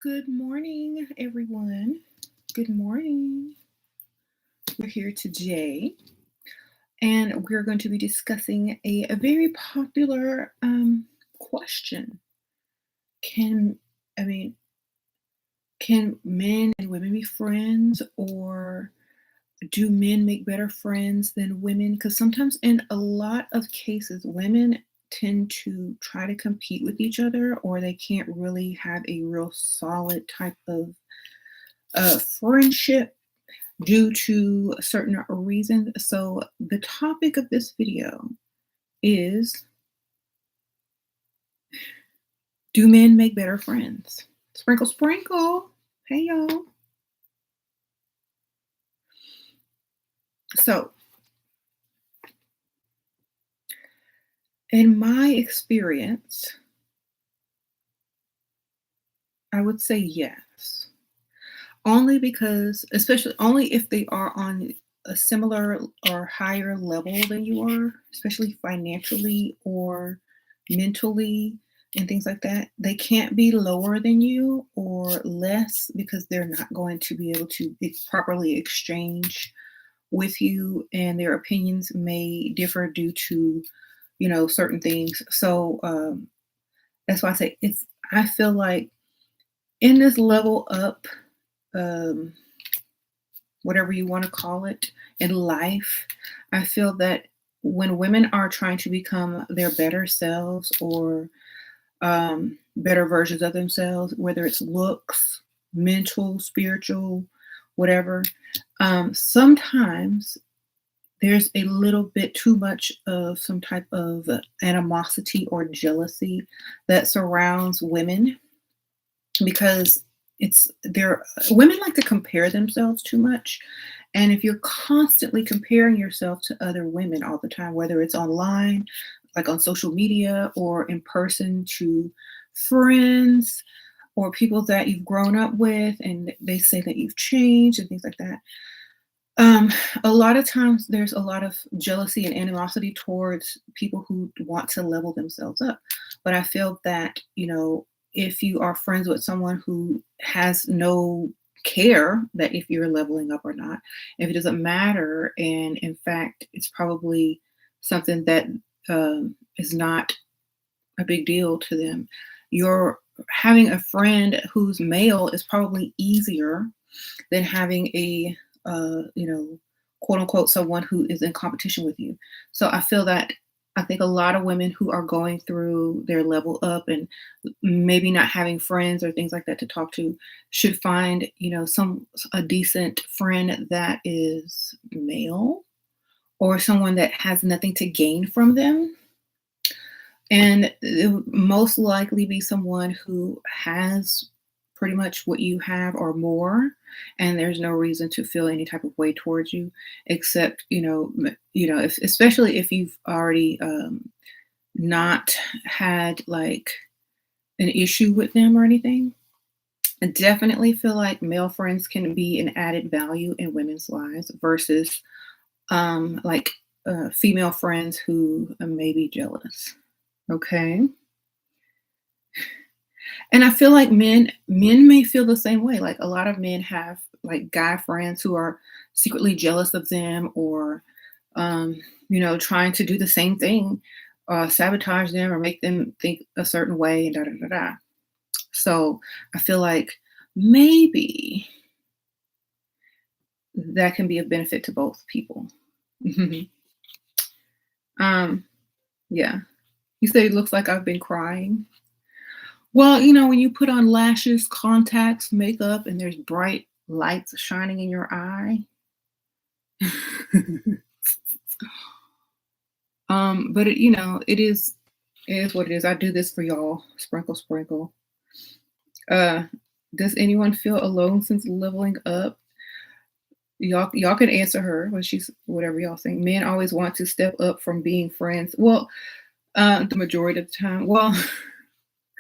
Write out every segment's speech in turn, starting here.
Good morning, everyone. Good morning. We're here today, and we're going to be discussing a very popular question. Can I mean, can men and women be friends, or do men make better friends than women? Because sometimes, in a lot of cases, women tend to try to compete with each other, or they can't really have a real solid type of friendship due to certain reasons. So the topic of this video is, do men make better friends? Sprinkle, sprinkle. Hey, y'all. So in my experience, I would say yes. Only because, especially only if they are on a similar or higher level than you are, especially financially or mentally and things like that. They can't be lower than you or less, because they're not going to be able to properly exchange with you, and their opinions may differ due to, certain things. So that's why I say, if I feel like in this level up, um, whatever you want to call it, in life, I feel that when women are trying to become their better selves, or better versions of themselves, whether it's looks, mental, spiritual, whatever, sometimes there's a little bit too much of some type of animosity or jealousy that surrounds women, because they're women like to compare themselves too much. And if you're constantly comparing yourself to other women all the time, whether it's online, like on social media, or in person to friends or people that you've grown up with, and they say that you've changed and things like that, a lot of times there's a lot of jealousy and animosity towards people who want to level themselves up. But I feel that, if you are friends with someone who has no care that if you're leveling up or not, if it doesn't matter, and in fact, it's probably something that is not a big deal to them, you're having a friend who's male is probably easier than having a quote unquote, someone who is in competition with you. So I think a lot of women who are going through their level up and maybe not having friends or things like that to talk to should find, a decent friend that is male, or someone that has nothing to gain from them. And it would most likely be someone who has pretty much what you have or more, and there's no reason to feel any type of way towards you, except, especially if you've already not had like an issue with them or anything. I definitely feel like male friends can be an added value in women's lives versus female friends who may be jealous. Okay. And I feel like men may feel the same way. Like, a lot of men have like guy friends who are secretly jealous of them, or trying to do the same thing, sabotage them or make them think a certain way, and da da da da. So I feel like maybe that can be of benefit to both people. Yeah. You say it looks like I've been crying. Well, when you put on lashes, contacts, makeup, and there's bright lights shining in your eye. But it is what it is. I do this for y'all. Sprinkle, sprinkle. Does anyone feel alone since leveling up? Y'all can answer her when she's whatever y'all think. Men always want to step up from being friends. Well, the majority of the time. Well,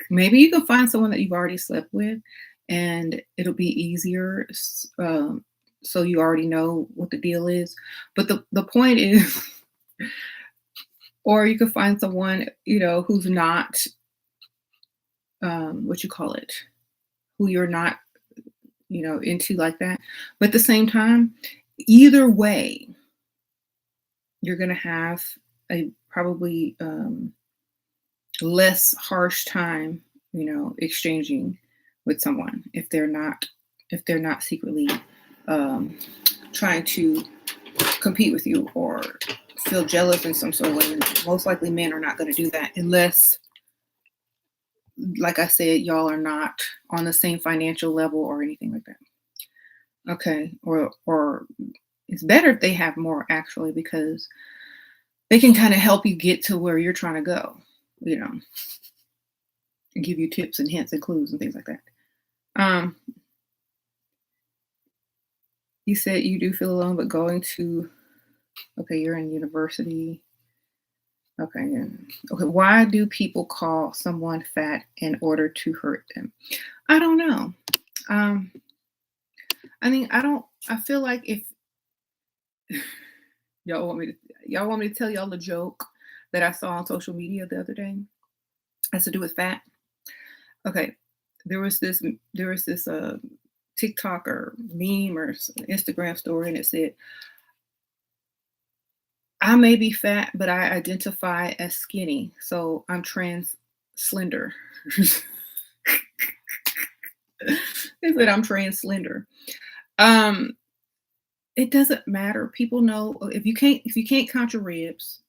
maybe you can find someone that you've already slept with, and it'll be easier. So you already know what the deal is. But the point is, or you could find someone, who's not, who you're not, into like that. But at the same time, either way, you're going to have a probably less harsh time, exchanging with someone if they're not secretly um, trying to compete with you or feel jealous in some sort of way. Most likely, men are not going to do that unless, like I said, y'all are not on the same financial level or anything like that. Okay, or it's better if they have more actually because they can kind of help you get to where you're trying to go. You know, and give you tips and hints and clues and things like that. Um, you said you do feel alone, but going to okay, you're in university. Okay, yeah. Okay, why do people call someone fat in order to hurt them? I don't know. Um, I mean, I don't. I feel like if y'all want me to, y'all want me to tell y'all the joke that I saw on social media the other day has to do with fat. Okay, there was this TikTok or meme or Instagram story, and it said, "I may be fat, but I identify as skinny, so I'm trans slender." They said I'm trans slender. Um, it doesn't matter. People know if you can't count your ribs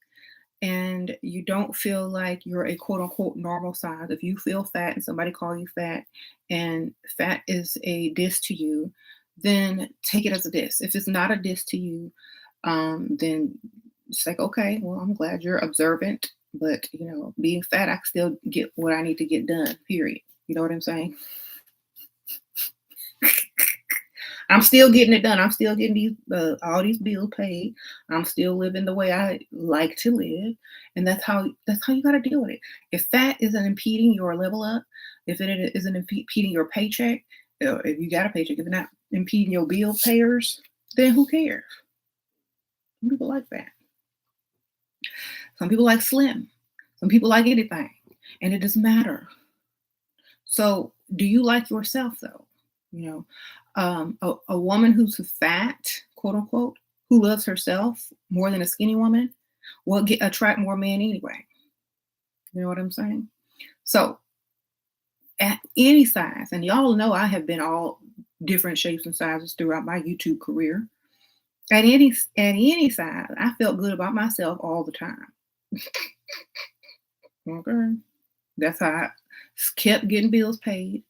and you don't feel like you're a quote unquote normal size. If you feel fat and somebody call you fat and fat is a diss to you, then take it as a diss. If it's not a diss to you, then it's like, okay, well, I'm glad you're observant, but being fat, I can still get what I need to get done, period. You know what I'm saying? I'm still getting it done. I'm still getting all these bills paid. I'm still living the way I like to live, and that's how you got to deal with it. If fat isn't impeding your level up, if it isn't impeding your paycheck, if you got a paycheck, if it's not impeding your bill payers, then who cares? Some people like that. Some people like slim. Some people like anything, and it doesn't matter. So, do you like yourself though? You know, a woman who's fat, quote unquote, who loves herself more than a skinny woman, will attract more men anyway. You know what I'm saying? So, at any size, and y'all know I have been all different shapes and sizes throughout my YouTube career. At any size, I felt good about myself all the time. Okay, that's how I kept getting bills paid,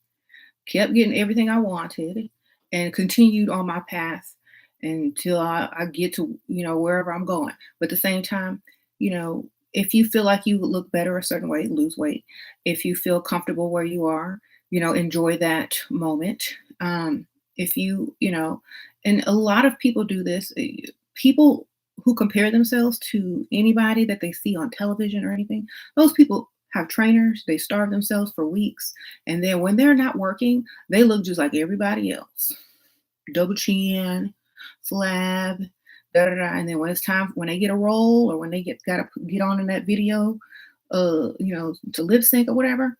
kept getting everything I wanted, and continued on my path until I get to wherever I'm going. But at the same time, if you feel like you would look better a certain way, lose weight. If you feel comfortable where you are, enjoy that moment. If and a lot of people do this. People who compare themselves to anybody that they see on television or anything, those people have trainers. They starve themselves for weeks, and then when they're not working, they look just like everybody else. Double chin, flab, da da da. And then when it's time, when they get a role or when they gotta get on in that video, to lip sync or whatever,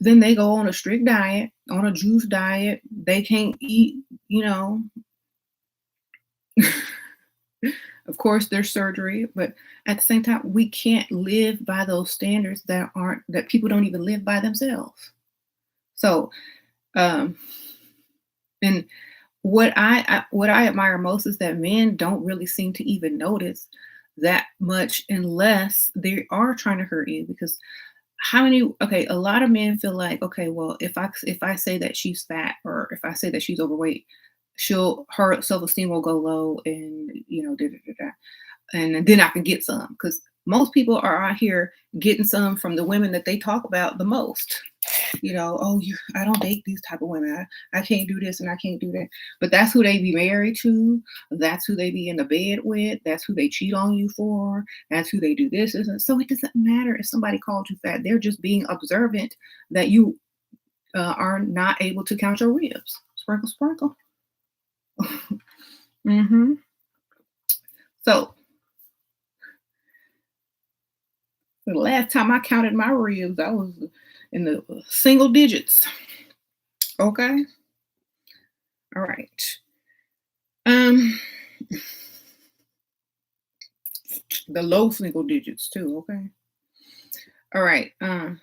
then they go on a strict diet, on a juice diet. They can't eat, of course there's surgery, but at the same time, we can't live by those standards that people don't even live by themselves. So, um, and what I admire most is that men don't really seem to even notice that much unless they are trying to hurt you. Because how many? Okay, a lot of men feel like, okay, well, if I say that she's fat or if I say that she's overweight, her self esteem will go low, and da, da, da, da, and then I can get some because most people are out here getting some from the women that they talk about the most. Oh, I don't date these type of women. I can't do this and I can't do that. But that's who they be married to. That's who they be in the bed with. That's who they cheat on you for. That's who they do this. So it doesn't matter if somebody called you fat. They're just being observant that you are not able to count your ribs. Sprinkle, sprinkle. hmm So the last time I counted my ribs, I was in the single digits. Okay. All right. Um, the low single digits too. Okay. All right. I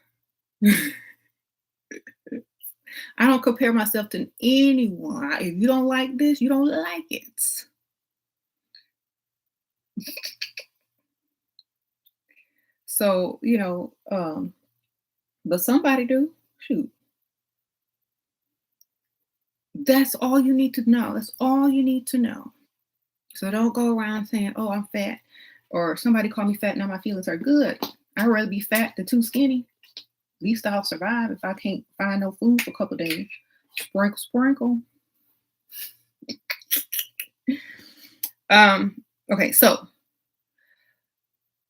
don't compare myself to anyone. If you don't like this, you don't like it. So, but somebody do. Shoot. That's all you need to know. That's all you need to know. So don't go around saying, "Oh, I'm fat," or somebody call me fat. Now my feelings are good. I'd rather be fat than too skinny. At least I'll survive if I can't find no food for a couple days. Sprinkle, sprinkle. Um. Okay, so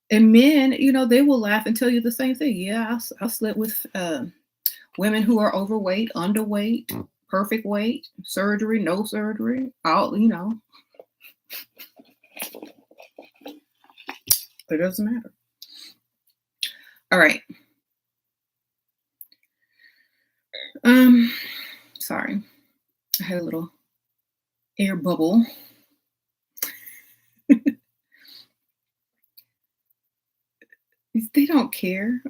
and men, they will laugh and tell you the same thing. Yeah, I slept with women who are overweight, underweight, perfect weight, surgery, no surgery. All. It doesn't matter. All right. Um. Sorry, I had a little air bubble. They don't care.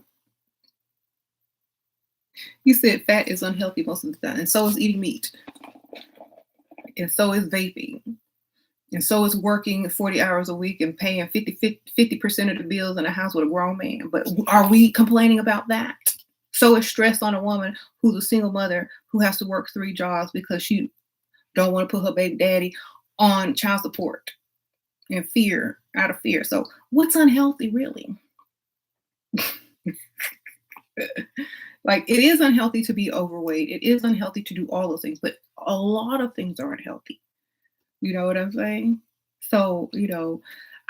You said fat is unhealthy most of the time, and so is eating meat, and so is vaping, and so is working 40 hours a week and paying 50% of the bills in a house with a grown man. But are we complaining about that? So is stress on a woman who's a single mother who has to work 3 jobs because she don't want to put her baby daddy on child support and out of fear. So what's unhealthy really? Like, it is unhealthy to be overweight. It is unhealthy to do all those things, but a lot of things are unhealthy. You know what I'm saying? So,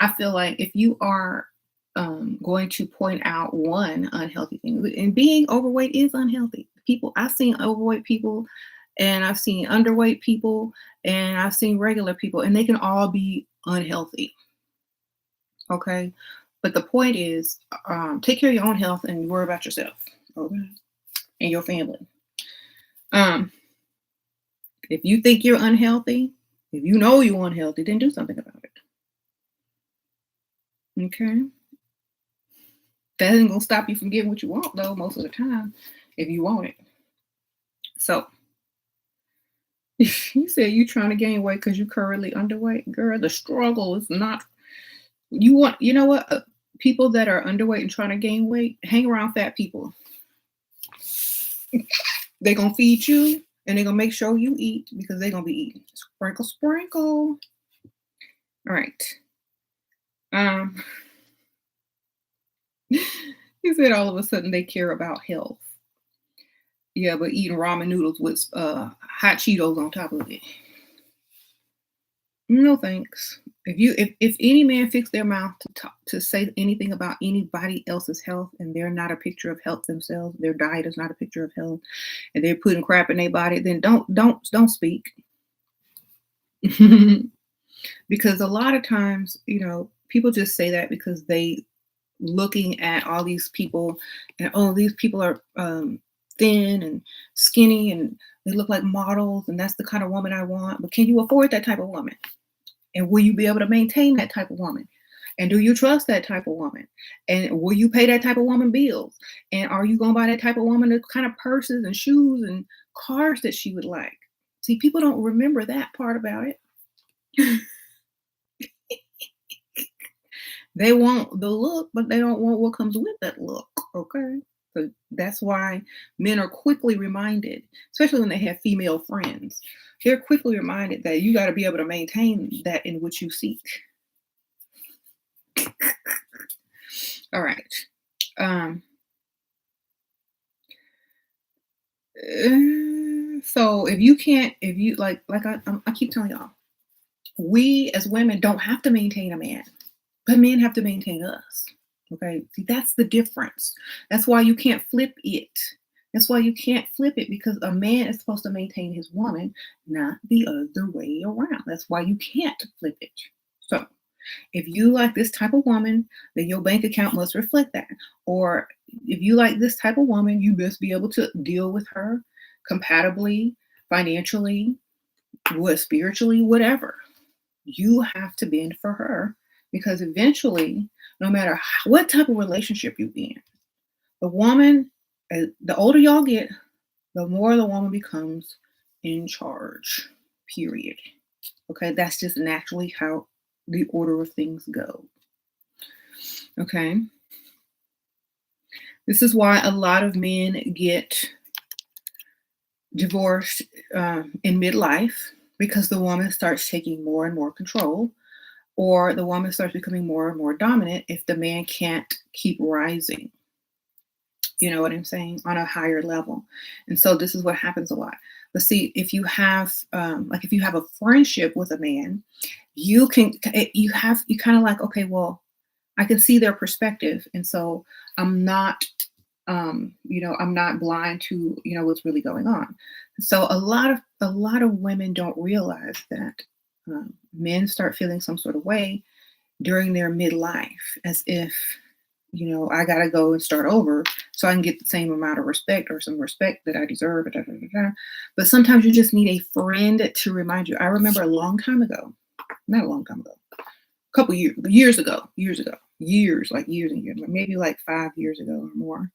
I feel like if you are going to point out one unhealthy thing, and being overweight is unhealthy. I've seen overweight people, and I've seen underweight people, and I've seen regular people, and they can all be unhealthy. Okay. But the point is, take care of your own health and worry about yourself. Okay. And your family. Um, if you think you're unhealthy, if you know you're unhealthy, then do something about it. Okay. That isn't gonna stop you from getting what you want though, most of the time, if you want it. So you said you trying to gain weight because you currently underweight. Girl, the struggle is not you know what? People that are underweight and trying to gain weight, hang around fat people. They're gonna feed you and they're gonna make sure you eat because they're gonna be eating. Sprinkle, sprinkle. All right. Um, he said all of a sudden they care about health. Yeah, but eating ramen noodles with hot Cheetos on top of it. No thanks. If any man fix their mouth to say anything about anybody else's health and they're not a picture of health themselves, their diet is not a picture of health, and they're putting crap in their body, then don't speak. Because a lot of times, people just say that because they looking at all these people and oh, these people are thin and skinny and they look like models and that's the kind of woman I want. But can you afford that type of woman? And will you be able to maintain that type of woman? And do you trust that type of woman? And will you pay that type of woman bills? And are you going to buy that type of woman the kind of purses and shoes and cars that she would like? See, people don't remember that part about it. They want the look, but they don't want what comes with that look. Okay. So that's why men are quickly reminded, especially when they have female friends, they're quickly reminded that you got to be able to maintain that in which you seek. All right. So if you like I keep telling y'all, we as women don't have to maintain a man, but men have to maintain us. Okay, see, that's the difference. That's why you can't flip it. That's why you can't flip it because a man is supposed to maintain his woman, not the other way around. That's why you can't flip it. So if you like this type of woman, then your bank account must reflect that. Or if you like this type of woman, you best be able to deal with her compatibly, financially, spiritually, whatever. You have to bend for her because eventually, no matter what type of relationship you in, the woman, the older y'all get, the more the woman becomes in charge. Period. Okay, that's just naturally how the order of things go. Okay, this is why a lot of men get divorced in midlife because the woman starts taking more and more control, or the woman starts becoming more and more dominant if the man can't keep rising. You know what I'm saying? On a higher level. And so this is what happens a lot. But see, if you have if you have a friendship with a man, you kind of like, okay, well, I can see their perspective. And so I'm not I'm not blind to, what's really going on. So a lot of women don't realize that men start feeling some sort of way during their midlife, as if I gotta go and start over so I can get the same amount of respect or some respect that I deserve. Da, da, da, da. But sometimes you just need a friend to remind you. I remember a long time ago, not a long time ago, a couple years ago, like years and years, maybe like 5 years ago or more.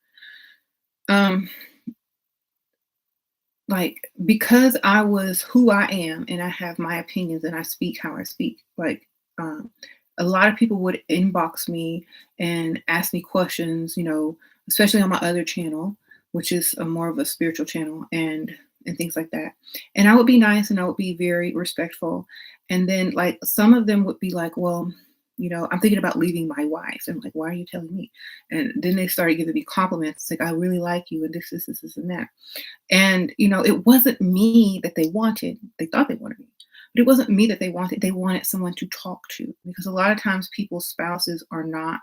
Like, because I was who I am and I have my opinions and I speak how I speak, like, a lot of people would inbox me and ask me questions, especially on my other channel, which is a more of a spiritual channel, and things like that. And I would be nice and I would be very respectful. And then like some of them would be like, well, I'm thinking about leaving my wife. And I'm like, why are you telling me? And then they started giving me compliments, like, I really like you and this, and that. And, it wasn't me that they wanted. They thought they wanted me. But it wasn't me that they wanted. They wanted someone to talk to, because a lot of times people's spouses are not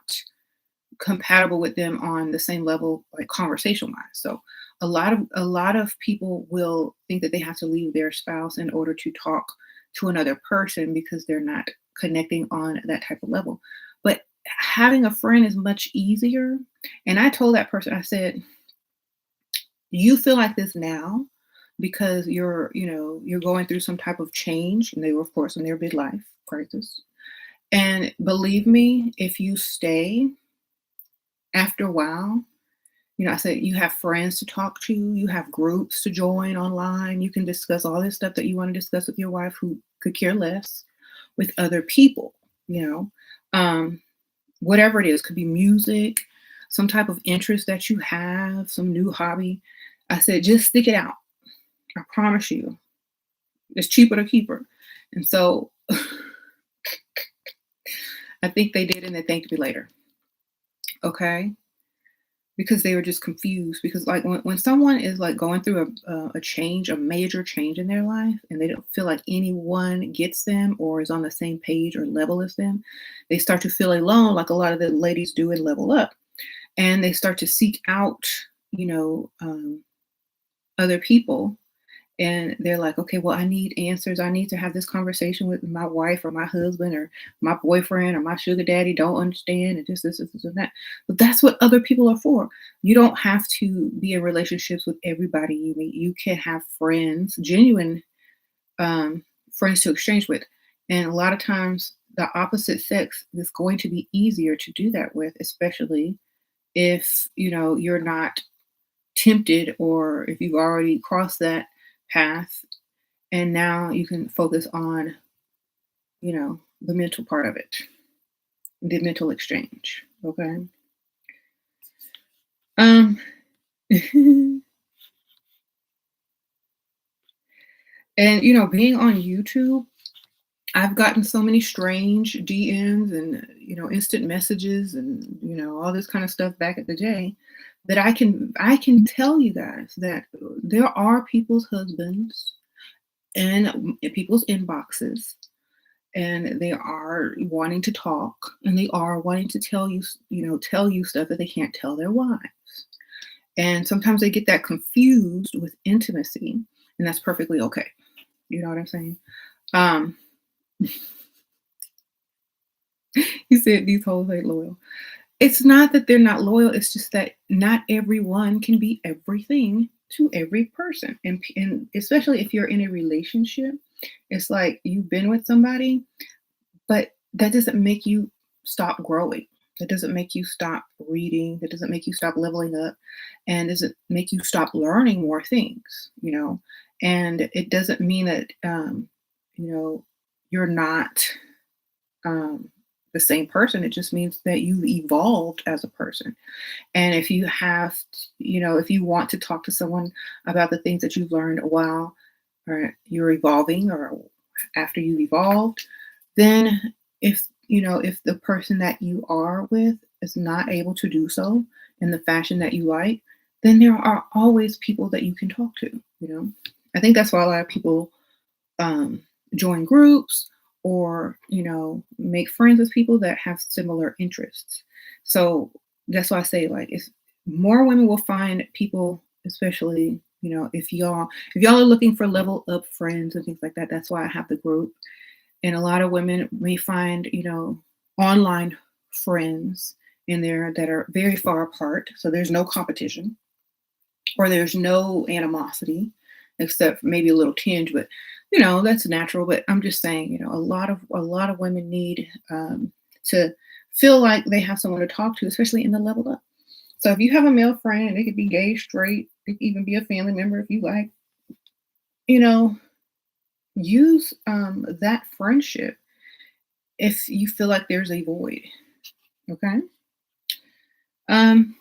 compatible with them on the same level, like conversation wise. So a lot of people will think that they have to leave their spouse in order to talk to another person because they're not connecting on that type of level. But having a friend is much easier. And I told that person, I said, you feel like this now because you're going through some type of change, and they were of course in their midlife crisis. And believe me, if you stay after a while, I said, you have friends to talk to, you have groups to join online, you can discuss all this stuff that you want to discuss with your wife, who could care less, with other people. Um Whatever it is, could be music, some type of interest that you have, some new hobby. I said, just stick it out. I promise you, it's cheaper to keep her. And so I think they did, and they thanked me later. Okay. Because they were just confused. Because like when someone is like going through a change, a major change in their life, and they don't feel like anyone gets them or is on the same page or level as them, they start to feel alone, like a lot of the ladies do in Level Up. And they start to seek out, you know, um, other people. And they're like, okay, well, I need answers. I need to have this conversation with my wife or my husband or my boyfriend or my sugar daddy. Don't understand, and this, and that. But that's what other people are for. You don't have to be in relationships with everybody you meet. You can have friends, genuine friends to exchange with. And a lot of times, the opposite sex is going to be easier to do that with, especially if you're not tempted, or if you've already crossed that path, and now you can focus on the mental part of it, the mental exchange. Okay. um and being on YouTube, I've gotten so many strange DMs and instant messages and all this kind of stuff back at the day, that I can tell you guys that there are people's husbands in people's inboxes, and they are wanting to talk, and they are wanting to tell you stuff that they can't tell their wives. And sometimes they get that confused with intimacy, and that's perfectly okay. You know what I'm saying? Um, he said these hoes ain't loyal. It's not that they're not loyal. It's just that not everyone can be everything to every person. And especially if you're in a relationship, it's like you've been with somebody, but that doesn't make you stop growing. That doesn't make you stop reading. That doesn't make you stop leveling up. And doesn't make you stop learning more things, And it doesn't mean that, you're not um, the same person. It just means that you've evolved as a person. And if you have, if you want to talk to someone about the things that you've learned while or you're evolving or after you've evolved, then if the person that you are with is not able to do so in the fashion that you like, then there are always people that you can talk to. I think that's why a lot of people um, join groups or make friends with people that have similar interests. So that's why I say, like, if more women will find people, especially if y'all are looking for level up friends and things like that. That's why I have the group. And a lot of women may find online friends in there that are very far apart, so there's no competition or there's no animosity, except maybe a little tinge, but that's natural. But I'm just saying, a lot of women need to feel like they have someone to talk to, especially in the level up. So if you have a male friend, it could be gay, straight, it could even be a family member if you like, you know, use that friendship if you feel like there's a void. Okay. Um,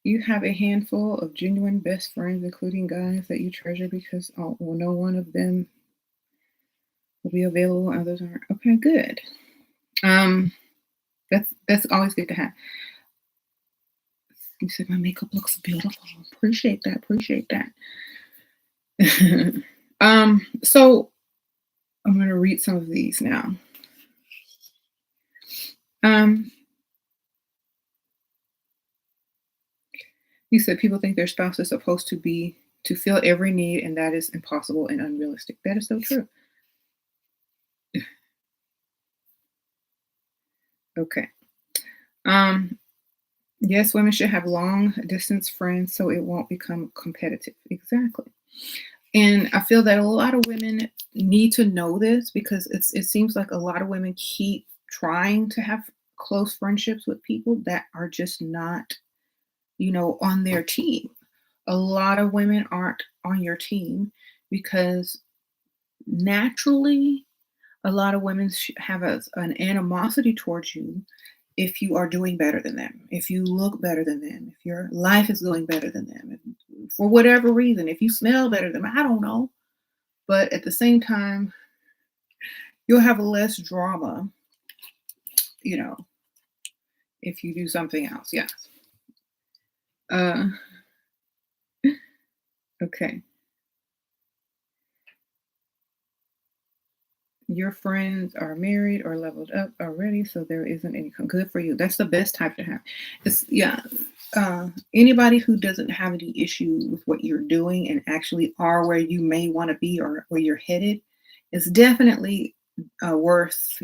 you have a handful of genuine best friends, including guys that you treasure because no one of them will be available, others aren't. Okay, good. Um, that's always good to have. You said my makeup looks beautiful. Appreciate that. Appreciate that. So I'm going to read some of these now. You said people think their spouse is supposed to fill every need, and that is impossible and unrealistic. That is so true. Okay. Yes, women should have long distance friends so it won't become competitive. Exactly. And I feel that a lot of women need to know this because it seems like a lot of women keep trying to have close friendships with people that are just not, on their team. A lot of women aren't on your team because naturally a lot of women have an animosity towards you if you are doing better than them, if you look better than them, if your life is going better than them, for whatever reason, if you smell better than them, I don't know. But at the same time, you'll have less drama, you know, if you do something else. Yes. Uh, okay. Your friends are married or leveled up already, so there isn't any good for you. That's the best type to have. It's yeah. Anybody who doesn't have any issue with what you're doing and actually are where you may want to be or where you're headed is definitely worth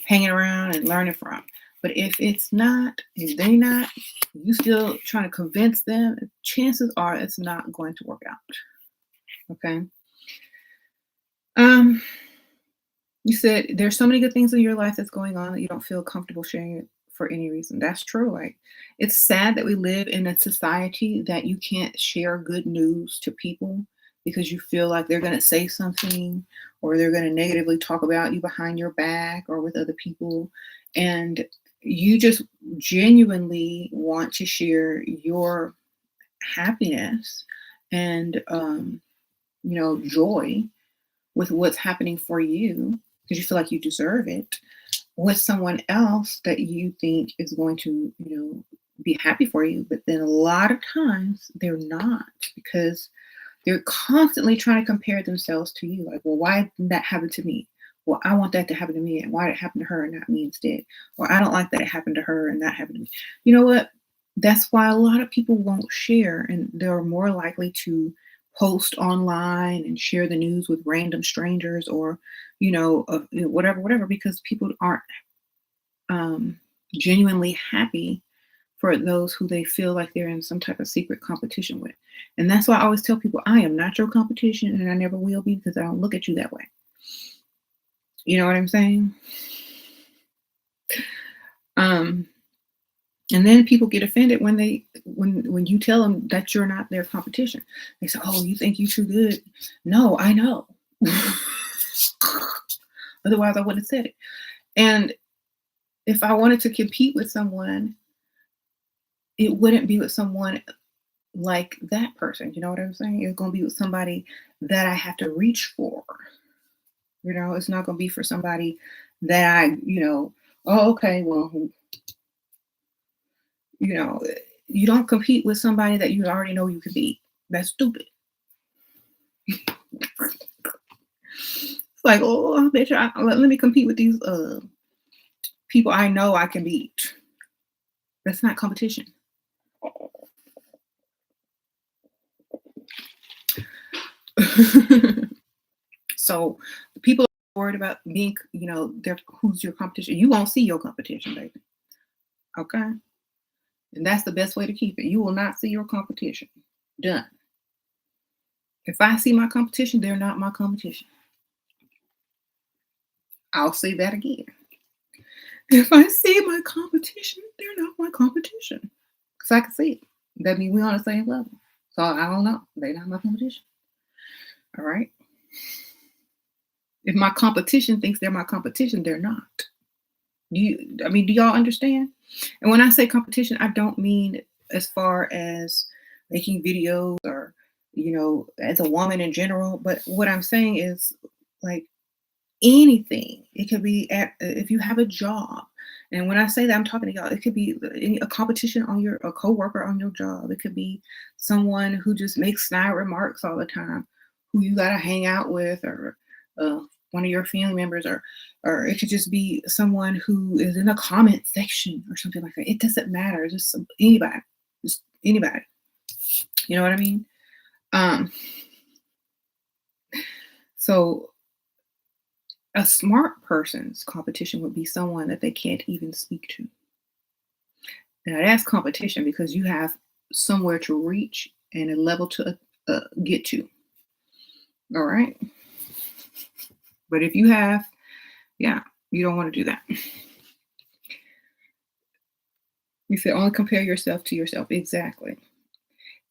hanging around and learning from. But if it's not, if they not, you still trying to convince them, chances are it's not going to work out. Okay. Um, You said there's so many good things in your life that's going on that you don't feel comfortable sharing it for any reason. That's true. Like, it's sad that we live in a society that you can't share good news to people because you feel like they're going to say something or they're going to negatively talk about you behind your back or with other people. And you just genuinely want to share your happiness and, joy with what's happening for you because you feel like you deserve it with someone else that you think is going to, be happy for you. But then a lot of times they're not because they're constantly trying to compare themselves to you. Like, well, why didn't that happen to me? Well, I want that to happen to me. And why did it happen to her and not me instead? Or I don't like that it happened to her and that happened to me. You know what? That's why a lot of people won't share and they're more likely to post online and share the news with random strangers or whatever because people aren't genuinely happy for those who they feel like they're in some type of secret competition with. And that's why I always tell people, I am not your competition and I never will be because I don't look at you that way. You know what I'm saying? Um, and then people get offended when you tell them that you're not their competition. They say, "Oh, you think you too good?" No, I know. Otherwise, I wouldn't have said it. And if I wanted to compete with someone, it wouldn't be with someone like that person. You know what I'm saying? It's going to be with somebody that I have to reach for. It's not going to be for somebody that oh, okay, well, you know, you don't compete with somebody that you already know you can beat. That's stupid. It's like, oh, I bet you let me compete with these people I know I can beat. That's not competition. So people are worried about being, who's your competition. You won't see your competition, baby. Okay? And that's the best way to keep it. You will not see your competition. Done. If I see my competition, they're not my competition. I'll say that again. If I see my competition, they're not my competition. Because I can see it. That means we're on the same level. So I don't know. They're not my competition. All right. If my competition thinks they're my competition, they're not. Do y'all understand? And when I say competition, I don't mean as far as making videos or, as a woman in general. But what I'm saying is like anything. It could be if you have a job. And when I say that, I'm talking to y'all. It could be a competition on a coworker on your job. It could be someone who just makes snide remarks all the time, who you gotta hang out with, or one of your family members, or it could just be someone who is in a comment section or something like that. It doesn't matter. It's just anybody, just anybody. You know what I mean? So a smart person's competition would be someone that they can't even speak to. Now that's competition because you have somewhere to reach and a level to get to. All right. But if you have, you don't want to do that. You said only compare yourself to yourself. Exactly.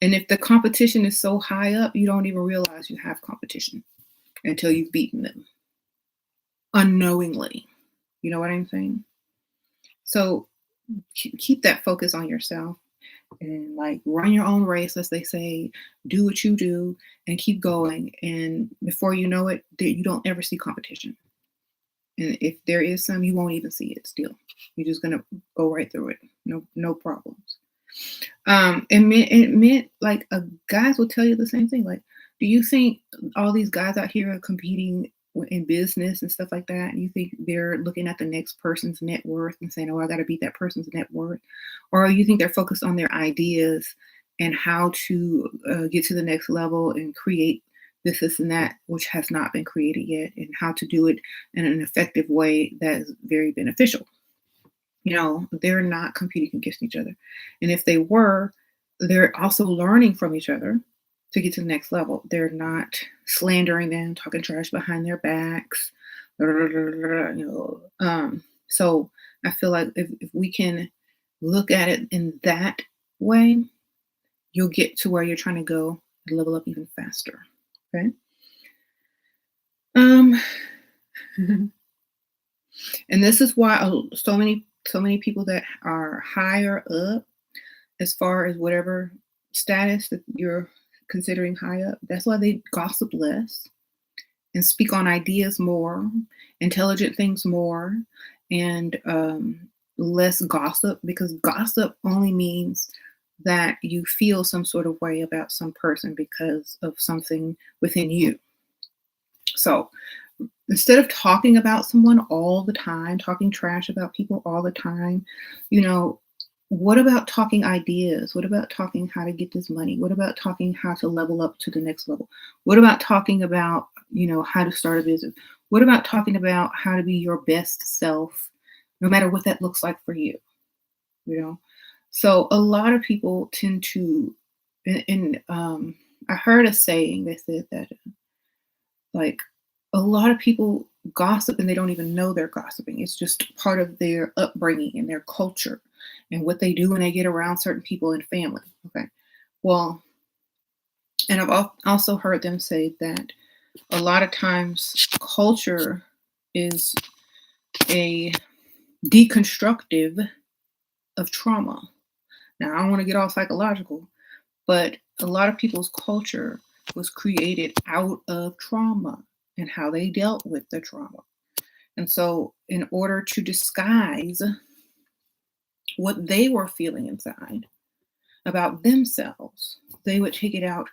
And if the competition is so high up, you don't even realize you have competition until you've beaten them unknowingly. You know what I'm saying? So keep that focus on yourself and like run your own race, as they say, do what you do and keep going. And before you know it, you don't ever see competition. And if there is some, you won't even see it still. You're just going to go right through it. No problems. It meant like guys will tell you the same thing. Like, do you think all these guys out here are competing in business and stuff like that? And you think they're looking at the next person's net worth and saying, "Oh, I got to beat that person's net worth," or you think they're focused on their ideas and how to get to the next level and create this and that, which has not been created yet, and how to do it in an effective way that is very beneficial? They're not competing against each other. And if they were, they're also learning from each other to get to the next level. They're not slandering them, talking trash behind their backs. So I feel like if we can look at it in that way, you'll get to where you're trying to go and level up even faster. Okay. And this is why so many people that are higher up, as far as whatever status that you're considering high up, that's why they gossip less and speak on ideas more, intelligent things more, and less gossip, because gossip only means that you feel some sort of way about some person because of something within you. So instead of talking about someone all the time, talking trash about people all the time, what about talking ideas? What about talking how to get this money? What about talking how to level up to the next level? What about talking about, how to start a business? What about talking about how to be your best self, no matter what that looks like for you? you know. So a lot of people tend to, and I heard a saying that said that like a lot of people gossip and they don't even know they're gossiping. It's just part of their upbringing and their culture and what they do when they get around certain people in family. Okay. Well, and also heard them say that a lot of times culture is a deconstructive of trauma. Now, I don't want to get all psychological, but a lot of people's culture was created out of trauma and how they dealt with the trauma. And so, in order to disguise what they were feeling inside about themselves, they would take it out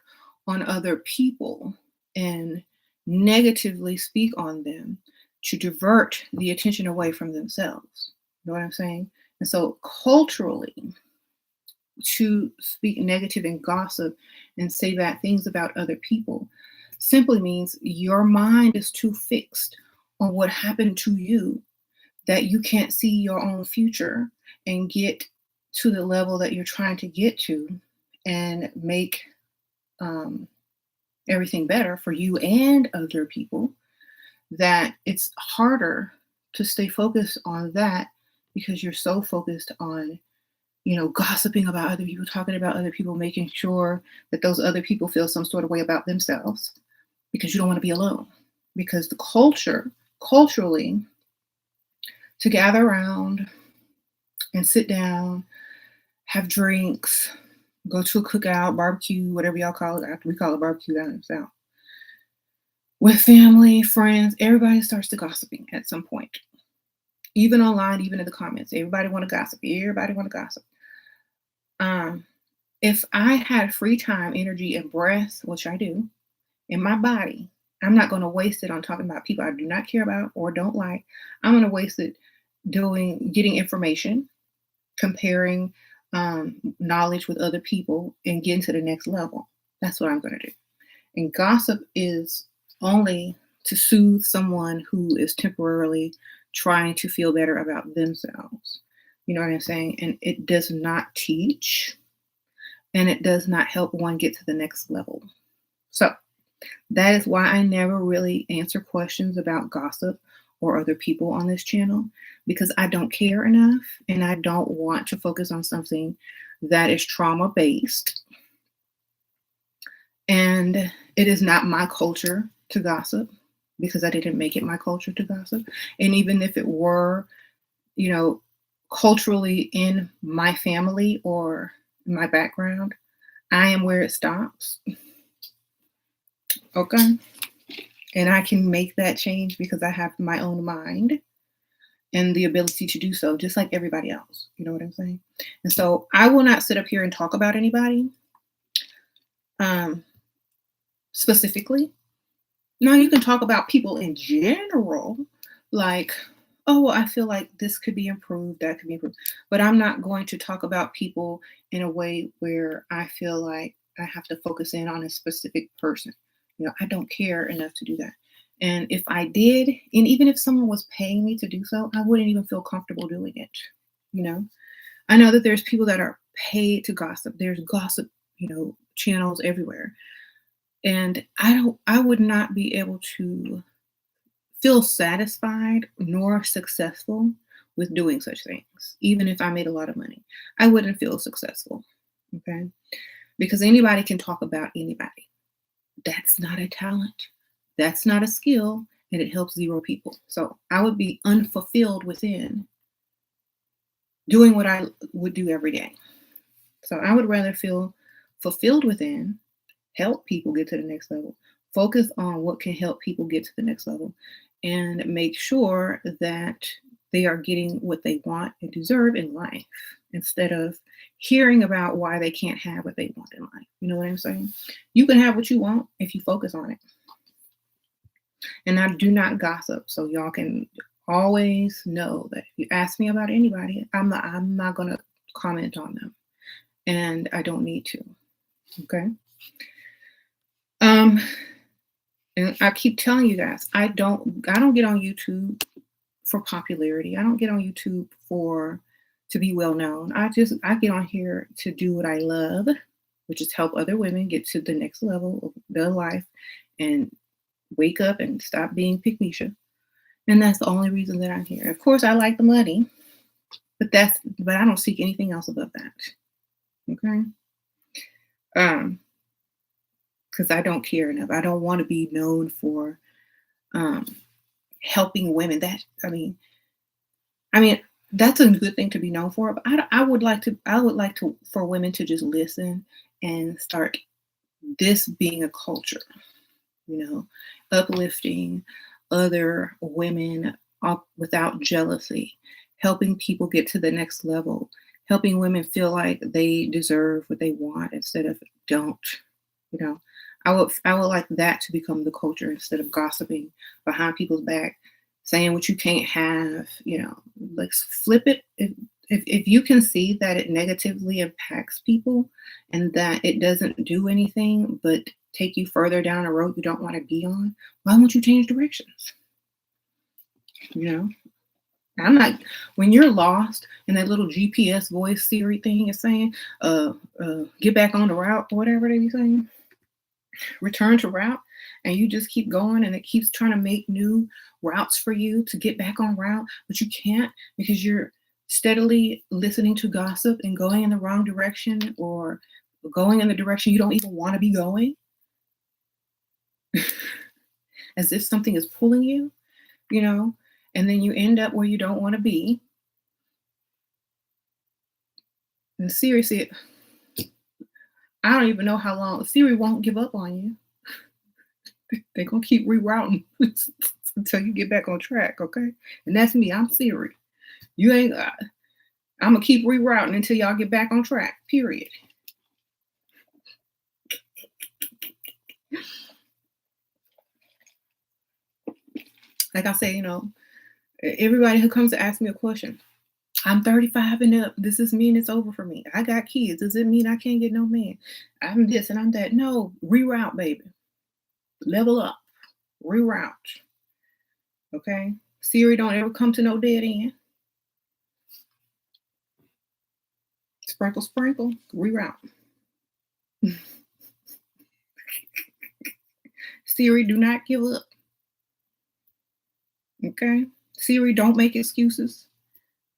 on other people and negatively speak on them to divert the attention away from themselves. You know what I'm saying? And so, culturally, to speak negative and gossip and say bad things about other people simply means your mind is too fixed on what happened to you that you can't see your own future and get to the level that you're trying to get to and make um, everything better for you and other people, that it's harder to stay focused on that because you're so focused on gossiping about other people, talking about other people, making sure that those other people feel some sort of way about themselves because you don't want to be alone. Because the culturally, to gather around and sit down, have drinks, go to a cookout, barbecue, whatever y'all call it. We call it barbecue down in the South. With family, friends, everybody starts to gossiping at some point. Even online, even in the comments, everybody want to gossip. Everybody want to gossip. If I had free time, energy, and breath, which I do, in my body, I'm not going to waste it on talking about people I do not care about or don't like. I'm going to waste it getting information, comparing knowledge with other people, and getting to the next level. That's what I'm going to do. And gossip is only to soothe someone who is temporarily trying to feel better about themselves. You know what I'm saying? And it does not teach, and it does not help one get to the next level. So that is why I never really answer questions about gossip or other people on this channel, because I don't care enough and I don't want to focus on something that is trauma based. And it is not my culture to gossip, because I didn't make it my culture to gossip. And even if it were, culturally in my family or my background, I am where it stops. Okay. And I can make that change because I have my own mind and the ability to do so, just like everybody else. You know what I'm saying? And so I will not sit up here and talk about anybody specifically. Now, you can talk about people in general, like, oh, well, I feel like this could be improved, that could be improved. But I'm not going to talk about people in a way where I feel like I have to focus in on a specific person. I don't care enough to do that. And if I did, and even if someone was paying me to do so, I wouldn't even feel comfortable doing it. I know that there's people that are paid to gossip. There's gossip, channels everywhere. And I would not be able to feel satisfied nor successful with doing such things. Even if I made a lot of money, I wouldn't feel successful. Okay. Because anybody can talk about anybody. That's not a talent. That's not a skill, and it helps zero people. So I would be unfulfilled within doing what I would do every day. So I would rather feel fulfilled within, help people get to the next level, focus on what can help people get to the next level, and make sure that they are getting what they want and deserve in life, instead of hearing about why they can't have what they want in life. You know what I'm saying? You can have what you want if you focus on it. And I do not gossip, so y'all can always know that if you ask me about anybody, I'm not going to comment on them, and I don't need to. Okay. And I keep telling you guys, I don't get on YouTube for popularity. I don't get on YouTube to be well known. I get on here to do what I love, which is help other women get to the next level of their life and wake up and stop being Pygmisha. And that's the only reason that I'm here. Of course, I like the money, but I don't seek anything else above that. Okay. Because I don't care enough. I don't want to be known for um helping women. I mean, that's a good thing to be known for. But I would like to for women to just listen and start this being a culture, uplifting other women up without jealousy, helping people get to the next level, helping women feel like they deserve what they want instead of don't. You know, I would like that to become the culture instead of gossiping behind people's back, saying what you can't have. Like flip it. If you can see that it negatively impacts people and that it doesn't do anything but take you further down a road you don't want to be on, why won't you change directions? I'm not, when you're lost and that little GPS voice Siri thing is saying, get back on the route, or whatever they be saying, return to route, and you just keep going and it keeps trying to make new routes for you to get back on route, but you can't because you're steadily listening to gossip and going in the wrong direction or going in the direction you don't even want to be going, as if something is pulling you, and then you end up where you don't want to be. And seriously, I don't even know how long. Siri won't give up on you. They're going to keep rerouting until you get back on track, okay? And that's me. I'm Siri. You ain't, I'm going to keep rerouting until y'all get back on track, period. Like I say, everybody who comes to ask me a question, I'm 35 and up. Does this mean it's over for me? I got kids. Does it mean I can't get no man? I'm this and I'm that. No, reroute, baby. Level up. Reroute. Okay? Siri don't ever come to no dead end. Sprinkle, sprinkle. Reroute. Siri, do not give up. Okay? Siri, don't make excuses.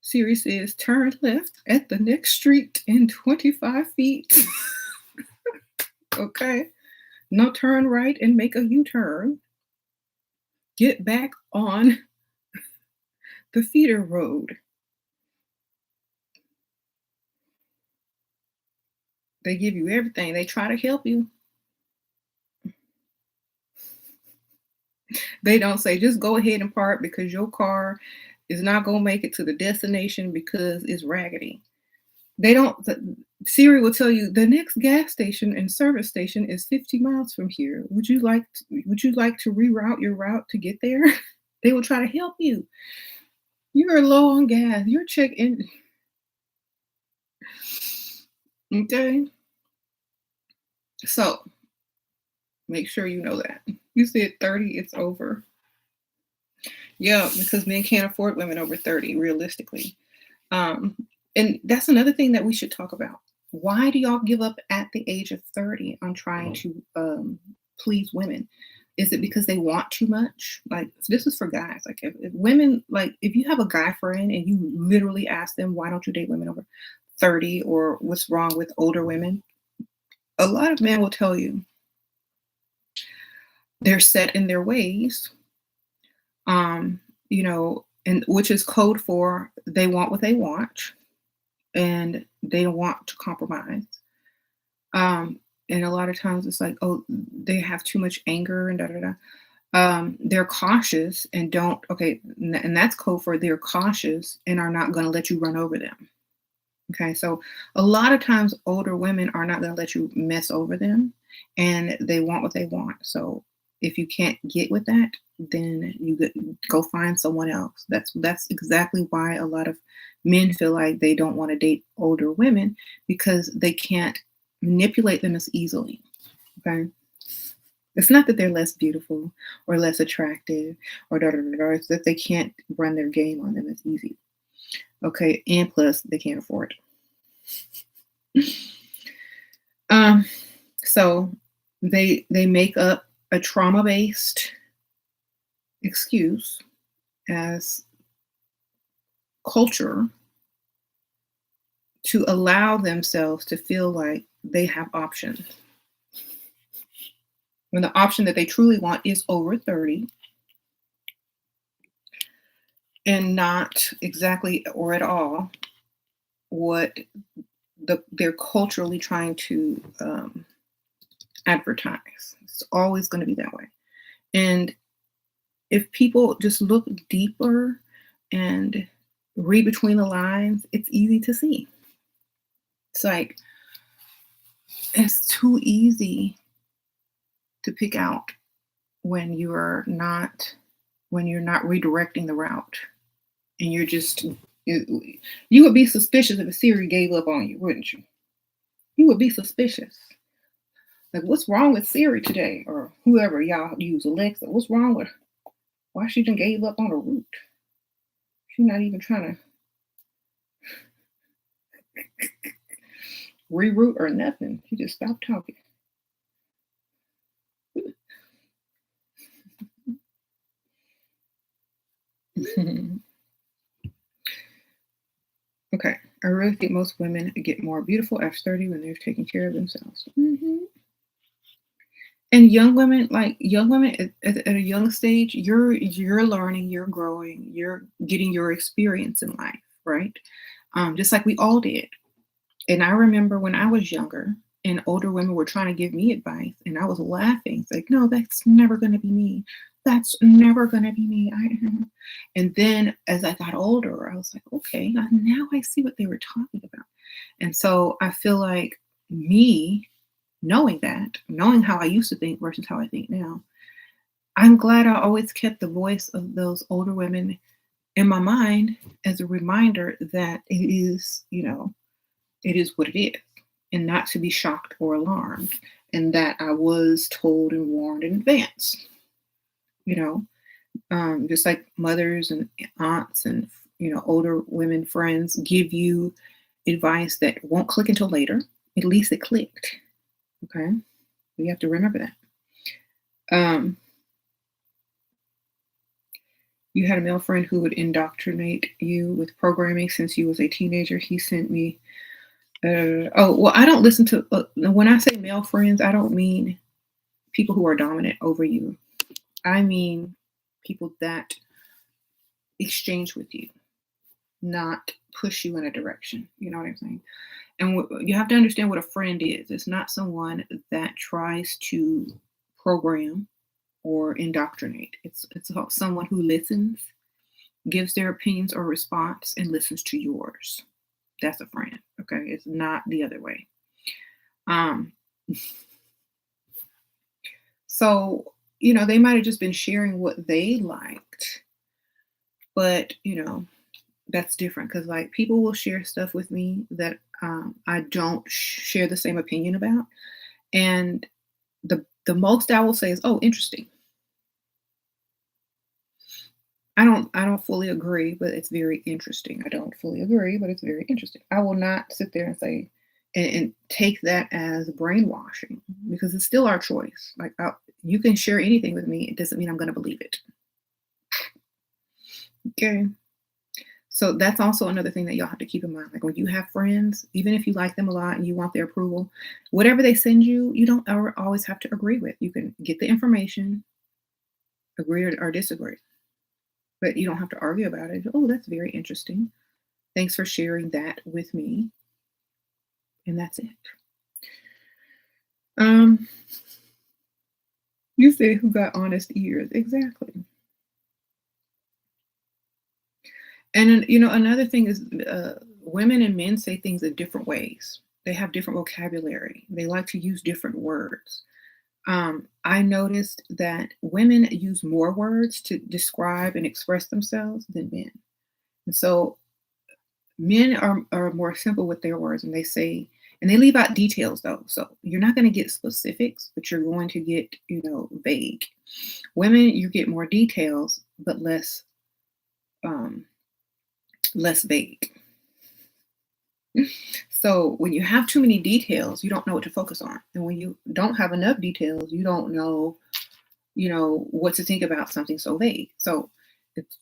Siri says, turn left at the next street in 25 feet. Okay? No, turn right and make a U-turn. Get back on the feeder road. They give you everything. They try to help you. They don't say, just go ahead and park because your car is not going to make it to the destination because it's raggedy. Siri will tell you the next gas station and service station is 50 miles from here. Would you like to reroute your route to get there? They will try to help you. You're low on gas. You're checking. Okay. So make sure you know that. You said 30, it's over. Yeah, because men can't afford women over 30, realistically. And that's another thing that we should talk about. Why do y'all give up at the age of 30 on trying to please women? Is it because they want too much? Like, this is for guys. Like, if women, like, if you have a guy friend and you literally ask them, why don't you date women over 30, or what's wrong with older women? A lot of men will tell you they're set in their ways, and which is code for they want what they want and they don't want to compromise. And a lot of times it's like, oh, they have too much anger and da da da. They're cautious and don't, okay, and that's code for they're cautious and are not going to let you run over them. Okay, so a lot of times older women are not going to let you mess over them and they want what they want. So if you can't get with that, then you go find someone else. That's exactly why a lot of men feel like they don't want to date older women, because they can't manipulate them as easily. Okay, it's not that they're less beautiful or less attractive or da da da da. It's that they can't run their game on them as easy. Okay, and plus they can't afford it. Um, so they make up a trauma-based excuse as culture to allow themselves to feel like they have options. When the option that they truly want is over 30 and not exactly or at all what they're culturally trying to advertise. It's always going to be that way. And if people just look deeper and read between the lines, it's easy to see. It's like it's too easy to pick out when you're not redirecting the route and you're just you would be suspicious if a Siri gave up on you, wouldn't you? You would be suspicious. Like, what's wrong with Siri today? Or whoever y'all use, Alexa, what's wrong with her? Why she done gave up on the route? She's not even trying to reroute or nothing. She just stopped talking. Okay. I really think most women get more beautiful after 30 when they're taking care of themselves. And young women at a young stage, you're learning, you're growing, you're getting your experience in life, right? Just like we all did. And I remember when I was younger and older women were trying to give me advice, and I was laughing. It's like, no, that's never going to be me. That's never going to be me. And then as I got older, I was like, okay, now I see what they were talking about. And so I feel like me knowing that, knowing how I used to think versus how I think now, I'm glad I always kept the voice of those older women in my mind as a reminder that it is what it is, and not to be shocked or alarmed, and that I was told and warned in advance. You know, just like mothers and aunts and older women friends give you advice that won't click until later. At least it clicked. Okay, you have to remember that. You had a male friend who would indoctrinate you with programming since you was a teenager. He sent me. Oh, well, I don't listen to. When I say male friends, I don't mean people who are dominant over you. I mean people that exchange with you, not push you in a direction. You know what I'm saying? And you have to understand what a friend is. It's not someone that tries to program or indoctrinate. It's someone who listens, gives their opinions or response, and listens to yours. That's a friend. Okay, it's not the other way. Um, so they might have just been sharing what they liked, but that's different because like people will share stuff with me that I don't share the same opinion about, and the most I will say is, "Oh, interesting." I don't fully agree, but it's very interesting. I don't fully agree, but it's very interesting. I will not sit there and say and take that as brainwashing because it's still our choice. Like you can share anything with me. It doesn't mean I'm going to believe it. Okay. So that's also another thing that y'all have to keep in mind. Like when you have friends, even if you like them a lot and you want their approval, whatever they send you, you don't ever always have to agree with. You can get the information, agree or disagree, but you don't have to argue about it. Oh, that's very interesting. Thanks for sharing that with me. And that's it. You said who got honest ears. Exactly. And another thing is women and men say things in different ways. They have different vocabulary. They like to use different words. I noticed that women use more words to describe and express themselves than men. And so men are more simple with their words and they say, and they leave out details though. So you're not going to get specifics, but you're going to get, vague. Women, you get more details, but less less vague. So when you have too many details, you don't know what to focus on. And when you don't have enough details, you don't know, what to think about something so vague. So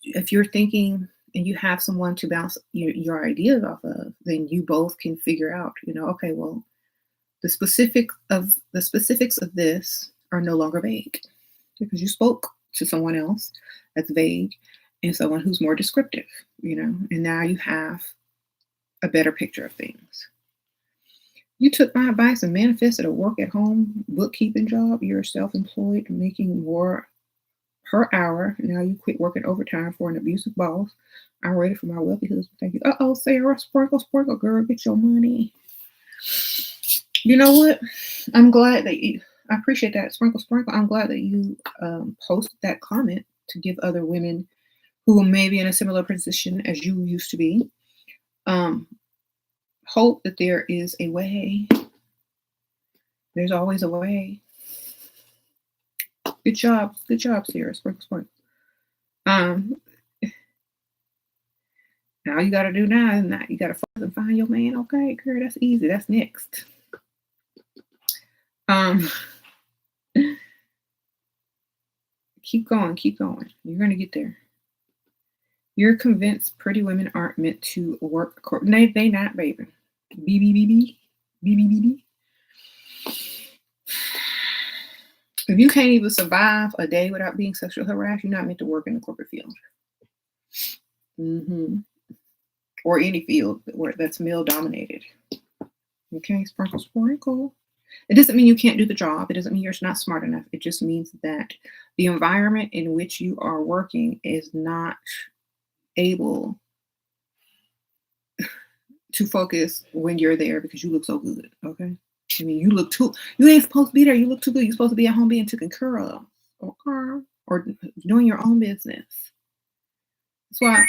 if you're thinking and you have someone to bounce your ideas off of, then you both can figure out, okay, well, the specifics of this are no longer vague because you spoke to someone else that's vague and someone who's more descriptive, and now you have a better picture of things. You took my advice and manifested a work at home bookkeeping job. You're self-employed, making more per hour. Now you quit working overtime for an abusive boss. I'm ready for my wealthy husband. Thank you. Uh-oh, Sarah, sprinkle, sprinkle, girl, get your money. You know what? I'm glad that I appreciate that, sprinkle, sprinkle. I'm glad that you posted that comment to give other women who may be in a similar position as you used to be hope that there is a way. There's always a way. Good job, Sarah. Sprinkle, sprinkle. Now you got to do now is not. You got to focus and find your man. Okay, girl, that's easy. That's next. Keep going, keep going. You're gonna get there. You're convinced pretty women aren't meant to work. They not, baby. B. If you can't even survive a day without being sexually harassed, you're not meant to work in the corporate field. Or any field that's male dominated. Okay, sprinkle, sprinkle. It doesn't mean you can't do the job. It doesn't mean you're not smart enough. It just means that the environment in which you are working is not able to focus when you're there because you look so good. Okay. I mean, you ain't supposed to be there. You look too good. You're supposed to be at home being taken care of. Okay. Or doing your own business. That's why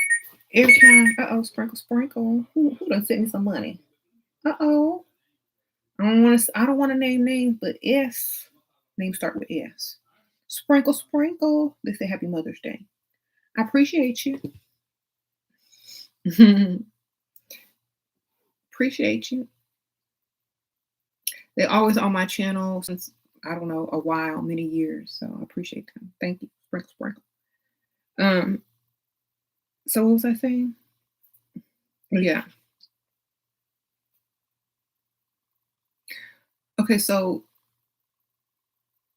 every time, sprinkle, sprinkle. Who done sent me some money? I don't want to name names, but S. Names start with S. Sprinkle, sprinkle. They say Happy Mother's Day. I appreciate you. Appreciate you. They're always on my channel since, I don't know, a while, many years. So I appreciate them. Thank you. Sprinkle, sprinkle. So what was I saying? Yeah. Okay, so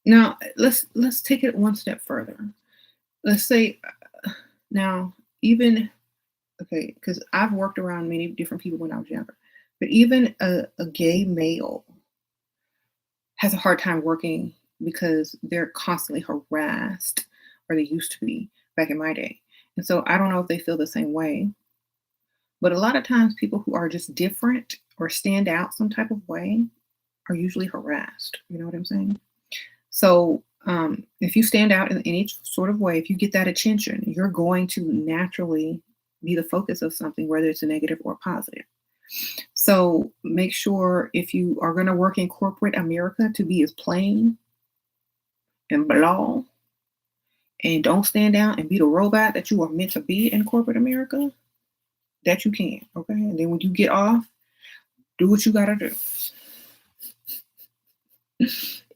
now let's take it one step further. Let's say now even okay, because I've worked around many different people when I was younger, but even a gay male has a hard time working because they're constantly harassed, or they used to be back in my day. And so I don't know if they feel the same way, but a lot of times people who are just different or stand out some type of way are usually harassed. You know what I'm saying? So if you stand out in any sort of way, if you get that attention, you're going to naturally be the focus of something, whether it's a negative or positive. So make sure if you are going to work in corporate America to be as plain and blah, and don't stand out and be the robot that you are meant to be in corporate America, that you can. Okay. And then when you get off, do what you got to do.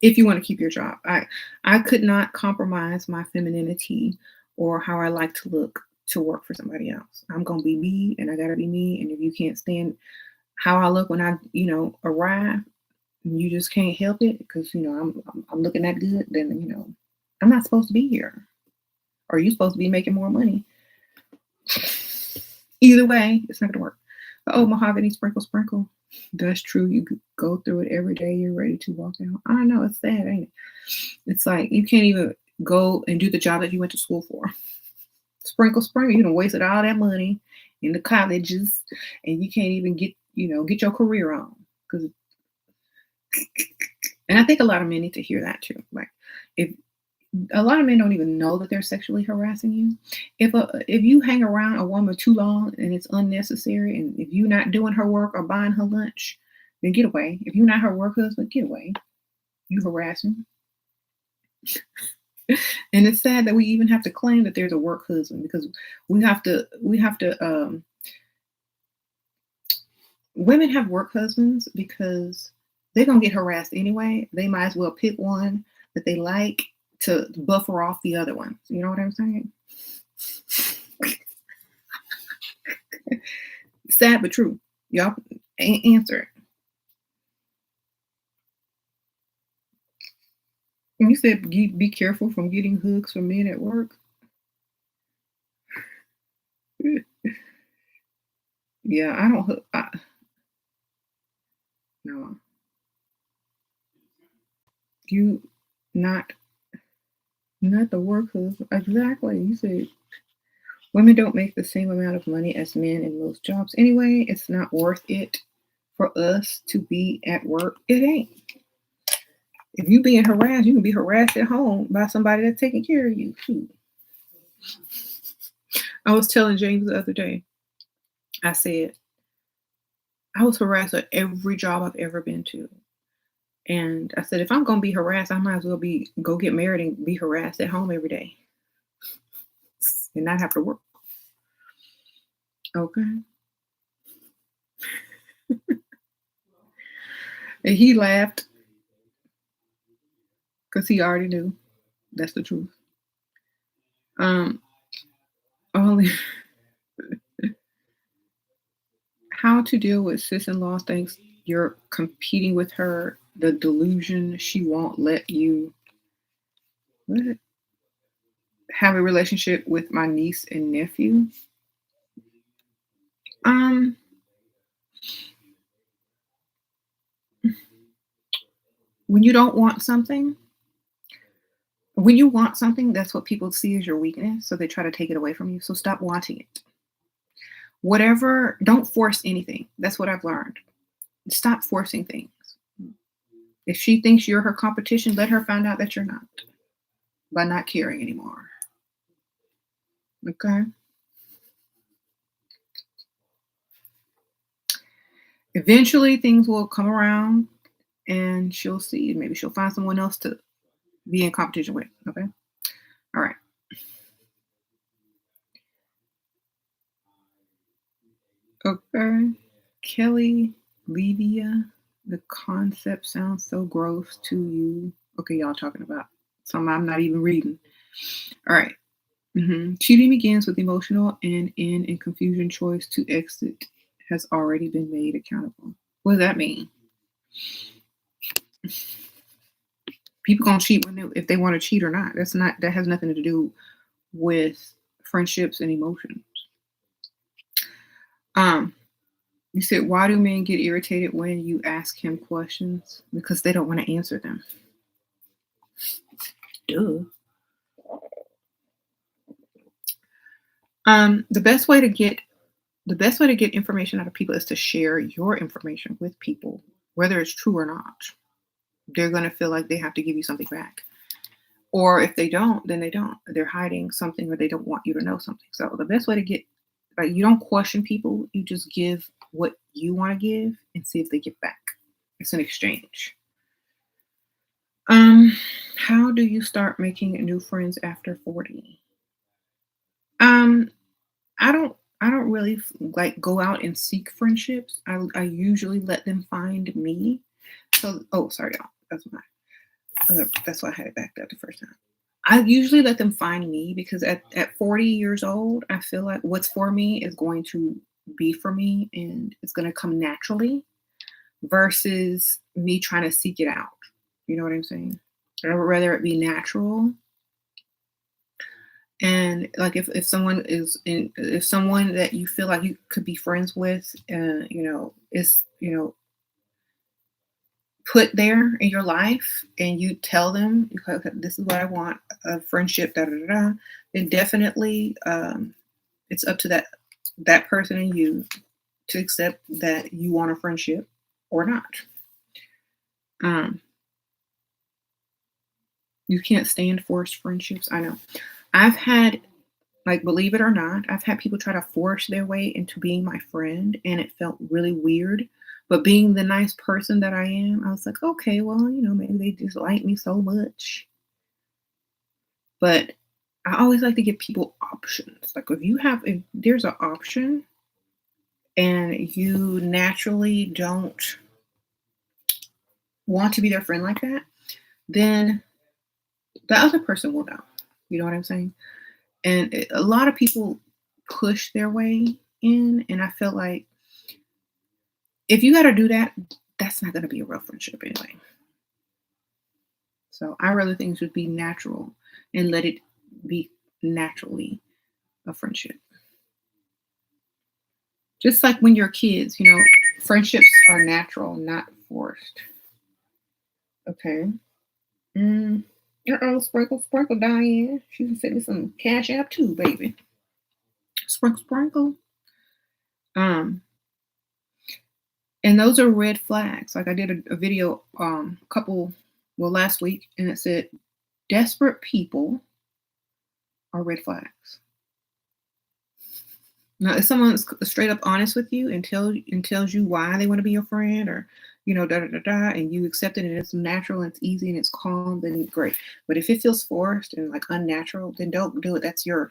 If you want to keep your job. I could not compromise my femininity or how I like to look to work for somebody else. I'm going to be me, and I got to be me. And if you can't stand how I look when I, arrive, and you just can't help it because, I'm looking that good, then, I'm not supposed to be here. Or you supposed to be making more money. Either way, it's not going to work. Oh, mahogany, sprinkle, sprinkle. That's true. You go through it every day. You're ready to walk out. I know, it's sad, ain't it? It's like you can't even go and do the job that you went to school for. Sprinkle, sprinkle. You done wasted all that money in the colleges, and you can't even get your career on. And I think a lot of men need to hear that too. Like, if a lot of men don't even know that they're sexually harassing you. If you hang around a woman too long and it's unnecessary, and if you're not doing her work or buying her lunch, then get away. If you're not her work husband, get away. You harassing. And it's sad that we even have to claim that there's a work husband, because we have to Women have work husbands because they're gonna get harassed anyway. They might as well pick one that they like to buffer off the other ones. You know what I'm saying? Sad but true. Y'all answer it. You said be careful from getting hooks from men at work. Yeah, I don't. No, you not not the work husband. Exactly. You said women don't make the same amount of money as men in most jobs anyway. It's not worth it for us to be at work. It ain't. If you being harassed, you can be harassed at home by somebody that's taking care of you. Shoot. I was telling James the other day, I said, I was harassed at every job I've ever been to. And I said, if I'm gonna be harassed, I might as well go get married and be harassed at home every day and not have to work. Okay. And he laughed because he already knew. That's the truth. Only how to deal with sis-in-laws thinks you're competing with her, the delusion she won't let you what? Have a relationship with my niece and nephew. Um, when you don't want something, when you want something, that's what people see as your weakness. So they try to take it away from you. So stop wanting it. Whatever, don't force anything. That's what I've learned. Stop forcing things. If she thinks you're her competition, let her find out that you're not by not caring anymore. Okay. Eventually things will come around and she'll see. Maybe she'll find someone else to be in competition with. Okay. All right. Okay. Kelly Levia, the concept sounds so gross to you. Okay, y'all talking about something I'm not even reading. All right. Cheating begins with emotional and confusion. Choice to exit has already been made accountable. What does that mean? People gonna cheat if they want to cheat or not. That has nothing to do with friendships and emotions. Um, you said, why do men get irritated when you ask him questions? Because they don't want to answer them. Duh. The best way to get information out of people is to share your information with people, whether it's true or not. They're gonna feel like they have to give you something back. Or if they don't, then they don't. They're hiding something or they don't want you to know something. So the best way to get you don't question people, you just give what you want to give and see if they give back. It's an exchange. How do you start making new friends after 40? Um, I don't really like go out and seek friendships. I usually let them find me. So sorry y'all. That's why I had it backed up the first time. I usually let them find me because at 40 years old, I feel like what's for me is going to be for me and it's going to come naturally versus me trying to seek it out. You know what I'm saying? I would rather it be natural. And like if someone if someone that you feel like you could be friends with, is put there in your life and you tell them, okay, this is what I want, a friendship, da da da, da, then definitely it's up to that person and you to accept that you want a friendship or not. Um, you can't stand forced friendships. I know. I've had, like, believe it or not, I've had people try to force their way into being my friend and it felt really weird. But being the nice person that I am, I was like, okay, well, maybe they just like me so much. But I always like to give people options. Like if there's an option, and you naturally don't want to be their friend like that, then the other person will know. You know what I'm saying? And a lot of people push their way in, and I feel like if you got to do that, that's not going to be a real friendship anyway. So I rather things should be natural and let it be naturally a friendship. Just like when you're kids, friendships are natural, not forced. Okay. Mm. Uh-oh, sprinkle, sprinkle, Diane. She can send me some cash app too, baby. Sprinkle, sprinkle. Um, and those are red flags. Like I did a video last week, and it said desperate people are red flags. Now, if someone's straight up honest with you and tells you why they want to be your friend, or da da da da, and you accept it and it's natural and it's easy and it's calm, then great. But if it feels forced and like unnatural, then don't do it. That's your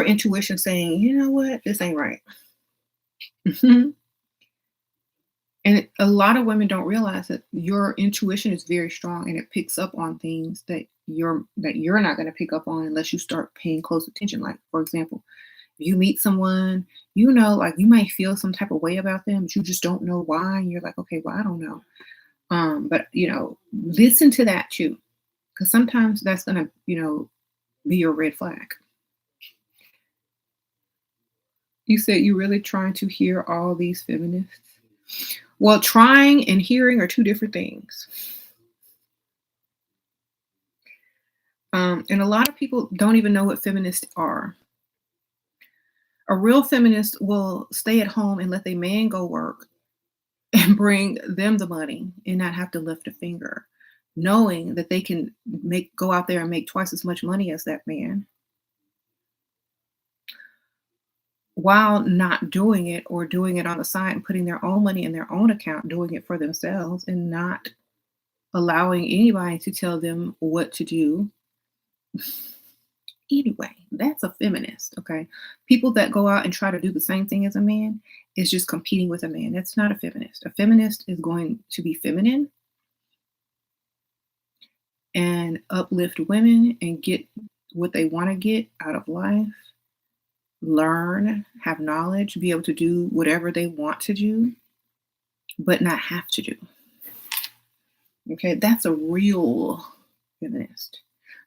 intuition saying, you know what, this ain't right. And a lot of women don't realize that your intuition is very strong and it picks up on things that you're not going to pick up on unless you start paying close attention. Like, for example, if you meet someone, like you might feel some type of way about them, but you just don't know why. And you're like, okay, well, I don't know. But listen to that too, because sometimes that's gonna, be your red flag. You said you're really trying to hear all these feminists. Well, trying and hearing are two different things. And a lot of people don't even know what feminists are. A real feminist will stay at home and let their man go work and bring them the money and not have to lift a finger, knowing that they can go out there and make twice as much money as that man while not doing it, or doing it on the side and putting their own money in their own account, doing it for themselves and not allowing anybody to tell them what to do. Anyway, that's a feminist, okay? People that go out and try to do the same thing as a man is just competing with a man. That's not a feminist. A feminist is going to be feminine and uplift women and get what they want to get out of life, learn, have knowledge, be able to do whatever they want to do, but not have to do. Okay, that's a real feminist.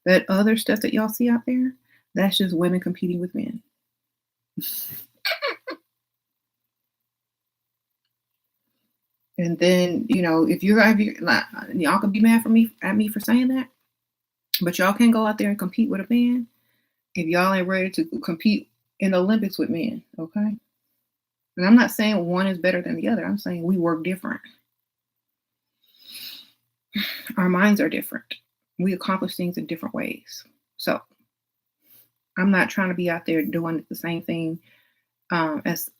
That other stuff that y'all see out there, that's just women competing with men. And then, if y'all can be mad at me for saying that, but y'all can't go out there and compete with a man if y'all ain't ready to compete in the Olympics with men, okay? And I'm not saying one is better than the other. I'm saying we work different. Our minds are different. We accomplish things in different ways. So I'm not trying to be out there doing the same thing as,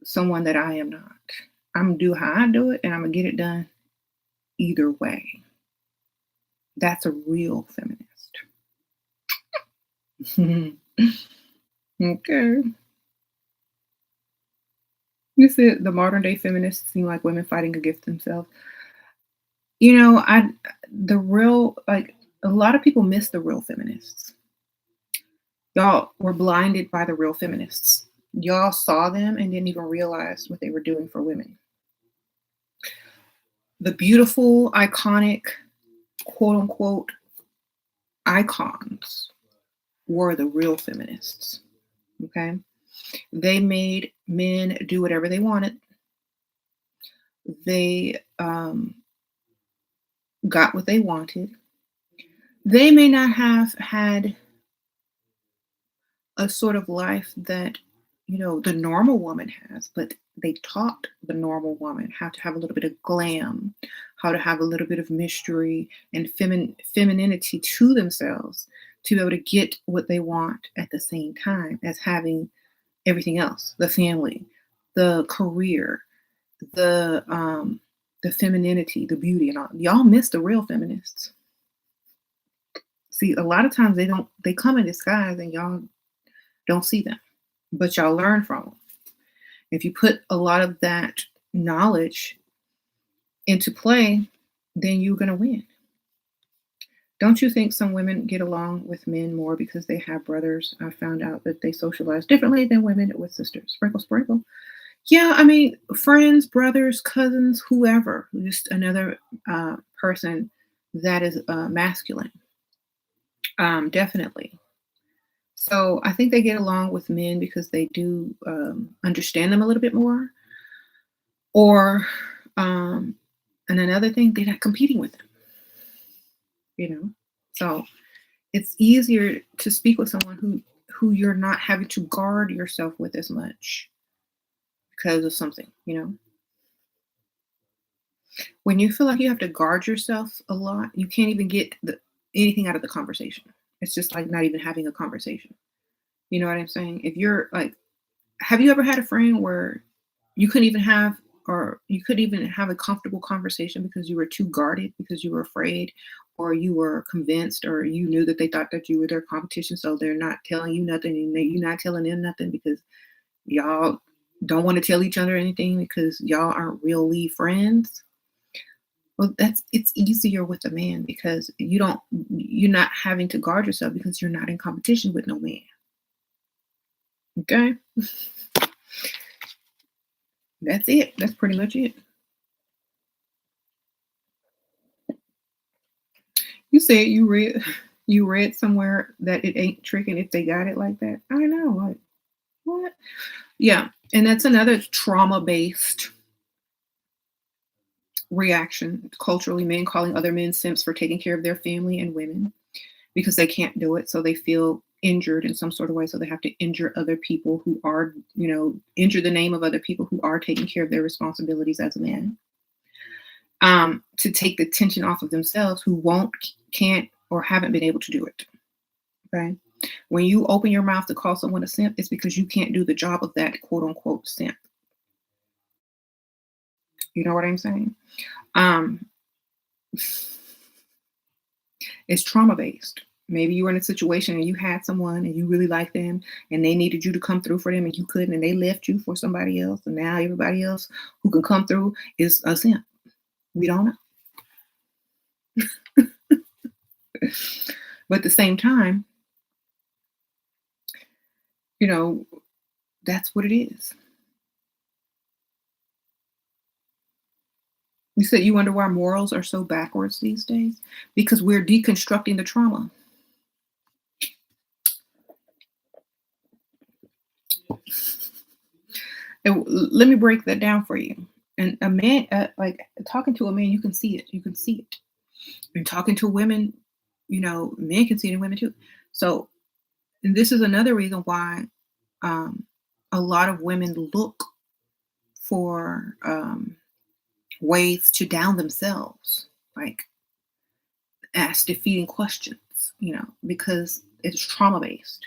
someone that I am not. I'm going to do how I do it, and I'm going to get it done either way. That's a real feminist. Okay. You said the modern day feminists seem like women fighting against themselves. A lot of people miss the real feminists. Y'all were blinded by the real feminists. Y'all saw them and didn't even realize what they were doing for women. The beautiful, iconic, quote unquote, icons were the real feminists. Okay? They made men do whatever they wanted. They got what they wanted. They may not have had a sort of life that, the normal woman has, but they taught the normal woman how to have a little bit of glam, how to have a little bit of mystery and femininity to themselves to be able to get what they want at the same time as having everything else, the family, the career, the femininity, the beauty, and all. Y'all miss the real feminists. See, a lot of times they come in disguise and y'all don't see them, but y'all learn from them. If you put a lot of that knowledge into play, then you're going to win. Don't you think some women get along with men more because they have brothers? I found out that they socialize differently than women with sisters. Sprinkle, sprinkle. Yeah, I mean, friends, brothers, cousins, whoever, just another person that is masculine. Definitely. So I think they get along with men because they do understand them a little bit more. Or, um, and another thing, they're not competing with them, you know? So it's easier to speak with someone who you're not having to guard yourself with as much because of something, you know? When you feel like you have to guard yourself a lot, you can't even get anything out of the conversation. It's just like not even having a conversation. You know what I'm saying? If you're like, have you ever had a friend where you couldn't even have, or you couldn't even have a comfortable conversation because you were too guarded, because you were afraid, or you were convinced, or you knew that they thought that you were their competition, so they're not telling you nothing, and you're not telling them nothing because y'all don't want to tell each other anything because y'all aren't really friends? Well, it's easier with a man because you're not having to guard yourself because you're not in competition with no man. Okay? That's it. That's pretty much it. You said you read somewhere that it ain't tricking if they got it like that. I know, like what? Yeah, and that's another trauma-based reaction culturally, men calling other men simps for taking care of their family and women because they can't do it, so they feel injured in some sort of way, so they have to injure other people who are, injure the name of other people who are taking care of their responsibilities as a man, to take the tension off of themselves who won't, can't, or haven't been able to do it. Okay. When you open your mouth to call someone a simp, it's because you can't do the job of that quote unquote simp. You know what I'm saying? Um, it's trauma based. Maybe you were in a situation and you had someone and you really liked them and they needed you to come through for them and you couldn't and they left you for somebody else. And now everybody else who can come through is a simp. We don't know. But at the same time, you know, that's what it is. You said you wonder why morals are so backwards these days? Because we're deconstructing the trauma. And let me break that down for you. And a man, like talking to a man, you can see it. You can see it. And talking to women, men can see it in women too. So, and this is another reason why um, a lot of women look for ways to down themselves, like ask defeating questions, because it's trauma based.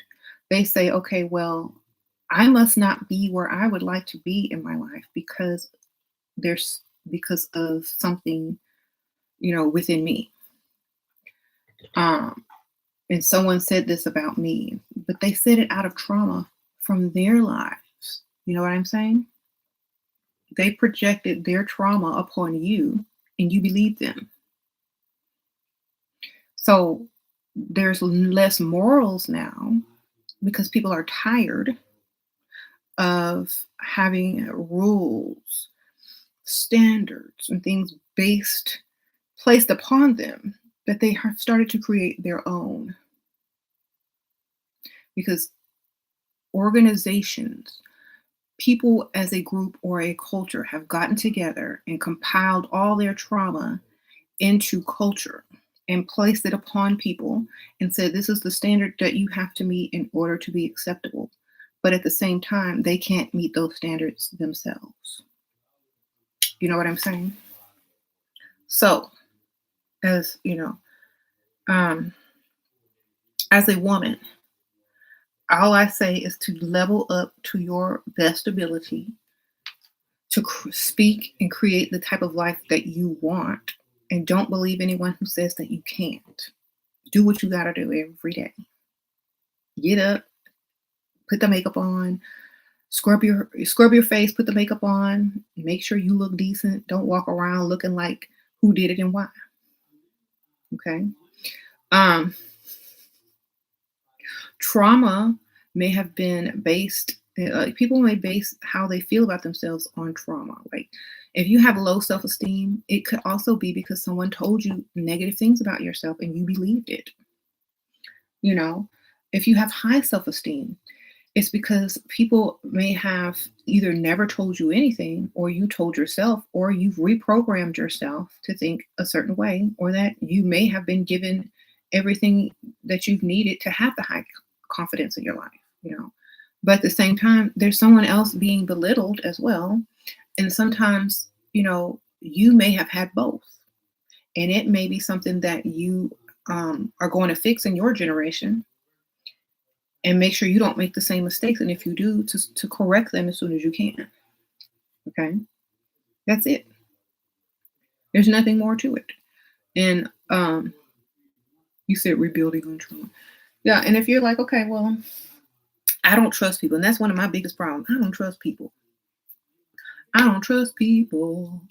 They say, okay, well, I must not be where I would like to be in my life there's because of something, within me. Um, and someone said this about me, but they said it out of trauma from their lives. You know what I'm saying? They projected their trauma upon you and you believe them. So there's less morals now because people are tired of having rules, standards, and things placed upon them that they have started to create their own. Because organizations, people as a group or a culture have gotten together and compiled all their trauma into culture and placed it upon people and said, this is the standard that you have to meet in order to be acceptable. But at the same time, they can't meet those standards themselves. You know what I'm saying? So, as um, as a woman, all I say is to level up to your best ability to speak and create the type of life that you want. And don't believe anyone who says that you can't. Do what you got to do every day. Get up, put the makeup on, Scrub your face, put the makeup on, make sure you look decent. Don't walk around looking like who did it and why. Okay. Um, Trauma may have been based, people may base how they feel about themselves on trauma. Like if you have low self-esteem, it could also be because someone told you negative things about yourself and you believed it. You know, if you have high self-esteem, it's because people may have either never told you anything, or you told yourself, or you've reprogrammed yourself to think a certain way, or that you may have been given everything that you've needed to have the high confidence in your life, you know. But at the same time, there's someone else being belittled as well. And sometimes, you may have had both. And it may be something that you are going to fix in your generation, and make sure you don't make the same mistakes. And if you do, to correct them as soon as you can. Okay. That's it. There's nothing more to it. And you said rebuilding on trauma. Yeah. And if you're like, okay, well, I don't trust people. And that's one of my biggest problems. I don't trust people. I don't trust people.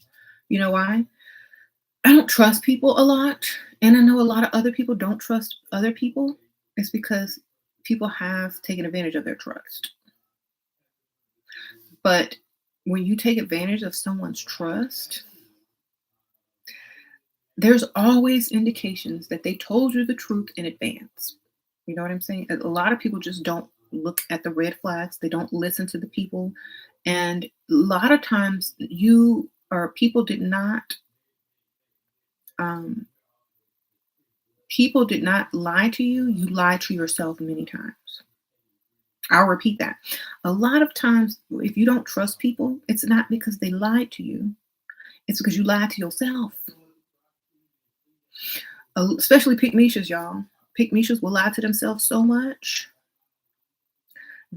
You know why? I don't trust people a lot. And I know a lot of other people don't trust other people. It's because people have taken advantage of their trust. But when you take advantage of someone's trust, there's always indications that they told you the truth in advance. You know what I'm saying? A lot of people just don't look at the red flags. They don't listen to the people. And a lot of times you or um, people did not lie to you. You lied to yourself many times. I'll repeat that. A lot of times, if you don't trust people, it's not because they lied to you. It's because you lied to yourself. Especially pick-meshas, y'all. Pick-meshas will lie to themselves so much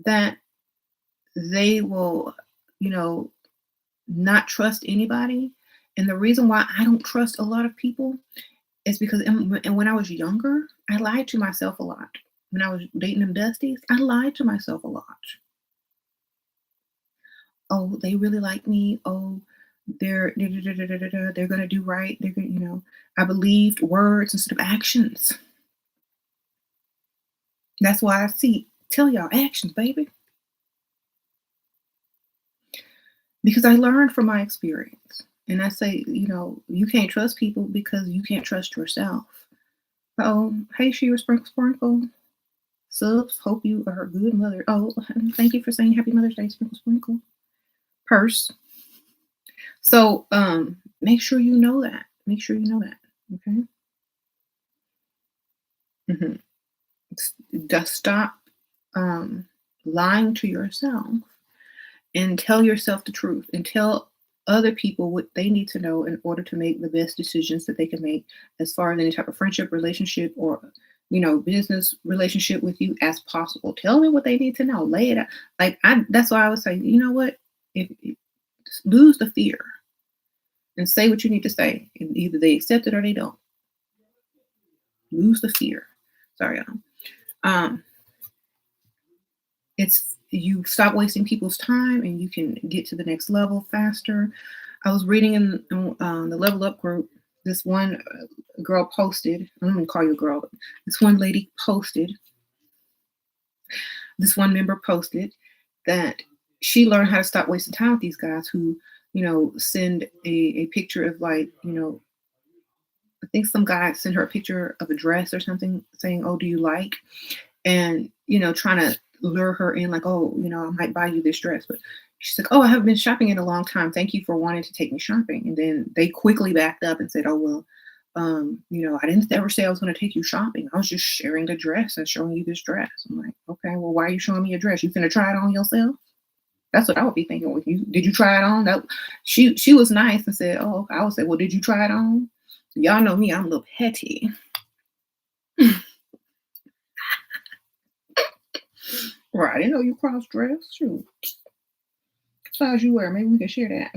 that they will, not trust anybody. And the reason why I don't trust a lot of people is because and when I was younger, I lied to myself a lot. When I was dating them Dusties, I lied to myself a lot. Oh, they really like me. Oh, they're gonna do right. They're gonna, I believed words instead of actions. That's why tell y'all actions, baby. Because I learned from my experience. And I say, you can't trust people because you can't trust yourself. Oh, hey, Sprinkle Sprinkle. Subs, hope you are a good mother. Oh, thank you for saying Happy Mother's Day, Sprinkle Sprinkle. Purse. So make sure you know that. Make sure you know that. Okay. Just stop lying to yourself and tell yourself the truth, and tell other people what they need to know in order to make the best decisions that they can make as far as any type of friendship, relationship, or business relationship with you as possible. Tell them what they need to know. Lay it out. That's why I would say, you know what? If lose the fear and say what you need to say, and either they accept it or they don't. Lose the fear. Sorry, y'all. It's you stop wasting people's time and you can get to the next level faster. I was reading in the Level Up group. This one girl posted. I'm gonna call you a girl. But this one lady posted. This one member posted that she learned how to stop wasting time with these guys who, send a picture of I think some guy sent her a picture of a dress or something saying, "Oh, do you like?" And, trying to lure her in like, "Oh, I might buy you this dress." But she's like, "Oh, I haven't been shopping in a long time. Thank you for wanting to take me shopping." And then they quickly backed up and said, "Oh, well, I didn't ever say I was going to take you shopping. I was just sharing a dress and showing you this dress." I'm like, "Okay, well, why are you showing me a dress? You finna try it on yourself?" That's what I would be thinking with you. Did you try it on? That she was nice and said, "Oh, okay." I would say, "Well, did you try it on?" Y'all know me, I'm a little petty. Right, I didn't know you cross dress. Shoot. Size you wear, maybe we can share that.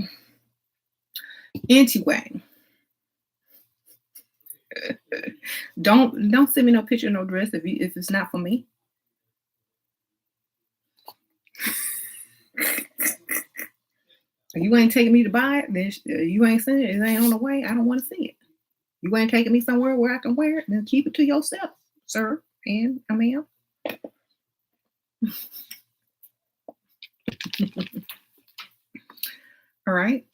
Anyway, don't send me no picture of no dress if it's not for me. If you ain't taking me to buy it, then you ain't sending it. It ain't on the way. I don't want to see it. You ain't taking me somewhere where I can wear it. Then keep it to yourself, sir and ma'am. All right.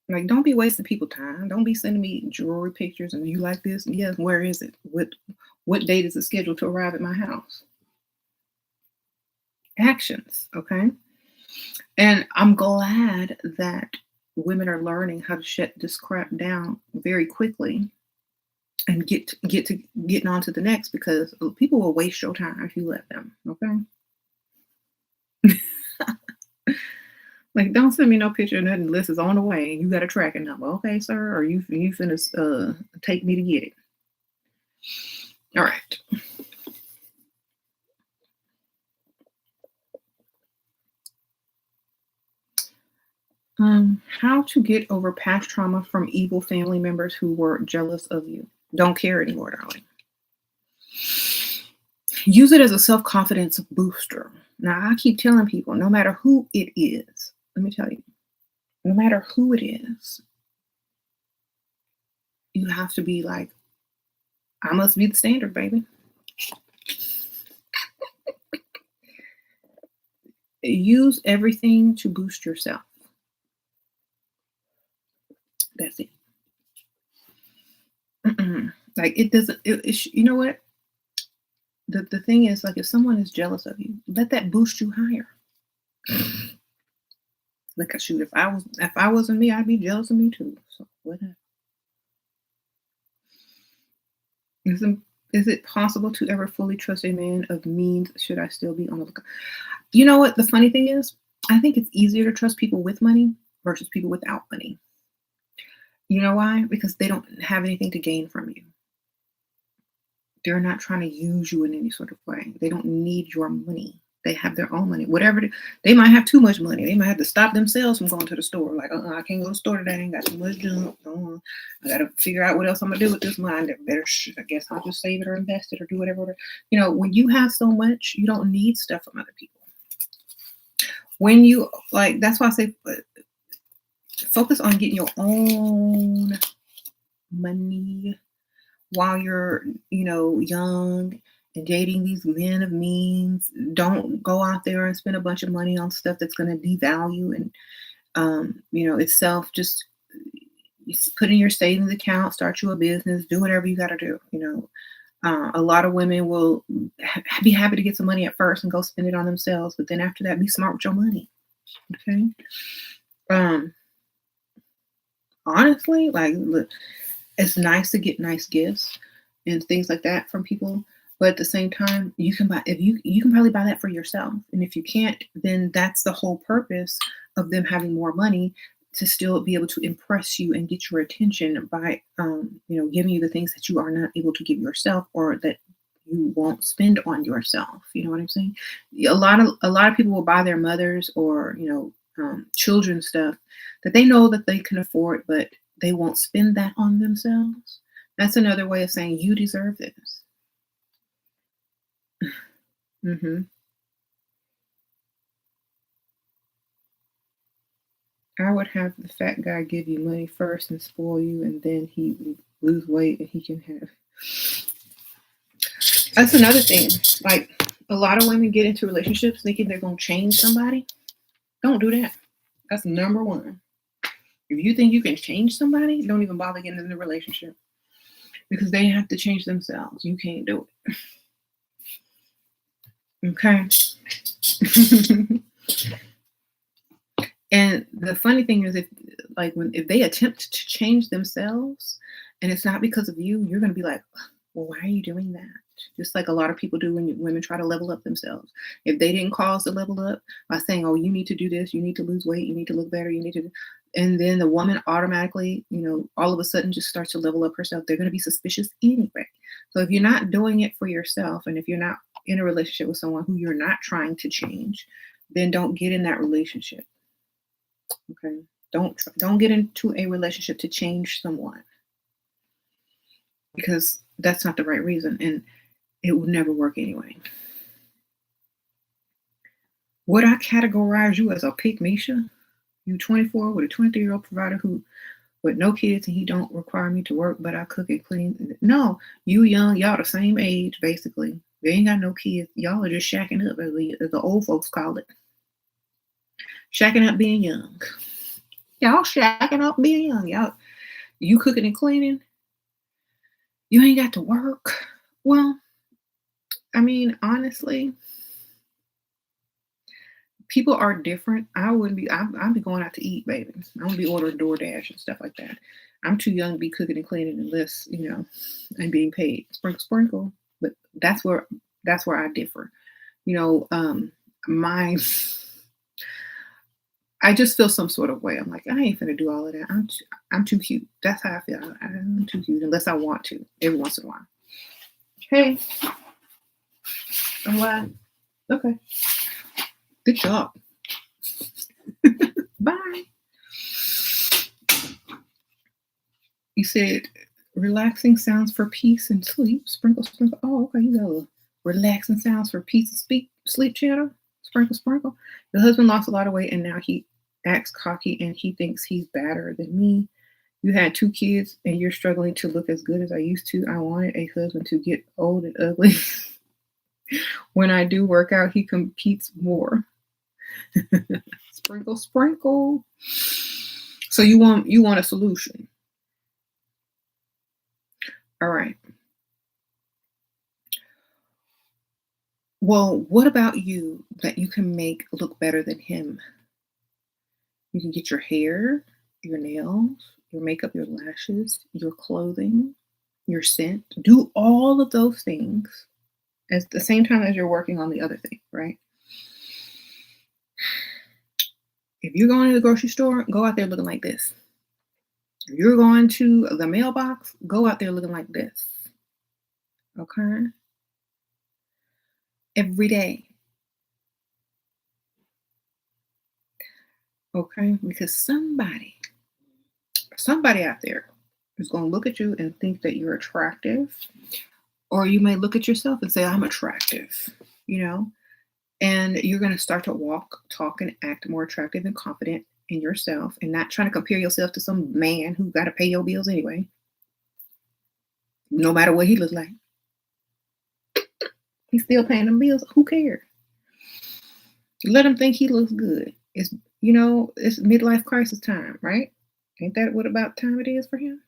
Like, don't be wasting people time. Don't be sending me jewelry pictures and you like this. Yes, where is it? What date is it scheduled to arrive at my house? Actions, okay? And I'm glad that women are learning how to shut this crap down very quickly and getting on to the next, because people will waste your time if you let them, okay? Like, don't send me no picture of nothing unless it's on the way and you got a tracking number. Okay, sir, or you finna take me to get it. All right. How to get over past trauma from evil family members who were jealous of you. Don't care anymore, darling. Use it as a self-confidence booster. Now, I keep telling people, no matter who it is, let me tell you, no matter who it is, you have to be like, I must be the standard, baby. Use everything to boost yourself. That's it. Like, it doesn't, you know what? The thing is, like, if someone is jealous of you, let that boost you higher. Like, shoot, if I wasn't me, I'd be jealous of me too. So whatever. Is it possible to ever fully trust a man of means? Should I still be on the lookout? You know what? The funny thing is, I think it's easier to trust people with money versus people without money. You know why? Because they don't have anything to gain from you. They're not trying to use you in any sort of way. They don't need your money. They have their own money. Whatever they might have too much money. They might have to stop themselves from going to the store. Like, I can't go to the store today. I ain't got too much junk. I got to figure out what else I'm gonna do with this money. I guess I'll just save it or invest it or do whatever. You know, when you have so much, you don't need stuff from other people. When you like, that's why I say focus on getting your own money while you're, young and dating these men of means. Don't go out there and spend a bunch of money on stuff that's going to devalue and, itself. Just put in your savings account, start you a business, do whatever you got to do. A lot of women will be happy to get some money at first and go spend it on themselves, but then after that, be smart with your money. Okay. Honestly, like, look, it's nice to get nice gifts and things like that from people, but at the same time, you can probably buy that for yourself. And if you can't, then that's the whole purpose of them having more money, to still be able to impress you and get your attention by, giving you the things that you are not able to give yourself, or that you won't spend on yourself. You know what I'm saying? A lot of people will buy their mothers or, children stuff that they know that they can afford, but they won't spend that on themselves. That's another way of saying you deserve this. Mm-hmm. I would have the fat guy give you money first and spoil you, and then he lose weight and he can have. That's another thing. Like, a lot of women get into relationships thinking they're going to change somebody. Don't do that. That's number one. If you think you can change somebody, don't even bother getting in the relationship, because they have to change themselves. You can't do it. Okay. And the funny thing is, if they attempt to change themselves and it's not because of you, you're going to be like, well, why are you doing that? Just like a lot of people do when women try to level up themselves. If they didn't cause the level up by saying, oh, you need to do this, you need to lose weight, you need to look better, you need to, and then the woman automatically, all of a sudden just starts to level up herself, they're going to be suspicious anyway. So if you're not doing it for yourself, and if you're not in a relationship with someone who you're not trying to change, then don't get in that relationship. Okay. Don't get into a relationship to change someone, because that's not the right reason, and it will never work anyway. Would I categorize you as a pick Misha? You 24 with a 23-year-old provider who with no kids and he don't require me to work, but I cook and clean. No, you young, y'all the same age, basically. They ain't got no kids. Y'all are just shacking up, as the old folks call it. Shacking up being young. Y'all shacking up being young. Y'all, you cooking and cleaning. You ain't got to work. Well, I mean, honestly, people are different. I'd be going out to eat, baby. I won't be ordering DoorDash and stuff like that. I'm too young to be cooking and cleaning unless, I'm being paid. Sprinkle, sprinkle. But that's where I differ. My I just feel some sort of way. I'm like, I ain't finna do all of that. I'm too cute. That's how I feel. I'm too cute unless I want to every once in a while. Hey, I'm glad. Okay. Good job. Bye. You said relaxing sounds for peace and sleep. Sprinkle, sprinkle. Oh, okay. You got a relaxing sounds for peace and sleep channel. Sprinkle, sprinkle. The husband lost a lot of weight and now he acts cocky and he thinks he's better than me. You had 2 kids and you're struggling to look as good as I used to. I wanted a husband to get old and ugly. When I do work out, he competes more. Sprinkle, sprinkle. So you want a solution. All right. Well, what about you that you can make look better than him? You can get your hair, your nails, your makeup, your lashes, your clothing, your scent. Do all of those things at the same time as you're working on the other thing, right? If you're going to the grocery store, go out there looking like this. If you're going to the mailbox, go out there looking like this. Okay? Every day. Okay? Because somebody out there is going to look at you and think that you're attractive. Or you may look at yourself and say, I'm attractive, and you're going to start to walk, talk, and act more attractive and confident in yourself and not trying to compare yourself to some man who got to pay your bills anyway, no matter what he looks like. He's still paying them bills. Who cares? Let him think he looks good. It's midlife crisis time, right? Ain't that what about time it is for him?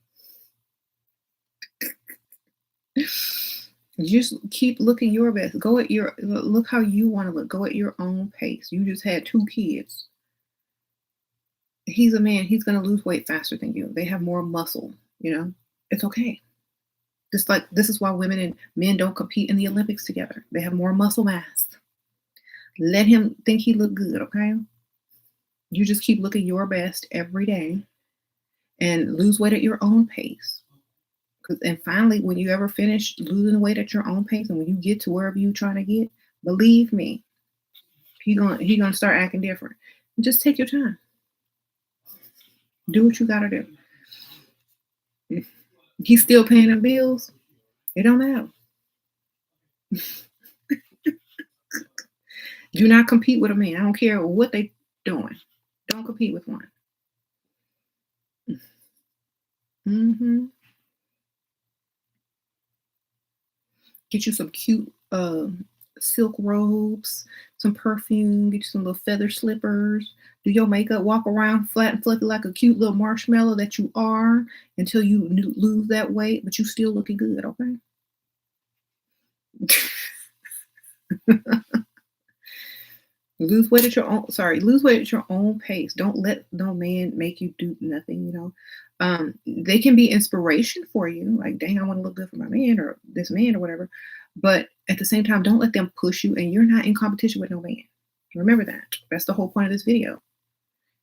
Just keep looking your best. Look how you want to look. Go at your own pace. You just had 2 kids. He's a man. He's going to lose weight faster than you. They have more muscle. It's okay. Just like this is why women and men don't compete in the Olympics together. They have more muscle mass. Let him think he look good. Okay. You just keep looking your best every day and lose weight at your own pace. And finally, when you ever finish losing weight at your own pace, and when you get to wherever you're trying to get, believe me, he gonna start acting different. Just take your time. Do what you gotta do. If he's still paying the bills, it don't matter. Do not compete with a man. I don't care what they doing. Don't compete with one. Mm-hmm. Get you some cute silk robes, some perfume, get you some little feather slippers, do your makeup, walk around flat and fluffy like a cute little marshmallow that you are until you lose that weight, but you still looking good, okay? Lose weight at your own pace. Don't let no man make you do nothing, They can be inspiration for you, like, dang, I want to look good for my man or this man or whatever. But at the same time, don't let them push you, and you're not in competition with no man. Remember that. That's the whole point of this video.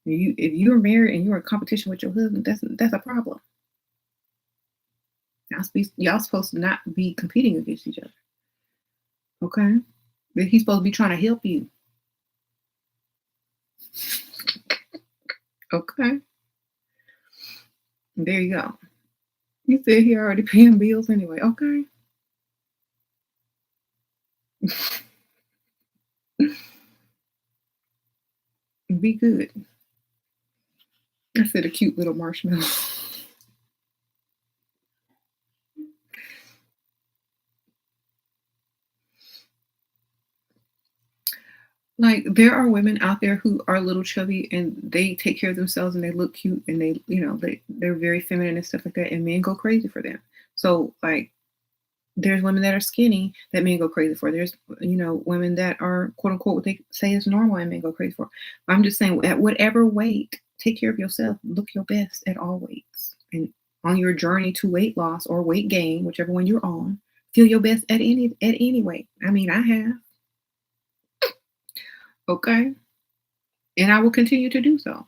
If you're married and you're in competition with your husband, that's a problem. Y'all supposed to not be competing against each other. Okay? But he's supposed to be trying to help you. Okay. There you go. You said he already paying bills anyway. Okay. Be good. I said a cute little marshmallow. Like, there are women out there who are a little chubby and they take care of themselves and they look cute and they, they're very feminine and stuff like that, and men go crazy for them. So, like, there's women that are skinny that men go crazy for. There's, women that are quote unquote what they say is normal and men go crazy for. I'm just saying, at whatever weight, take care of yourself. Look your best at all weights. And on your journey to weight loss or weight gain, whichever one you're on, feel your best at any weight. I mean, I have. Okay. And I will continue to do so.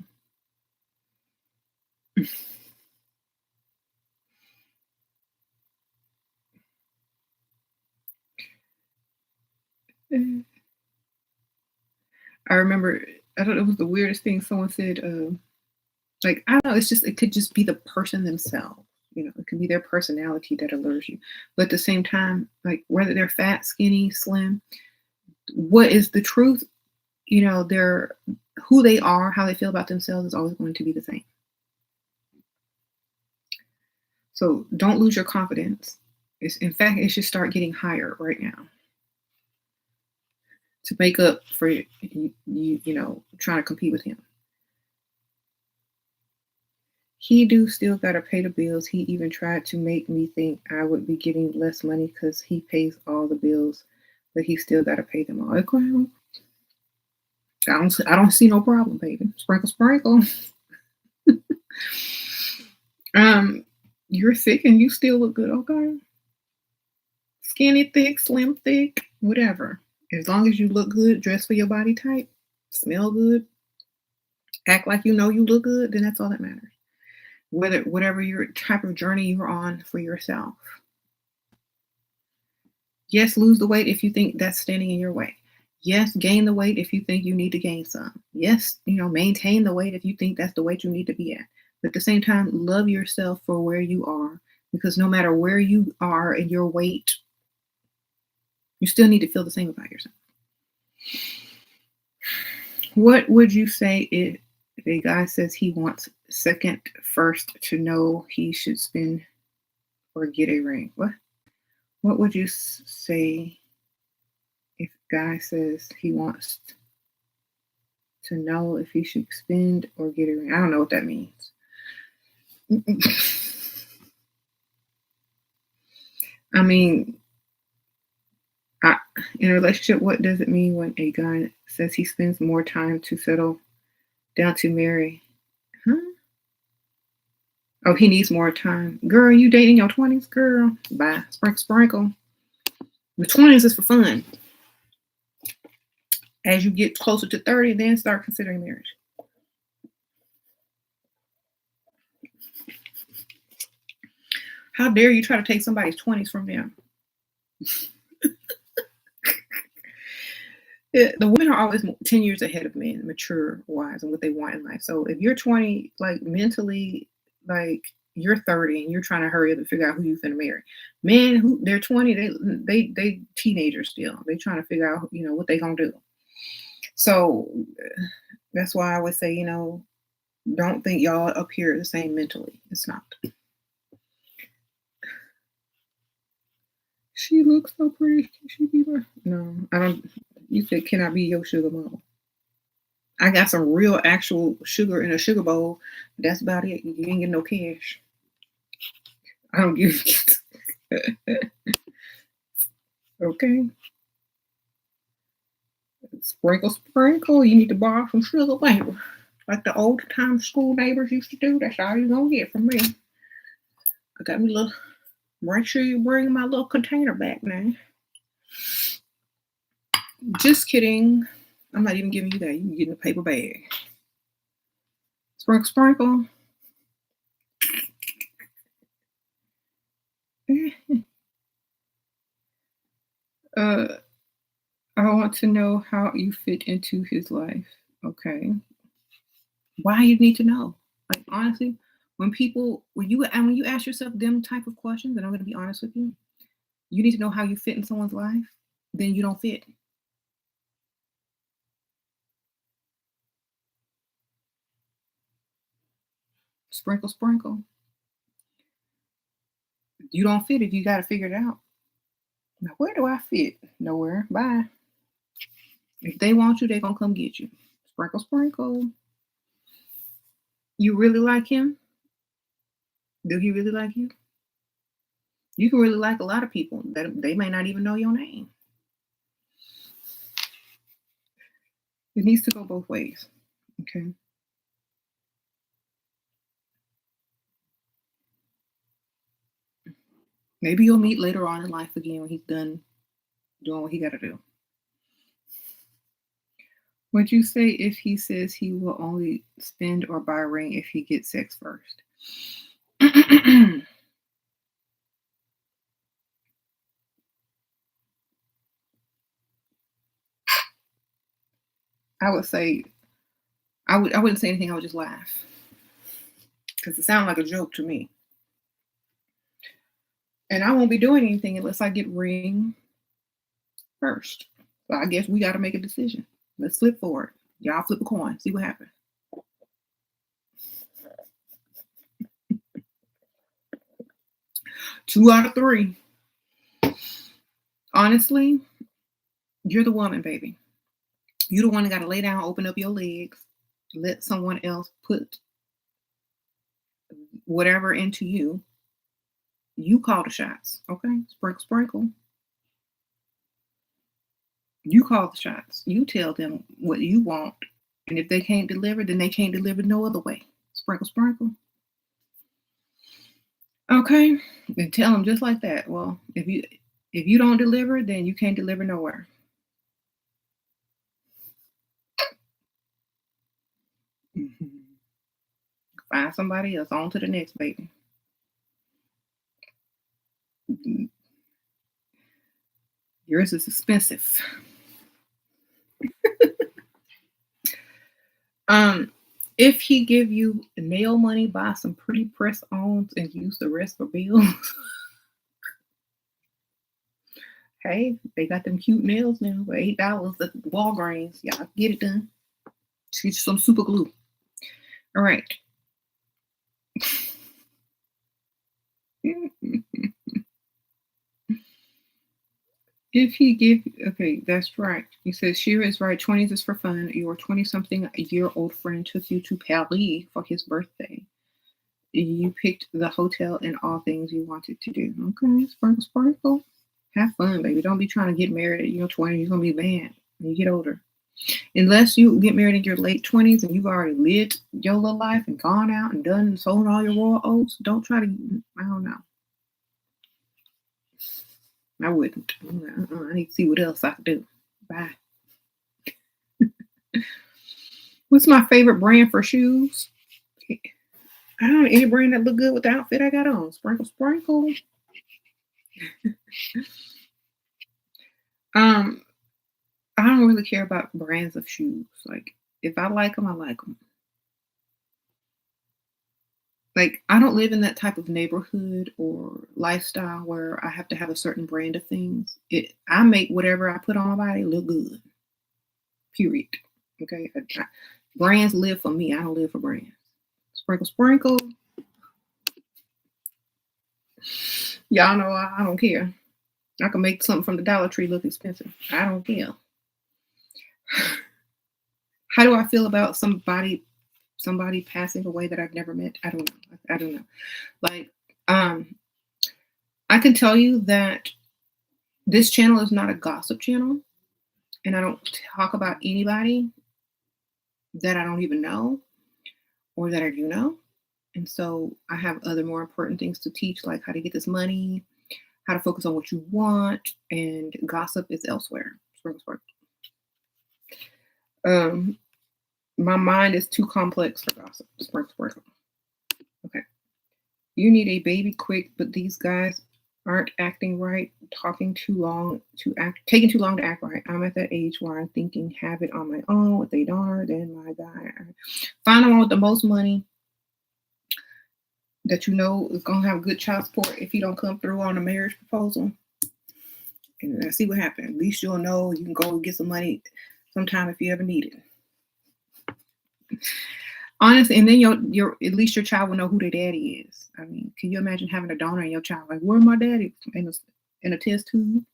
I remember, I don't know, it was the weirdest thing. Someone said, like, I don't know, it could just be the person themselves. It could be their personality that allures you. But at the same time, like, whether they're fat, skinny, slim, what is the truth? They're who they are, how they feel about themselves is always going to be the same. So don't lose your confidence. In fact, it should start getting higher right now to make up for trying to compete with him. He do still gotta pay the bills. He even tried to make me think I would be getting less money because he pays all the bills, but he still gotta pay them all. Okay, I don't see no problem, baby. Sprinkle, sprinkle. You're thick and you still look good. Okay, skinny, thick, slim, thick, whatever. As long as you look good, dress for your body type, smell good, act like you know you look good, then that's all that matters. Whatever your type of journey you're on for yourself. Yes, lose the weight if you think that's standing in your way. Yes, gain the weight if you think you need to gain some. Yes, maintain the weight if you think that's the weight you need to be at. But at the same time, love yourself for where you are, because no matter where you are in your weight, you still need to feel the same about yourself. What would you say if a guy says he wants second first to know he should spend or get a ring? What would you say if a guy says he wants to know if he should spend or get a ring? I don't know what that means. I mean, in a relationship, what does it mean when a guy says he spends more time to settle down to marry? Huh? Oh, he needs more time. Girl, you dating your 20s? Girl, bye. Sprinkle, sprinkle. The 20s is for fun. As you get closer to 30, then start considering marriage. How dare you try to take somebody's 20s from them? The women are always 10 years ahead of men, mature wise, and what they want in life. So if you're 20, like, mentally, like, you're 30 and you're trying to hurry up and figure out who you're going to marry. Men who they're 20, they teenagers still. They trying to figure out, what they gonna do. So that's why I would say, don't think y'all up here the same mentally. It's not. She looks so pretty. Can she be my? No, I don't. You said, can I be your sugar mama? I got some real actual sugar in a sugar bowl. That's about it. You ain't getting no cash. I don't give. Okay. Sprinkle, sprinkle. You need to borrow some sugar, baby. Like the old time school neighbors used to do. That's all you're gonna get from me. I got me a little. Make sure you bring my little container back now. Just kidding. I'm not even giving you that. You can get in a paper bag. Sprinkle, sprinkle. I want to know how you fit into his life. Okay. Why you need to know? Like, honestly, when you ask yourself them type of questions, and I'm going to be honest with you, you need to know how you fit in someone's life. Then you don't fit. Sprinkle, sprinkle. You don't fit it, you got to figure it out. Now, where do I fit? Nowhere. Bye. If they want you, they're going to come get you. Sprinkle, sprinkle. You really like him? Do he really like you? You can really like a lot of people that they may not even know your name. It needs to go both ways. Okay. Maybe you'll meet later on in life again when he's done doing what he got to do. Would you say if he says he will only spend or buy a ring if he gets sex first? I would say I wouldn't say anything. I would just laugh because it sounds like a joke to me. And I won't be doing anything unless I get ring first. So I guess we got to make a decision. Let's flip forward. Y'all flip a coin. See what happens. Two out of three. Honestly, you're the woman, baby. You're the one that got to lay down, open up your legs, let someone else put whatever into you. You call the shots, okay? Sprinkle, sprinkle. You call the shots. You tell them what you want. And if they can't deliver, then they can't deliver no other way. Sprinkle, sprinkle. Okay? And tell them just like that. Well, if you don't deliver, then you can't deliver nowhere. Mm-hmm. Find somebody else. On to the next, baby. Mm-hmm. Yours is expensive. If he give you nail money, buy some pretty press-ons and use the rest for bills. Hey, they got them cute nails now for $8 at Walgreens. Y'all get it done. Just get you some super glue. All right. If he give, okay, that's right. He says, Shira is right. 20s is for fun. Your 20-something-year-old friend took you to Paris for his birthday. You picked the hotel and all things you wanted to do. Okay, sprinkle, sprinkle. Have fun, baby. Don't be trying to get married at your 20s. You're going to be bad when you get older. Unless you get married in your late 20s and you've already lived your little life and gone out and done and sold all your royal oats, don't try to, I don't know. I wouldn't. I need to see what else I can do. Bye. What's my favorite brand for shoes? I don't know any brand that look good with the outfit I got on. Sprinkle, sprinkle. I don't really care about brands of shoes. Like, if I like them, I like them. Like, I don't live in that type of neighborhood or lifestyle where I have to have a certain brand of things. I make whatever I put on my body look good. Period. Okay? Brands live for me. I don't live for brands. Sprinkle, sprinkle. Y'all know I don't care. I can make something from the Dollar Tree look expensive. I don't care. How do I feel about somebody passing away that I've never met? I don't know. Like, I can tell you that this channel is not a gossip channel, and I don't talk about anybody that I don't even know or that I do know. And so I have other more important things to teach, like how to get this money, how to focus on what you want, and gossip is elsewhere. My mind is too complex for gossip. Sprinkle. Okay. You need a baby quick, but these guys aren't acting right, taking too long to act right. I'm at that age where I'm thinking have it on my own. If they don't, then my guy. Find the one with the most money that you know is gonna have good child support if he don't come through on a marriage proposal. And see what happens. At least you'll know you can go get some money sometime if you ever need it. Honestly, and then your at least your child will know who their daddy is. I mean, can you imagine having a donor and your child like, "Where's my daddy?" In a test tube?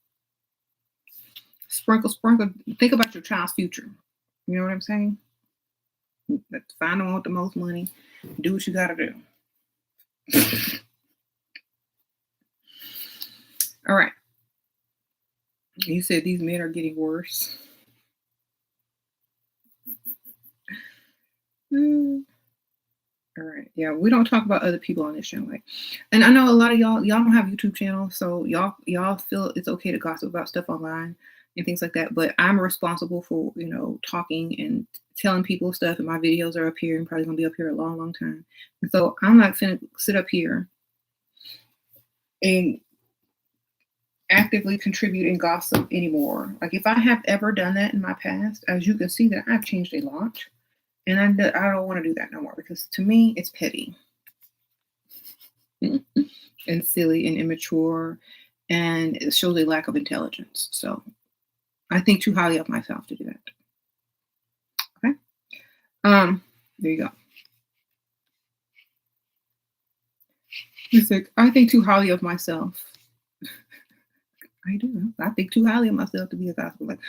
Sprinkle, sprinkle. Think about your child's future. You know what I'm saying? Find the one with the most money. Do what you gotta do. All right. You said these men are getting worse. Mm. All right. Yeah, we don't talk about other people on this channel. Like, and I know a lot of y'all don't have YouTube channels, so y'all feel it's okay to gossip about stuff online and things like that. But I'm responsible for talking and telling people stuff, and my videos are up here and probably gonna be up here a long, long time. And so I'm not gonna sit up here and actively contribute and gossip anymore. Like if I have ever done that in my past, as you can see that I've changed a lot. And I don't want to do that no more because to me it's petty and silly and immature and it shows a lack of intelligence. So I think too highly of myself to do that. Okay. There you go. It's like I think too highly of myself. I do. I think too highly of myself to be a gospel. Like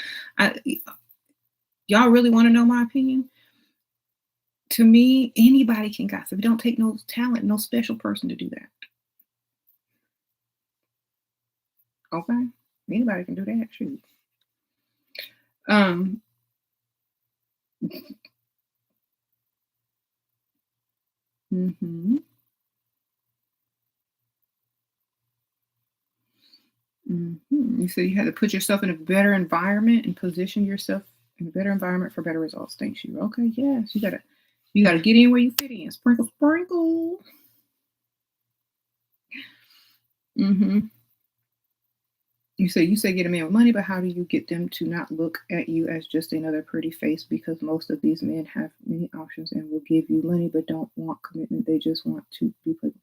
y'all really want to know my opinion? To me, anybody can gossip. It don't take no talent, no special person to do that. Okay? Anybody can do that. Shoot. Um, mhm, mhm. You said you had to put yourself in a better environment and position yourself in a better environment for better results. Thanks you. Okay, yes, you gotta get in where you fit in. Sprinkle, sprinkle. Hmm. You say get a man with money, but how do you get them to not look at you as just another pretty face? Because most of these men have many options and will give you money, but don't want commitment. They just want to be put.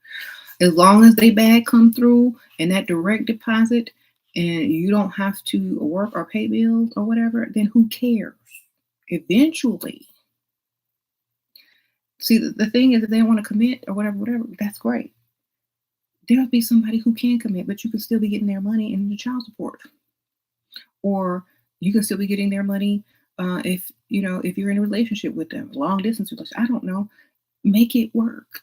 As long as they bag come through and that direct deposit, and you don't have to work or pay bills or whatever, then who cares? Eventually, see the thing is, if they don't want to commit or whatever, that's great. There'll be somebody who can commit, but you can still be getting their money in the child support, or you can still be getting their money if you're in a relationship with them, long distance relationship. I don't know. Make it work.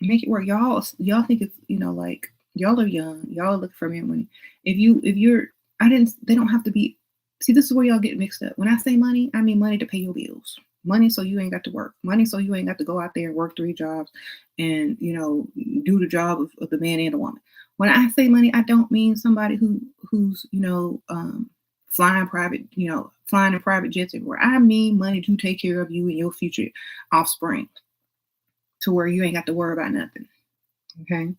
Make it work. Y'all think it's like y'all are young. Y'all look for man money. If you're I didn't they don't have to be. See, this is where y'all get mixed up. When I say money, I mean money to pay your bills. Money so you ain't got to work. Money so you ain't got to go out there and work 3 jobs and do the job of the man and the woman. When I say money, I don't mean somebody who's flying in private jets everywhere. I mean money to take care of you and your future offspring to where you ain't got to worry about nothing. Okay.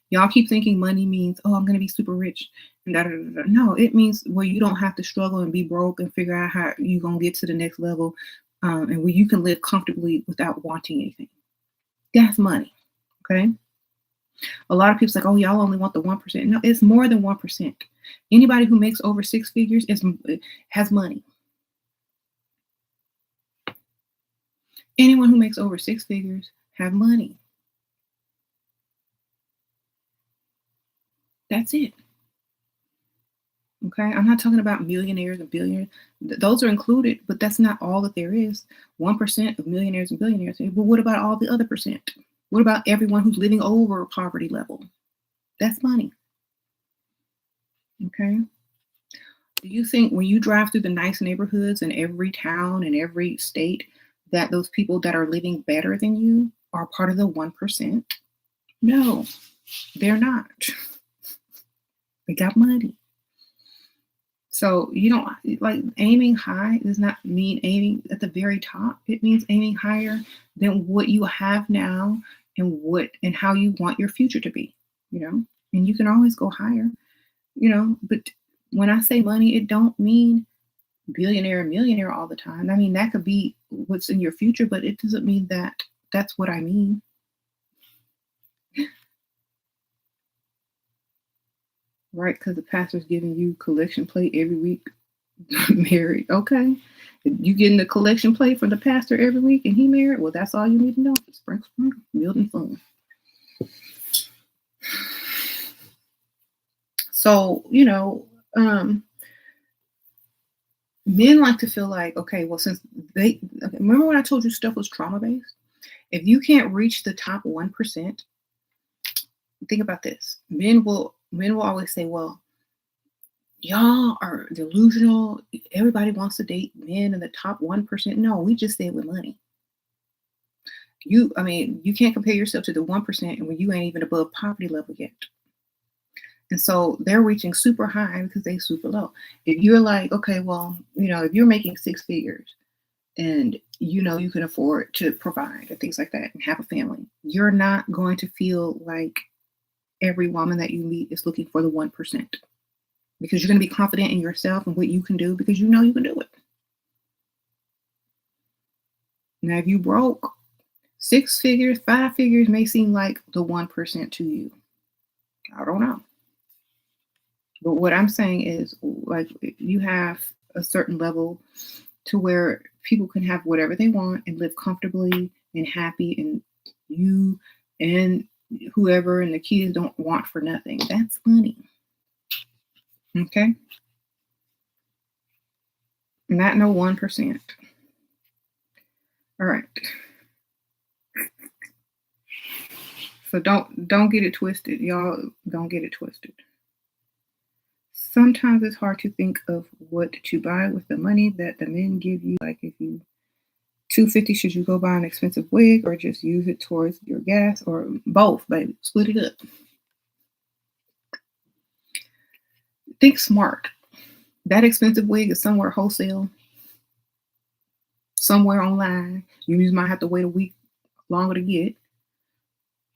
Y'all keep thinking money means, oh, I'm going to be super rich. And da, da, da, da. No, it means where you don't have to struggle and be broke and figure out how you're going to get to the next level and where you can live comfortably without wanting anything. That's money. Okay. A lot of people's like, oh, y'all only want the 1%. No, it's more than 1%. Anybody who makes over 6 figures has money. Anyone who makes over 6 figures have money. That's it. Okay, I'm not talking about millionaires and billionaires. Those are included, but that's not all that there is. 1% of millionaires and billionaires. But what about all the other percent? What about everyone who's living over poverty level? That's money. Okay. Do you think when you drive through the nice neighborhoods in every town and every state that those people that are living better than you are part of the 1%? No, they're not. They got money. So you don't like aiming high does not mean aiming at the very top. It means aiming higher than what you have now and how you want your future to be, and you can always go higher, but when I say money, it don't mean billionaire and millionaire all the time. I mean, that could be what's in your future, but it doesn't mean that that's what I mean. Right? Because the pastor's giving you collection plate every week. Married. Okay. You getting the collection plate from the pastor every week and he married? Well, that's all you need to know. Sprinkle, sprinkle, building fun. So, men like to feel like, okay, well, since remember when I told you stuff was trauma based? If you can't reach the top 1%, think about this. Men will always say, well, y'all are delusional. Everybody wants to date men in the top 1%. No, we just said with money. You can't compare yourself to the 1% and when you ain't even above poverty level yet. And so they're reaching super high because they super low. If you're like, okay, well, if you're making 6 figures and you can afford to provide and things like that and have a family, you're not going to feel like every woman that you meet is looking for the 1%, because you're going to be confident in yourself and what you can do because you can do it. Now, if you broke, 6 figures, 5 figures may seem like the 1% to you. I don't know. But what I'm saying is, like, you have a certain level to where people can have whatever they want and live comfortably and happy, and you and whoever and the kids don't want for nothing. That's money. Okay? Not no 1%. All right. So don't get it twisted. Y'all don't get it twisted. Sometimes it's hard to think of what to buy with the money that the men give you. Like, if you $250, should you go buy an expensive wig or just use it towards your gas, or both, baby? Split it up. Think smart. That expensive wig is somewhere wholesale, somewhere online. You just might have to wait a week longer to get.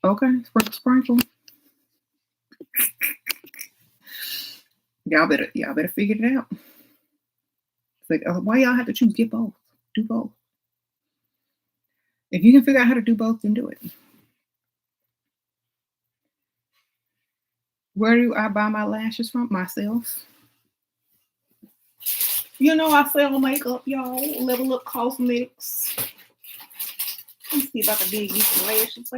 Okay, sprinkle, sprinkle. Y'all better figure it out. It's like, why y'all have to choose? Get both. Do both. If you can figure out how to do both, then do it. Where do I buy my lashes from? Myself. I sell makeup, y'all. Level Up Cosmetics. Let me see if I can dig you some lashes.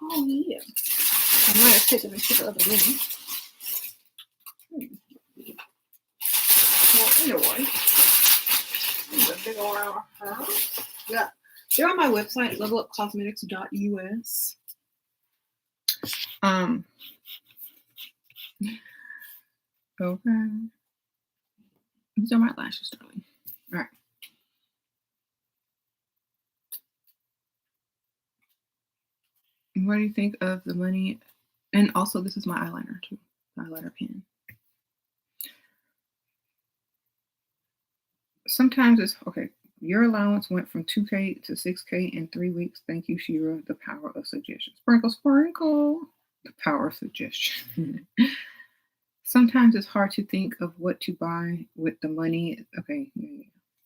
Oh yeah. I might have taken it to the other room. Well, anyway, a big old round of yeah. They're on my website, levelupcosmetics.us. Okay. These are my lashes, darling. All right. What do you think of the money? And also, this is my eyeliner too. Eyeliner pen. Sometimes it's okay. Your allowance went from 2K to 6K in 3 weeks. Thank you, Shira. The power of suggestion. Sprinkle, sprinkle. The power of suggestion. Sometimes it's hard to think of what to buy with the money. Okay,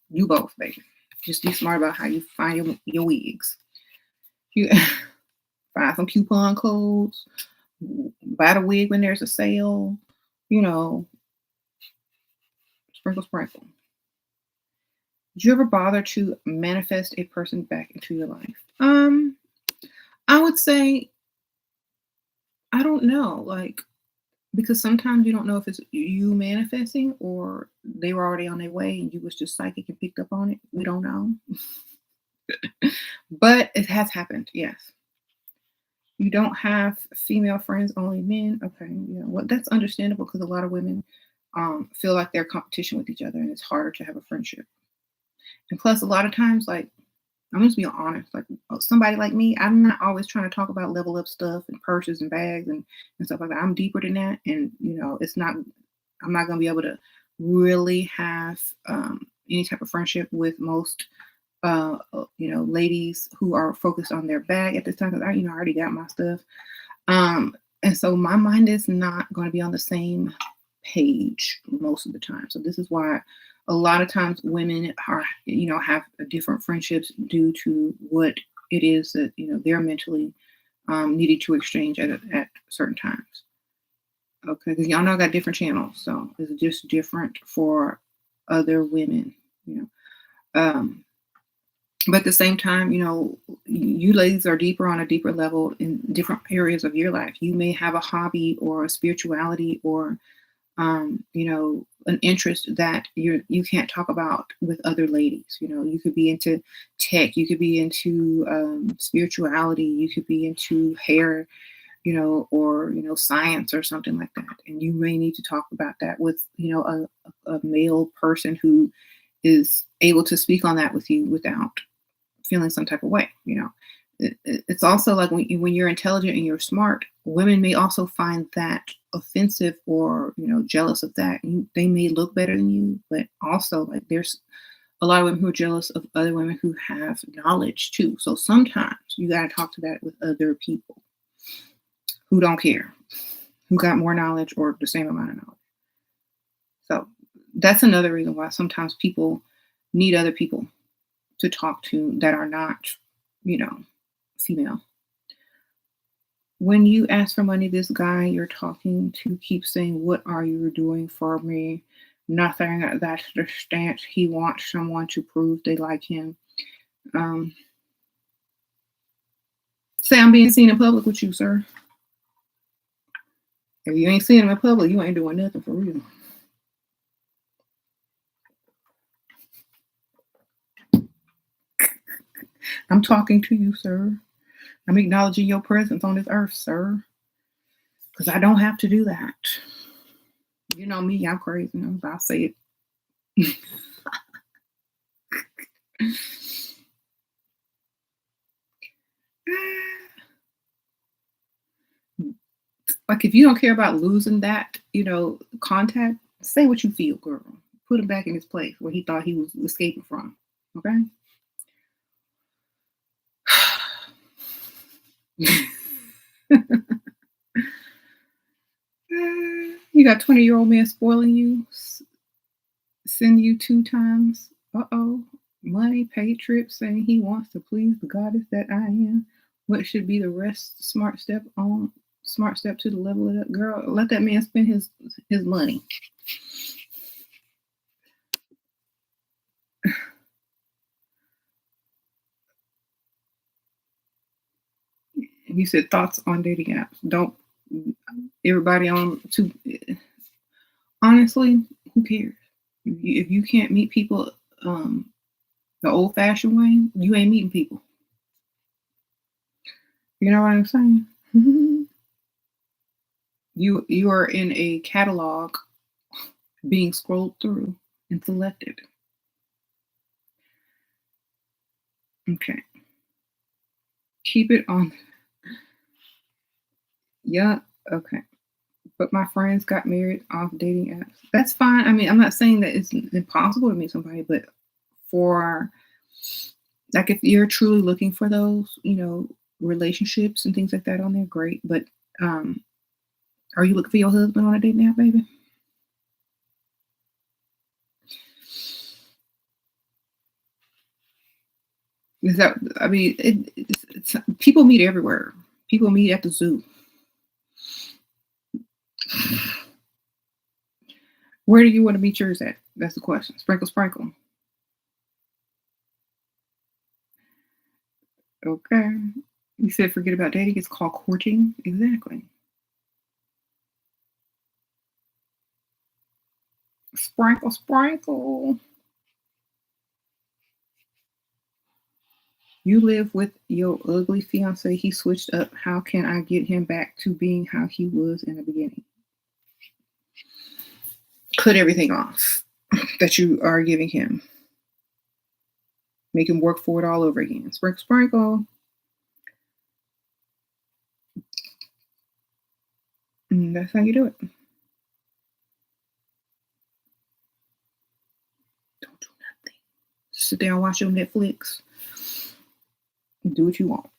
you both, baby. Just be smart about how you find your wigs. You find some coupon codes. Buy the wig when there's a sale. Sprinkle, sprinkle. Did you ever bother to manifest a person back into your life? I would say, I don't know, because sometimes you don't know if it's you manifesting or they were already on their way and you was just psychic and picked up on it. We don't know. But it has happened, yes. You don't have female friends, only men. Okay, well, that's understandable because a lot of women feel like they're competition with each other and it's harder to have a friendship. And plus, a lot of times, I'm just being honest, somebody like me, I'm not always trying to talk about level up stuff and purses and bags and stuff like that. I'm deeper than that. And, I'm not going to be able to really have any type of friendship with most, ladies who are focused on their bag at this time. Because I already got my stuff. And so my mind is not going to be on the same page most of the time. So this is why a lot of times women are, have different friendships due to what it is that, they're mentally needing to exchange at certain times. Okay, because y'all know I got different channels, so it's just different for other women, you know. Um, but at the same time, you ladies are deeper on a deeper level in different areas of your life. You may have a hobby or a spirituality or an interest that you can't talk about with other ladies. You could be into tech, you could be into spirituality, you could be into hair, or science or something like that. And you may need to talk about that with a male person who is able to speak on that with you without feeling some type of way. It's also like when you're intelligent and you're smart, women may also find that offensive or jealous of that. They may look better than you, but also like there's a lot of women who are jealous of other women who have knowledge too. So sometimes you got to talk to that with other people who don't care, who got more knowledge or the same amount of knowledge. So that's another reason why sometimes people need other people to talk to that are not, female. When you ask for money, this guy you're talking to keeps saying, "What are you doing for me?" Nothing. That's the stance. He wants someone to prove they like him. Um, Say I'm being seen in public with you, sir. If you ain't seeing him in public, you ain't doing nothing for real. I'm talking to you, sir. I'm acknowledging your presence on this earth, sir. Because I don't have to do that. You know me, I'm crazy. I'll say it. Like if you don't care about losing that, contact, say what you feel, girl. Put him back in his place where he thought he was escaping from. Okay? You got 20-year-old man spoiling you, send you 2 times. Uh-oh. Money, paid trips, saying he wants to please the goddess that I am. What should be the rest smart step to the level of that girl? Let that man spend his money. You said thoughts on dating apps. Don't everybody on to honestly, who cares? If you can't meet people the old fashioned way, you ain't meeting people. You know what I'm saying? You are in a catalog being scrolled through and selected. Okay. Keep it on. Yeah, okay. But my friends got married off dating apps. That's fine. I mean, I'm not saying that it's impossible to meet somebody, but for like if you're truly looking for those, relationships and things like that on there, great. But are you looking for your husband on a dating app, baby? Is that? I mean, it's people meet everywhere. People meet at the zoo. Where do you want to meet yours at? That's the question. Sprinkle, sprinkle. Okay. You said forget about dating. It's called courting. Exactly. Sprinkle, sprinkle. You live with your ugly fiance. He switched up. How can I get him back to being how he was in the beginning? Cut everything off that you are giving him. Make him work for it all over again. Sprinkle, sprinkle. And that's how you do it. Don't do nothing. Sit there and watch your Netflix. Do what you want.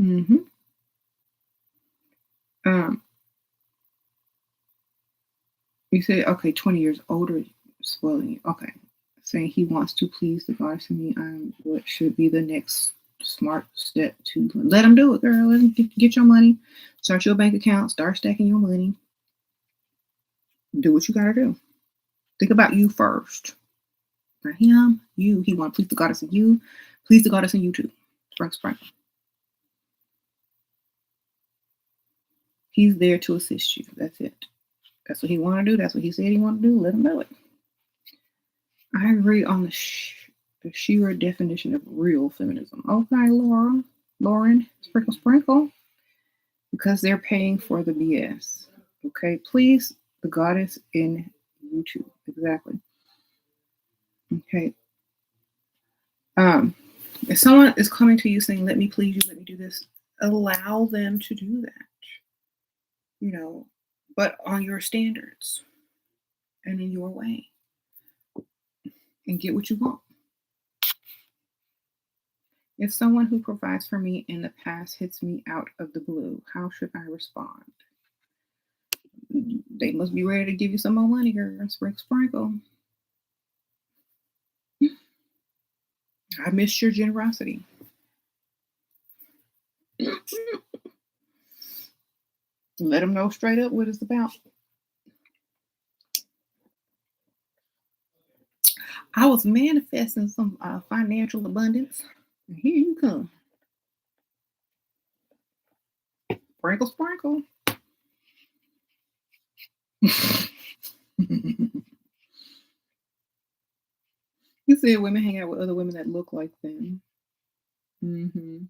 Mm-hmm. Um, you said, okay, 20 years older, spoiling you. Okay. Saying he wants to please the goddess to me. I'm what should be the next Smart step to let them do it, girl. Let them get your money. Start your bank account. Start stacking your money. Do what you gotta do. Think about you first. Not him, you. He want to please the goddess in you. Please the goddess in you too. Sprinkle, sprinkle. He's there to assist you. That's it. That's what he want to do. That's what he said he want to do. Let him do it. I agree on the sheer definition of real feminism. Okay, Lauren, sprinkle, sprinkle. Because they're paying for the BS. Okay, please, the goddess in YouTube. Exactly. Okay. If someone is coming to you saying, let me please you, let me do this, allow them to do that. But on your standards and in your way. And get what you want. If someone who provides for me in the past hits me out of the blue, how should I respond? They must be ready to give you some more money, girl. Sprinkle. I missed your generosity. Let them know straight up what it's about. I was manifesting some financial abundance. And here you come. Sprinkle. You said women hang out with other women that look like them. Mm-hmm.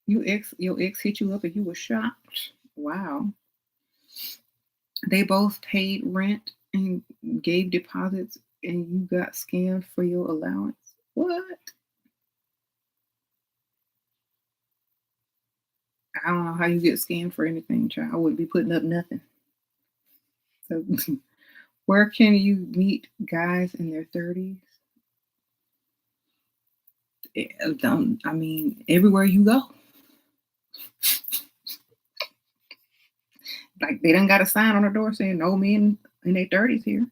Your ex hit you up and you were shocked. Wow. They both paid rent and gave deposits and you got scammed for your allowance. What? I don't know how you get scammed for anything, child. I wouldn't be putting up nothing. So where can you meet guys in their 30s? I mean, everywhere you go. Like they done got a sign on the door saying no men in their 30s here.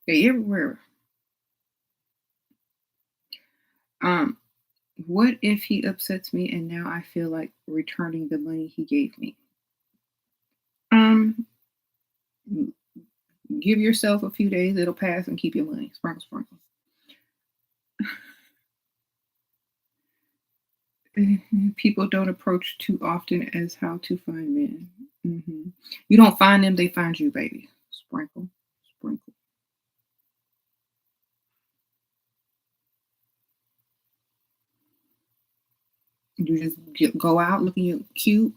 They everywhere. What if he upsets me and now I feel like returning the money he gave me? Give yourself a few days, it'll pass, and keep your money. Sprinkle. People don't approach too often as how to find men. Mm-hmm. You don't find them, they find you, baby. Sprinkle. You just go out looking cute.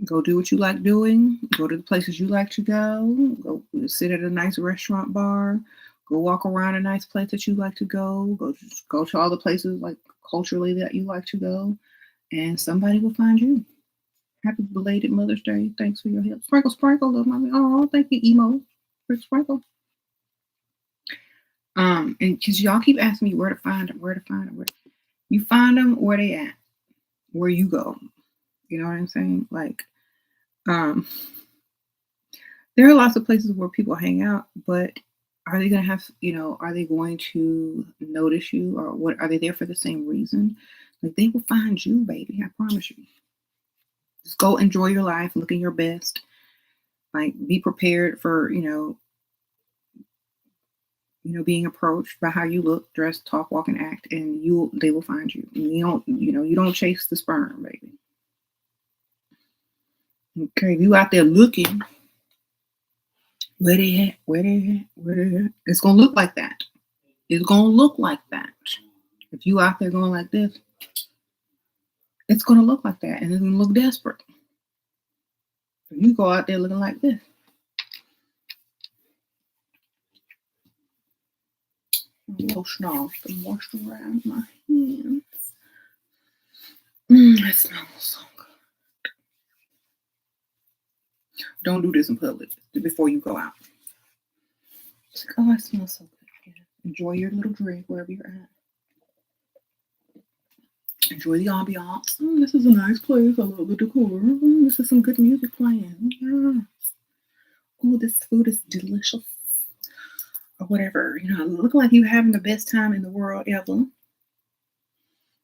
Go do what you like doing. Go to the places you like to go. Go sit at a nice restaurant bar. Go walk around a nice place that you like to go. Go to all the places like culturally that you like to go. And somebody will find you. Happy belated Mother's Day. Thanks for your help. Sprinkle, little mommy. Oh, thank you, emo. Sprinkle. And because y'all keep asking me where to find them. You find them where they at, where you go. You know what I'm saying? Like, there are lots of places where people hang out, but are they going to have, are they going to notice you, or what? Are they there for the same reason? Like, they will find you, baby. I promise you. Just go enjoy your life, looking your best. Like, be prepared for, being approached by how you look, dress, talk, walk, and act, and they will find you. And you don't chase the sperm, baby. Okay, if you out there looking, where they at? It's gonna look like that. It's gonna look like that. If you out there going like this, it's gonna look like that, and it's gonna look desperate. If you go out there looking like this. Lotion off to moisturize my hands. It smells so good. Don't do this in public before you go out. It's like, oh, it smells so good. Yeah. Enjoy your little drink wherever you're at. Enjoy the ambiance. This is a nice place. I love the decor. This is some good music playing. Yeah. Oh, this food is delicious. or whatever. Look like you having the best time in the world ever.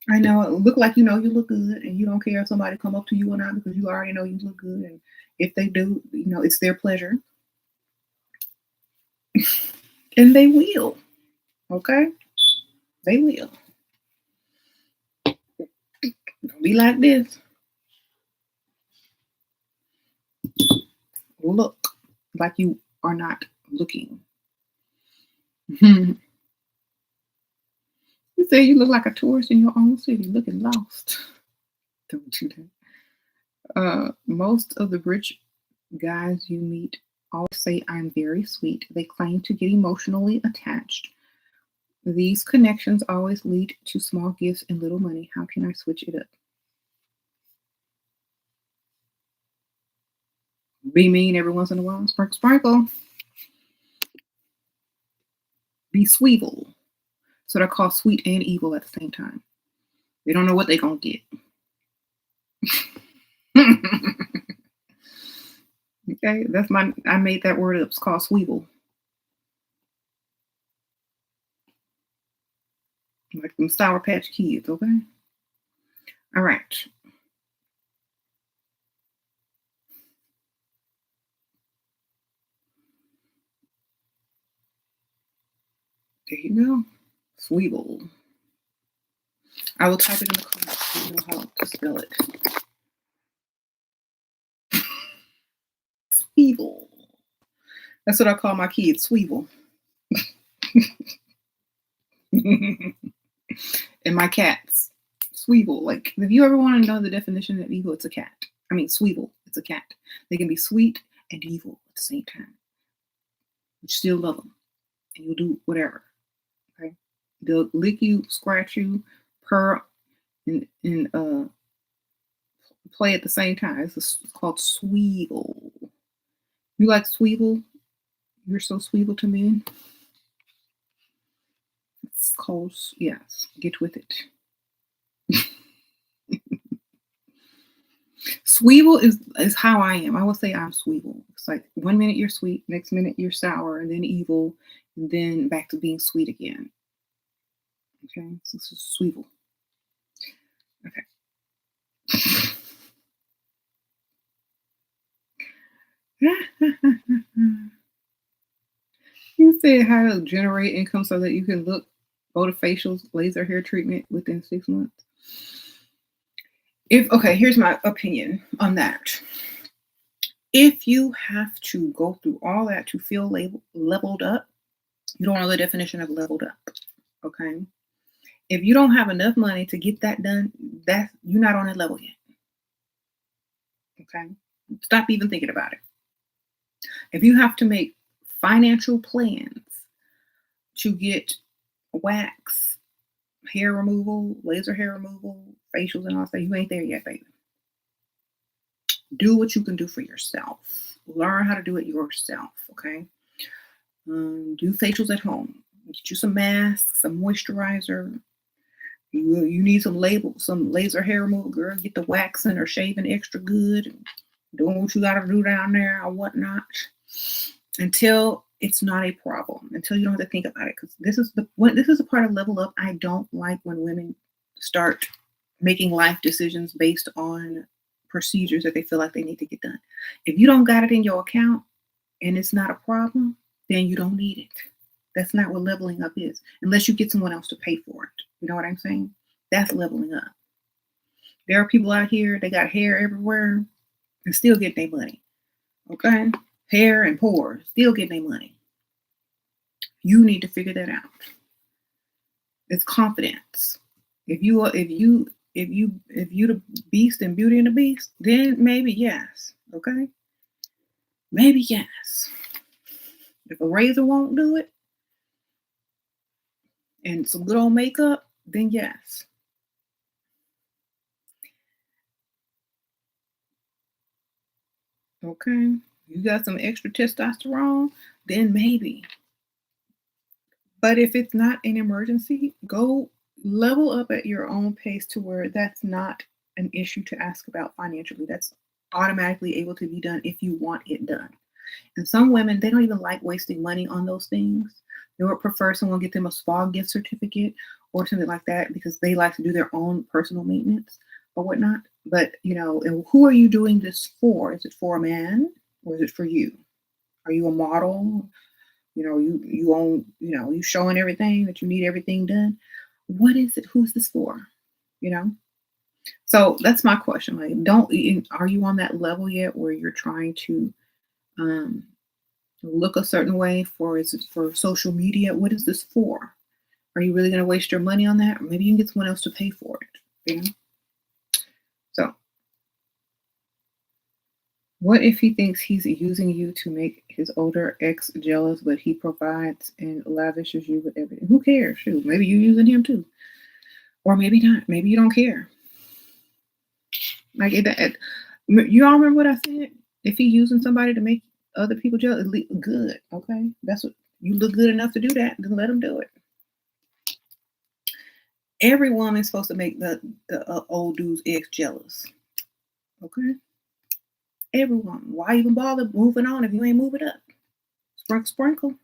I know it look like you look good, and you don't care if somebody come up to you or not because you already know you look good, and if they do, it's their pleasure, and they will. Okay, they will. Don't be like this. Look like you are not looking. You say you look like a tourist in your own city, looking lost. Don't do that. Most of the rich guys you meet always say, I'm very sweet. They claim to get emotionally attached. These connections always lead to small gifts and little money. How can I switch it up? Be mean every once in a while. Sprinkle, sprinkle. Be sweevel. So they're called sweet and evil at the same time. They don't know what they're going to get. Okay, I made that word up. It's called sweevel. Like them Sour Patch Kids, okay? All right. There you go. Sweevel. I will type it in the comments so you know how to spell it. Sweevel. That's what I call my kids, Sweevel. And my cats, Sweevel. Like, if you ever want to know the definition of evil, it's a cat. I mean, Sweevel, it's a cat. They can be sweet and evil at the same time. You still love them, and you'll do whatever. Okay, they'll lick you, scratch you, purr, and play at the same time. It's called Sweevel. You like Sweevel? You're so Sweevel to men. It's called, yes, get with it. Sweevel is how I am. I will say I'm Sweevel. It's like 1 minute you're sweet, next minute you're sour, and then evil, and then back to being sweet again. Okay, so this is Sweevel. Okay. You said how to generate income so that you can go to facials, laser hair treatment within 6 months. Here's my opinion on that. If you have to go through all that to feel leveled up, you don't know the definition of leveled up. Okay. If you don't have enough money to get that done, you're not on that level yet. Okay. Stop even thinking about it. If you have to make financial plans to get wax, hair removal, laser hair removal, facials, and all that, you ain't there yet, baby. Do what you can do for yourself. Learn how to do it yourself, okay? Do facials at home. Get you some masks, some moisturizer. You need some laser hair removal, girl. Get the waxing or shaving extra good. Doing what you got to do down there or whatnot. Until it's not a problem. Until you don't have to think about it. Because this is a part of level up. I don't like when women start making life decisions based on procedures that they feel like they need to get done. If you don't got it in your account and it's not a problem, then you don't need it. That's not what leveling up is, unless you get someone else to pay for it. You know what I'm saying? That's leveling up. There are people out here, they got hair everywhere and still get their money. Okay? Hair and pores, still get their money. You need to figure that out. It's confidence. If you the beast and Beauty and the Beast, then maybe yes. Okay? Maybe yes. If a razor won't do it and some good old makeup, then yes. Okay? You got some extra testosterone, then maybe. But if it's not an emergency, go level up at your own pace to where that's not an issue to ask about financially. That's automatically able to be done if you want it done. And some women, they don't even like wasting money on those things. They would prefer someone get them a spa gift certificate or something like that because they like to do their own personal maintenance or whatnot. But and who are you doing this for? Is it for a man or is it for you? Are you a model? You own, you showing everything that you need everything done. What is it? Who's this for? You know? So that's my question. Like, are you on that level yet where you're trying to um look a certain way for is it for social media? What is this for? Are you really gonna waste your money on that? Or maybe you can get someone else to pay for it. So what if he thinks he's using you to make his older ex jealous, but he provides and lavishes you with everything? Who cares? Shoot, maybe you using him too. Or maybe not. Maybe you don't care. Like you all remember what I said? If he's using somebody to make other people jealous, good. Okay, that's what you look good enough to do that. Then let him do it. Every woman's supposed to make the old dude's ex jealous. Okay, every woman. Why even bother moving on if you ain't moving up? Sprinkle, sprinkle.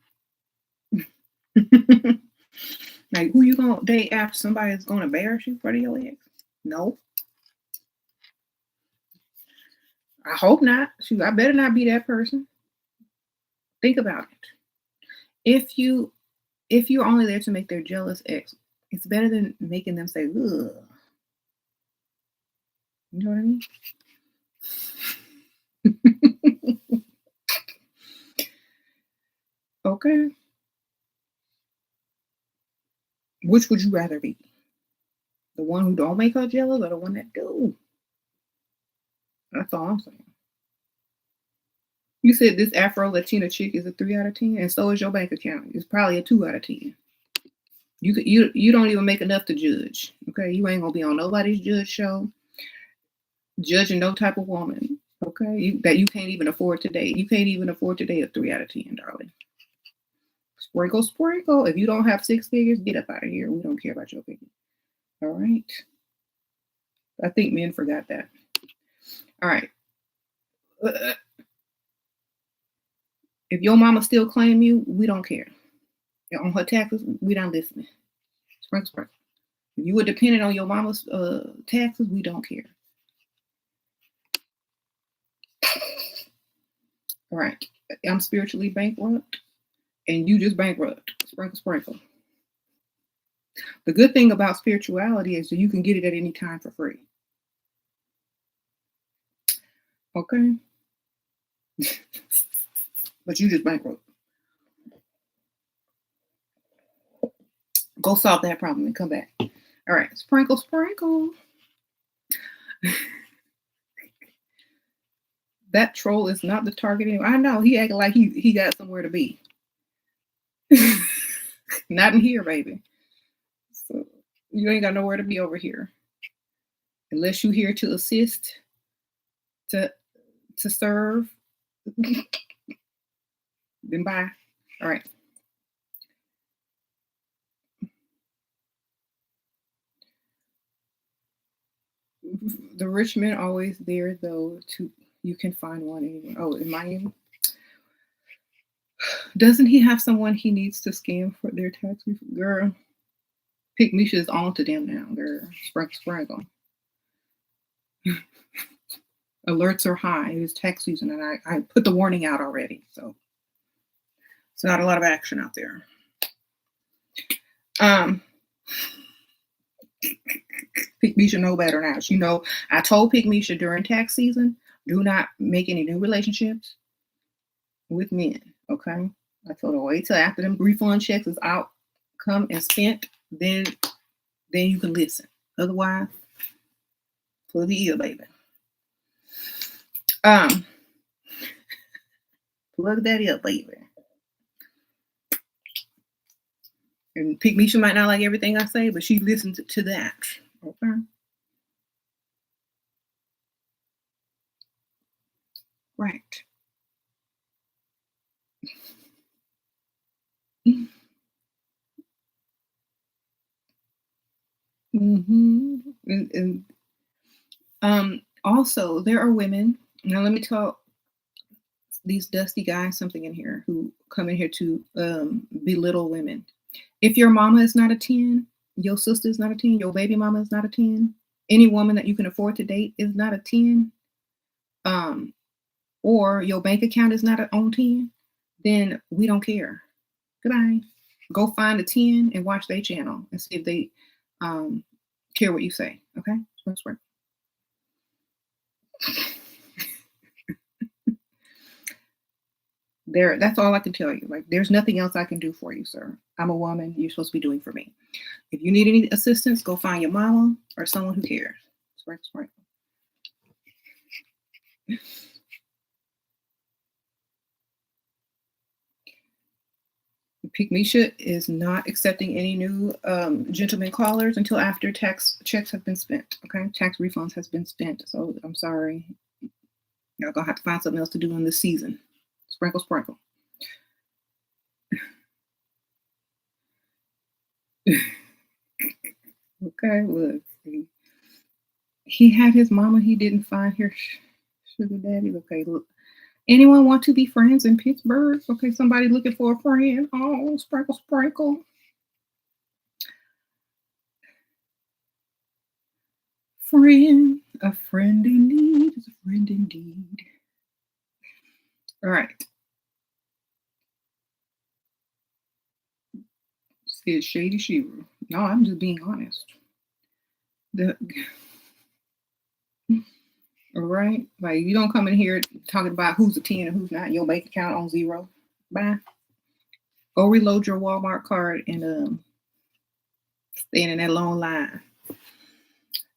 Like who you gonna date after somebody's gonna embarrass you in front of your ex? No, I hope not. Shoot, I better not be that person. Think about it. If you're only there to make their jealous ex, it's better than making them say, ugh. You know what I mean? Okay. Which would you rather be? The one who don't make her jealous or the one that do? That's all I'm saying. You said this Afro Latina chick is a 3 out of 10, and so is your bank account. It's probably a 2 out of 10. You don't even make enough to judge. Okay, you ain't gonna be on nobody's judge show, judging no type of woman. Okay, that you can't even afford to date. You can't even afford to date a 3 out of 10, darling. Sprinkle, sprinkle. If you don't have 6 figures, get up out of here. We don't care about your opinion. All right. I think men forgot that. All right. If your mama still claim you, we don't care. On her taxes, we don't listen. Sprinkle, sprinkle. If you were dependent on your mama's taxes, we don't care. All right. I'm spiritually bankrupt, and you just bankrupt. Sprinkle, sprinkle. The good thing about spirituality is that you can get it at any time for free. Okay? But you just bankrupt. Go solve that problem and come back. All right. Sprinkle, sprinkle. That troll is not the target anymore. I know. He acting like he got somewhere to be. Not in here, baby. So you ain't got nowhere to be over here. Unless you're here to assist, to serve, then bye. All right. The rich men always there though you can find one anywhere. Oh, in Miami. Doesn't he have someone he needs to scam for their tax refund? Girl, Pick Misha is on to them now, girl. Sprinkle, sprinkle. Alerts are high. It is tax season, and I put the warning out already. So it's not a lot of action out there. Pick Misha know better now. I told Pick Misha during tax season, do not make any new relationships with men. Okay. I told her wait till after them refund checks is out, come and spent, then you can listen. Otherwise, plug the ear, baby. Plug that ear, baby. And Pick Misha might not like everything I say, but she listens to that. Okay. Right. Mm-hmm. And also, there are women. Now, let me these dusty guys something in here who come in here to belittle women. If your mama is not a 10, your sister is not a 10, your baby mama is not a 10, any woman that you can afford to date is not a 10, um, or your bank account is not on 10, then we don't care. Goodbye. Go find a 10 and watch their channel and see if they um, care what you say. Okay? That's right. That's all I can tell you. Like, there's nothing else I can do for you, sir. I'm a woman. You're supposed to be doing for me. If you need any assistance, go find your mama or someone who cares. Right. Pygmisha is not accepting any new gentleman callers until after tax checks have been spent. Okay, tax refunds has been spent. So I'm sorry, y'all gonna have to find something else to do in this season. Sprinkle, sprinkle. Okay, look, he had his mama. He didn't find her sugar daddy. Okay, look. Anyone want to be friends in Pittsburgh? Okay, somebody looking for a friend. Oh, sprinkle, sprinkle. Friend, a friend in need is a friend indeed. All right. Says Shady Shira. No, I'm just being honest. All right. Like, you don't come in here talking about who's a 10 and who's not. Your bank account on 0. Bye. Go reload your Walmart card and stand in that long line.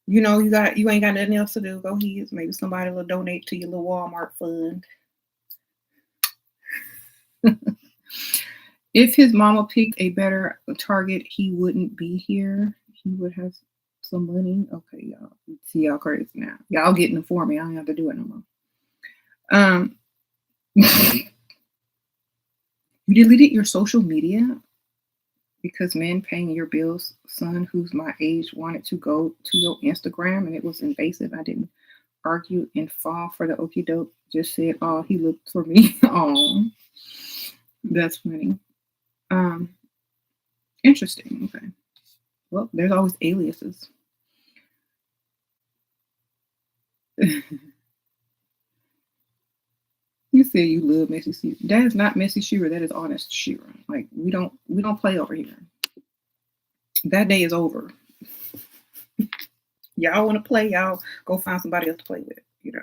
You know, you ain't got nothing else to do. Go ahead. Maybe somebody will donate to your little Walmart fund. If his mama picked a better target, he wouldn't be here. He would have some money. Okay, y'all. See y'all crazy now. Y'all getting it for me. I don't have to do it no more. You deleted your social media because men paying your bills, son who's my age wanted to go to your Instagram and it was invasive. I didn't argue and fall for the okie doke. Just said, oh, he looked for me. Oh, that's funny. Interesting. Okay. Well, there's always aliases. You say you love messy Shira. That is not messy Shira. That is honest Shira. Like, we don't play over here. That day is over. Y'all want to play? Y'all go find somebody else to play with. You know,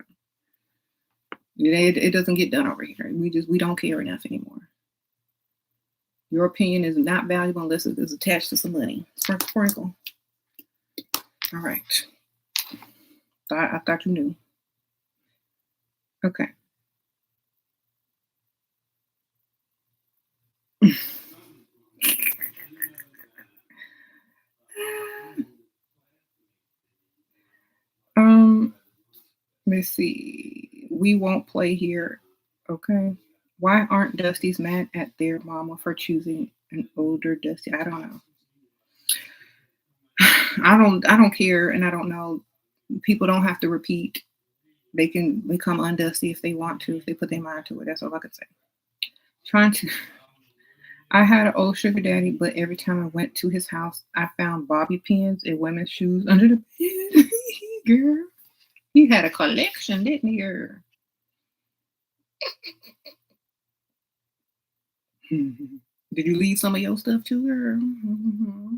it doesn't get done over here. We don't care enough anymore. Your opinion is not valuable unless it is attached to some money. Sprinkle, sprinkle. All right. I thought you knew. Okay. Let's see. We won't play here. Okay. Why aren't Dusties mad at their mama for choosing an older Dusty? I don't know. I don't care, and I don't know. People don't have to repeat. They can become undusty if they want to, if they put their mind to it. That's all I could say. Trying to. I had an old sugar daddy, but every time I went to his house, I found bobby pins and women's shoes under the bed. Girl, he had a collection, didn't he? Did you leave some of your stuff to her? Mm-hmm.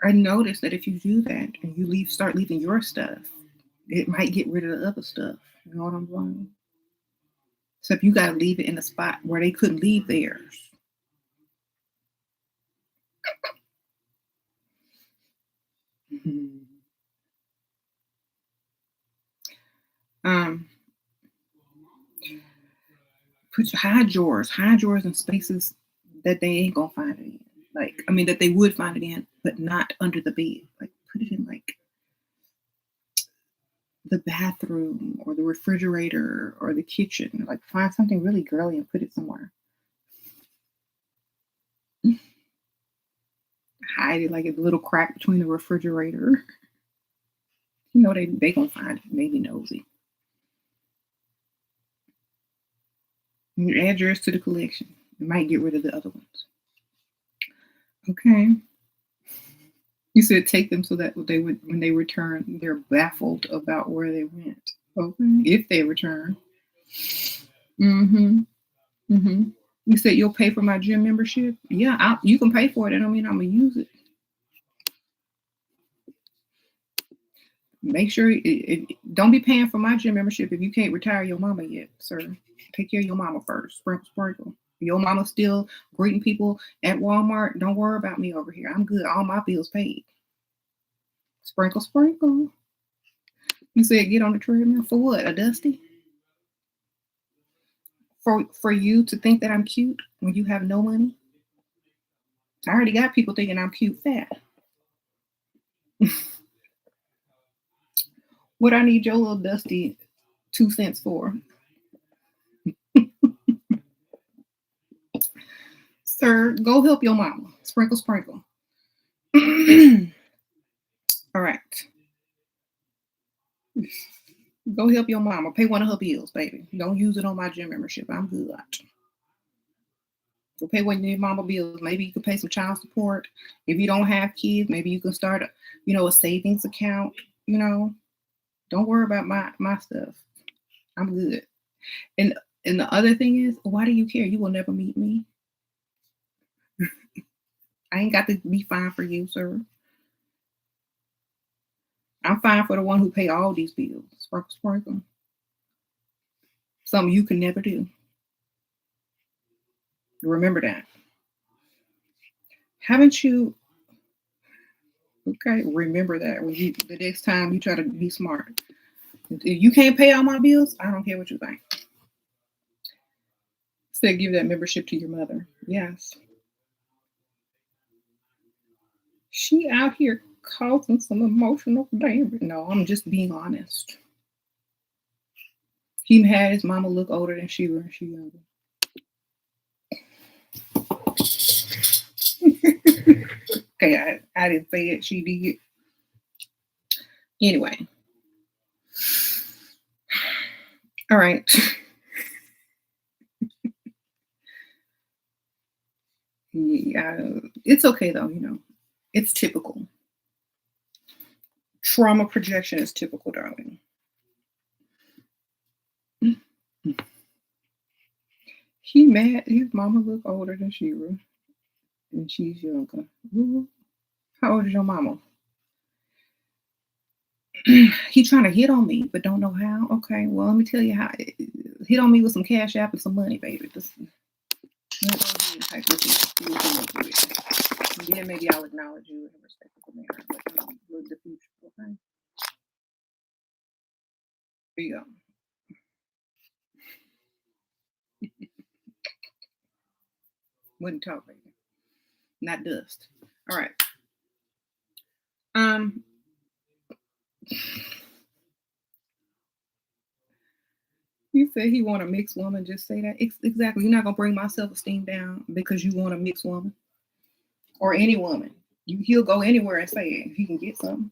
I noticed that if you do that and you start leaving your stuff, it might get rid of the other stuff. You know what I'm saying? So if you got to leave it in a spot where they couldn't leave theirs. Um, hide drawers in spaces that they ain't gonna find it in. Like, I mean, that they would find it in, but not under the bed. Like, put it in like the bathroom or the refrigerator or the kitchen. Like, find something really girly and put it somewhere. Hide it like a little crack between the refrigerator. You know they gonna find it. Maybe nosy. You add yours to the collection. You might get rid of the other ones. Okay. You said take them so that they would, when they return, they're baffled about where they went. Okay. If they return. Mm-hmm. Mm-hmm. You said you'll pay for my gym membership? Yeah, you can pay for it. I don't mean I'm going to use it. Make sure, don't be paying for my gym membership if you can't retire your mama yet, sir. Take care of your mama first. Sprinkle, sprinkle. Your mama still greeting people at Walmart. Don't worry about me over here. I'm good. All my bills paid. Sprinkle, sprinkle. You said get on the treadmill for what? A dusty? For you to think that I'm cute when you have no money? I already got people thinking I'm cute fat. What I need your little dusty 2 cents for? Sir, go help your mama. Sprinkle, sprinkle. All right. Go help your mama. Pay one of her bills, baby. Don't use it on my gym membership. I'm good. Go pay one of your mama bills. Maybe you can pay some child support. If you don't have kids, maybe you can start a savings account. Don't worry about my stuff. I'm good. And the other thing is, why do you care? You will never meet me. I ain't got to be fine for you, sir. I'm fine for the one who pay all these bills. Sprinkle, sprinkle. Something you can never do. Remember that. Haven't you? Okay, remember that when the next time you try to be smart. If you can't pay all my bills, I don't care what you think. Instead, give that membership to your mother. Yes. She out here causing some emotional damage. No, I'm just being honest. He had his mama look older than she was when she younger. Okay, I didn't say it. She did. Anyway. All right. Yeah, it's okay though, It's typical. Trauma projection is typical, darling. He mad his mama look older than SheRa, and she's younger. How old is your mama? He trying to hit on me, but don't know how. Okay, well, let me tell you how. Hit on me with some cash app and some money, baby. And then maybe I'll acknowledge you in a respectful manner. But the future, okay? Here you go. Wouldn't talk, baby. Not dust. All right. You say he want a mixed woman. Just say that. Exactly. You're not gonna bring my self-esteem down because you want a mixed woman or any woman. He'll go anywhere and say it if he can get something.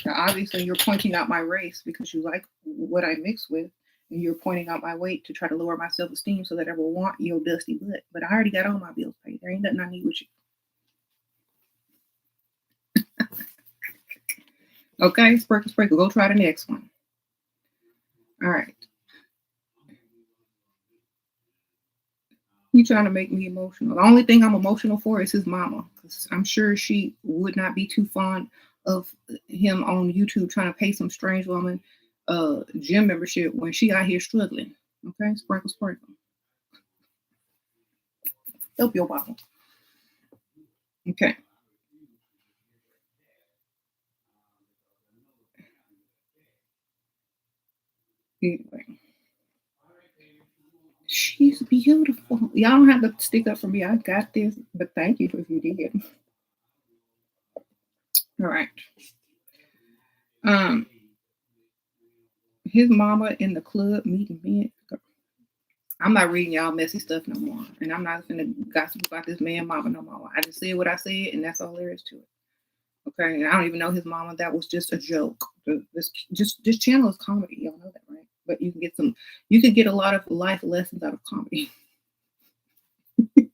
Now, obviously, you're pointing out my race because you like what I mix with, and you're pointing out my weight to try to lower my self-esteem so that I will want your dusty butt. But I already got all my bills paid. There ain't nothing I need with you. Okay, sprinkle, sprinkle. Go try the next one. All right. You trying to make me emotional. The only thing I'm emotional for is his mama. Because I'm sure she would not be too fond of him on YouTube trying to pay some strange woman gym membership when she out here struggling. Okay, sprinkle, sprinkle. Help your mama. Okay. Anyway. She's beautiful. Y'all don't have to stick up for me. I got this, but thank you if you did. All right. His mama in the club meeting men. I'm not reading y'all messy stuff no more, and I'm not gonna gossip about this man mama no more. I just said what I said, and that's all there is to it. Okay, and I don't even know his mama. That was just a joke. This channel is comedy. Y'all know that, right? but you can get a lot of life lessons out of comedy. You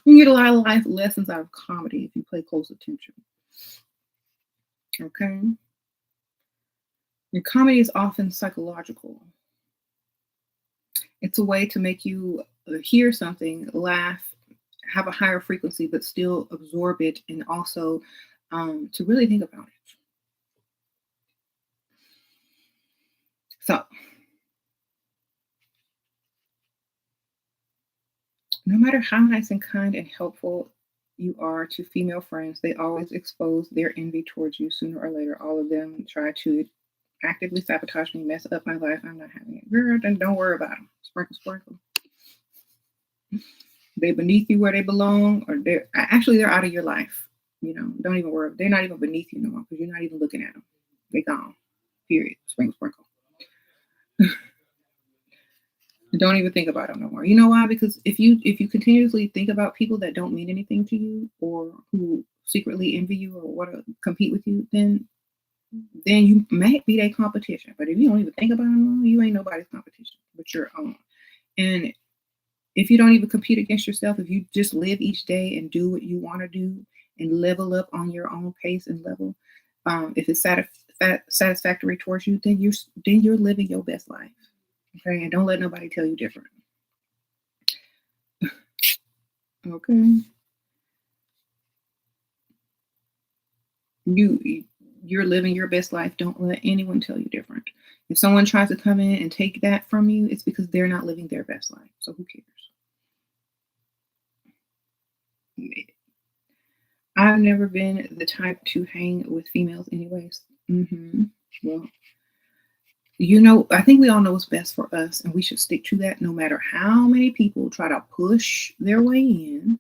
can get a lot of life lessons out of comedy if you pay close attention. Okay? Your comedy is often psychological. It's a way to make you hear something, laugh, have a higher frequency, but still absorb it, and also to really think about it. So, no matter how nice and kind and helpful you are to female friends, they always expose their envy towards you sooner or later. All of them try to actively sabotage me, mess up my life. I'm not having it. Girl, then don't worry about them. Sprinkle, sprinkle. They beneath you where they belong, or they're out of your life. Don't even worry. They're not even beneath you no more because you're not even looking at them. They gone. Period. Sprinkle, sprinkle. Don't even think about them no more. You know why? Because if you continuously think about people that don't mean anything to you or who secretly envy you or want to compete with you, then you might be their competition. But if you don't even think about them, you ain't nobody's competition but your own. And if you don't even compete against yourself, if you just live each day and do what you want to do and level up on your own pace and level, if it's satisfactory towards you, then you're living your best life. Okay, and don't let nobody tell you different. Okay, you're living your best life. Don't let anyone tell you different. If someone tries to come in and take that from you, it's because they're not living their best life. So who cares? I've never been the type to hang with females, anyways. Well, I think we all know what's best for us, and we should stick to that no matter how many people try to push their way in,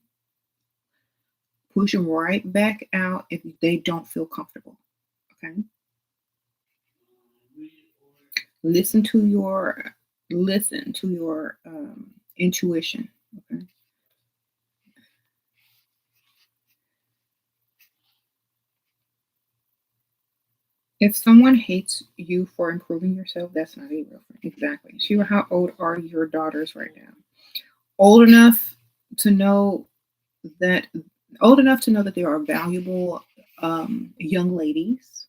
push them right back out if they don't feel comfortable. Okay. Listen to your intuition. Okay. If someone hates you for improving yourself, that's not a real friend. Exactly. Sheila, how old are your daughters right now? Old enough to know that they are valuable young ladies,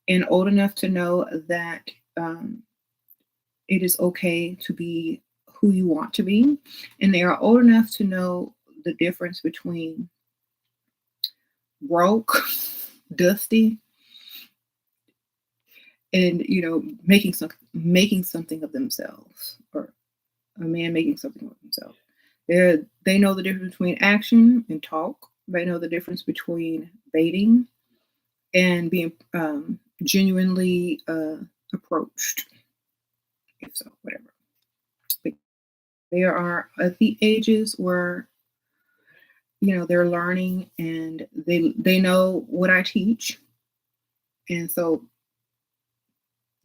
and old enough to know that it is okay to be who you want to be, and they are old enough to know the difference between broke, dusty, and making something of themselves, or a man making something of himself. They know the difference between action and talk. They know the difference between baiting and being genuinely approached. If so, whatever. But they are at the ages where they're learning, and they know what I teach, and so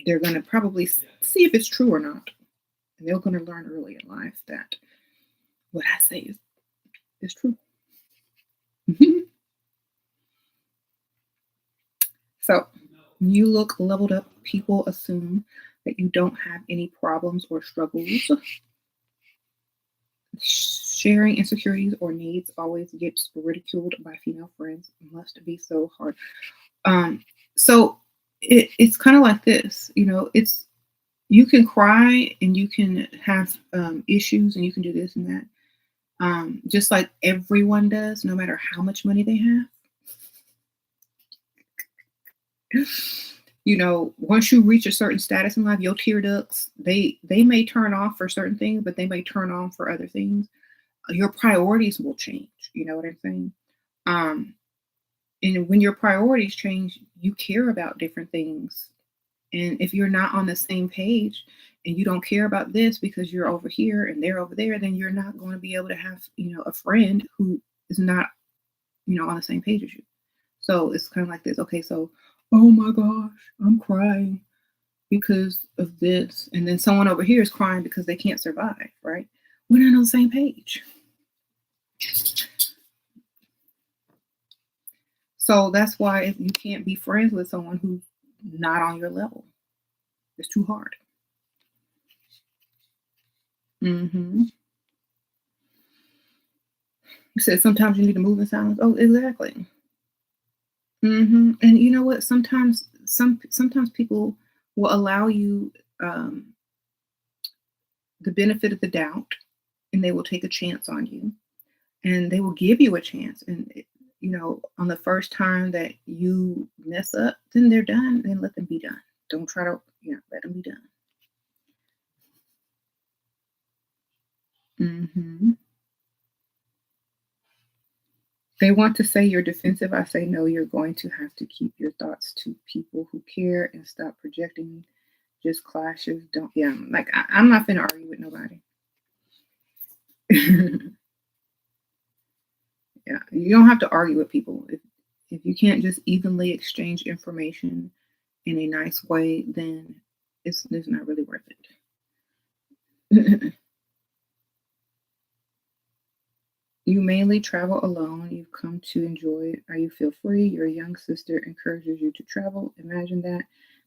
they're going to probably see if it's true or not, and they're going to learn early in life that what I say is true. So you look leveled up. People assume that you don't have any problems or struggles. Sharing insecurities or needs always gets ridiculed by female friends. It must be so hard. So it's kind of like this, it's you can cry and you can have issues and you can do this and that, just like everyone does, no matter how much money they have. Once you reach a certain status in life, your tear ducts, they may turn off for certain things, but they may turn on for other things. Your priorities will change. You know what I'm saying? And when your priorities change, you care about different things. And if you're not on the same page and you don't care about this because you're over here and they're over there, then you're not going to be able to have, a friend who is not, on the same page as you. So it's kind of like this. Okay, so, oh my gosh, I'm crying because of this. And then someone over here is crying because they can't survive, right? We're not on the same page. So that's why you can't be friends with someone who's not on your level. It's too hard. Hmm. You said sometimes you need to move in silence. Oh, exactly. And you know what? Sometimes people will allow you um, the benefit of the doubt, and they will take a chance on you, and they will give you a chance. And on the first time that you mess up, then they're done. Then let them be done. Don't try to, let them be done. Hmm. They want to say you're defensive. I say no. You're going to have to keep your thoughts to people who care and stop projecting just clashes. Don't. Yeah. Like I'm not finna argue with nobody. Yeah, you don't have to argue with people. If you can't just evenly exchange information in a nice way, then it's not really worth it. You mainly travel alone. You've come to enjoy it. Are you feel free? Your young sister encourages you to travel. Imagine that.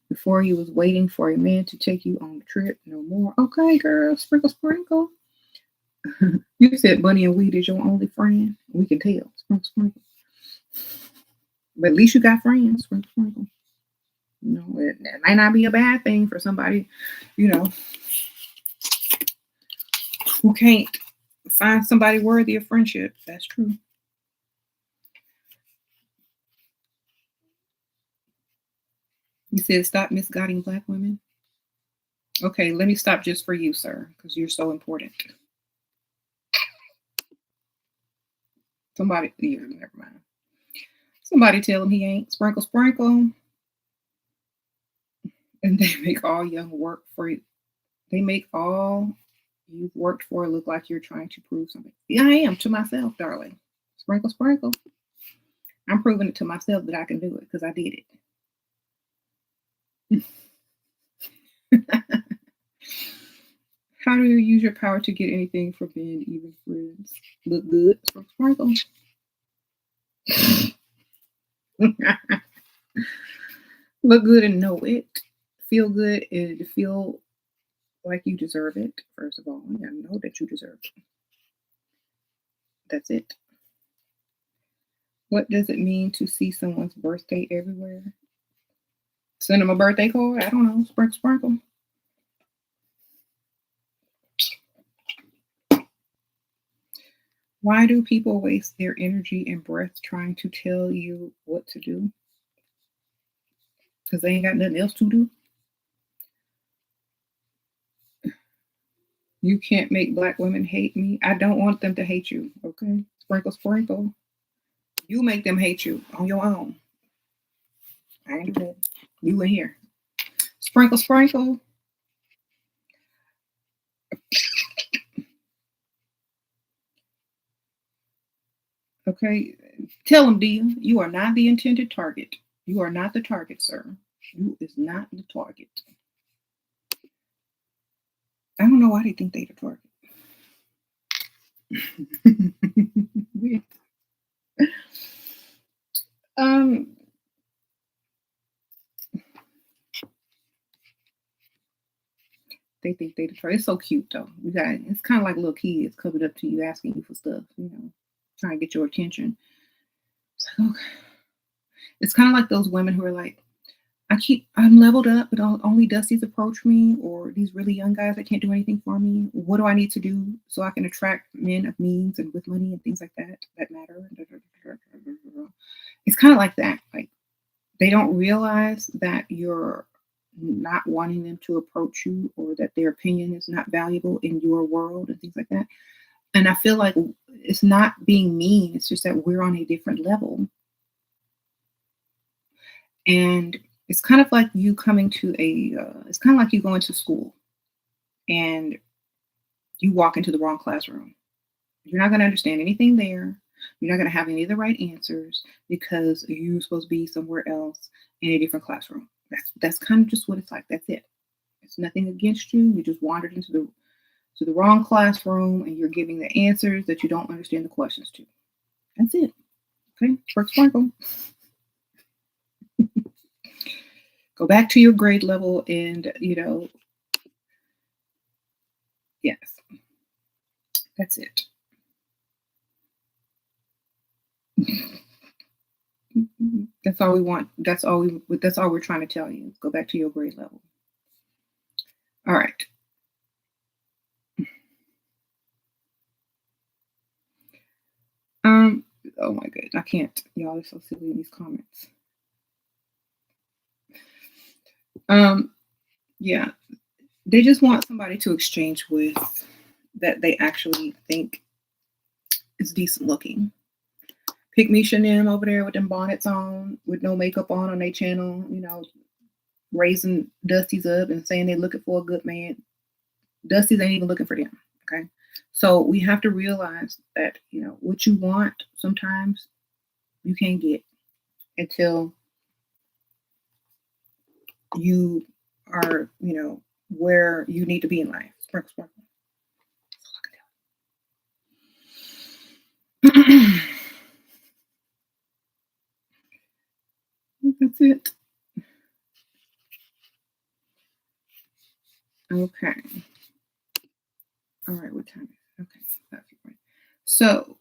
Before you was waiting for a man to take you on a trip. No more. Okay, girl. Sprinkle, sprinkle. You said Bunny and Weed is your only friend. We can tell. Sprinkle, sprinkle. But at least you got friends. Sprinkle, sprinkle. It might not be a bad thing for somebody, you know, who can't find somebody worthy of friendship. That's true. You said stop misguiding black women. Okay, let me stop just for you, sir, because you're so important. Somebody, yeah, never mind. Somebody tell him he ain't. Sprinkle, sprinkle. And they make all young work for you. They make all you've worked for look like you're trying to prove something. Yeah, I am to myself, darling. Sprinkle, sprinkle. I'm proving it to myself that I can do it because I did it. How do you use your power to get anything from being even friends? Look good. Sprinkle. Look good and know it. Feel good and feel like you deserve it. First of all, you gotta know that you deserve it. That's it. What does it mean to see someone's birthday everywhere? Send them a birthday card? I don't know. Sprinkle, sprinkle. Why do people waste their energy and breath trying to tell you what to do? Because they ain't got nothing else to do. You can't make black women hate me. I don't want them to hate you. Okay? Sprinkle, sprinkle. You make them hate you on your own. I ain't do that. You in here. Sprinkle, sprinkle. Okay? Tell them, Dia, you are not the intended target. You are not the target, sir. You is not the target. I don't know why they think they the target. um, they think they the target. It's so cute though. It's kind of like little kids coming up to you asking you for stuff, trying to get your attention. It's like, okay. It's kind of like those women who are like, I'm leveled up, but only Dusty's approach me, or these really young guys that can't do anything for me. What do I need to do so I can attract men of means and with money and things like that matter? It's kind of like that. Like they don't realize that you're not wanting them to approach you, or that their opinion is not valuable in your world and things like that. And I feel like it's not being mean. It's just that we're on a different level. And it's kind of like you coming to it's kind of like you going to school and you walk into the wrong classroom. You're not going to understand anything there. You're not going to have any of the right answers because you're supposed to be somewhere else in a different classroom. That's kind of just what it's like. That's it. It's nothing against you. You just wandered into the wrong classroom and you're giving the answers that you don't understand the questions to. That's it. Okay, sprinkle. Go back to your grade level and, yes, that's it. That's all we want. That's all we're trying to tell you. Go back to your grade level. All right. Um, oh my goodness, I can't. Y'all are so silly in these comments. Um, yeah, they just want somebody to exchange with that they actually think is decent looking. Pick Misha and them over there with them bonnets on, with no makeup on their channel, raising Dusty's up and saying they're looking for a good man. Dusty's ain't even looking for them. Okay. So we have to realize that, what you want sometimes you can't get until you are, where you need to be in life. Sprinkle, sprinkle. That's it. Okay. All right. What time is it? Okay. So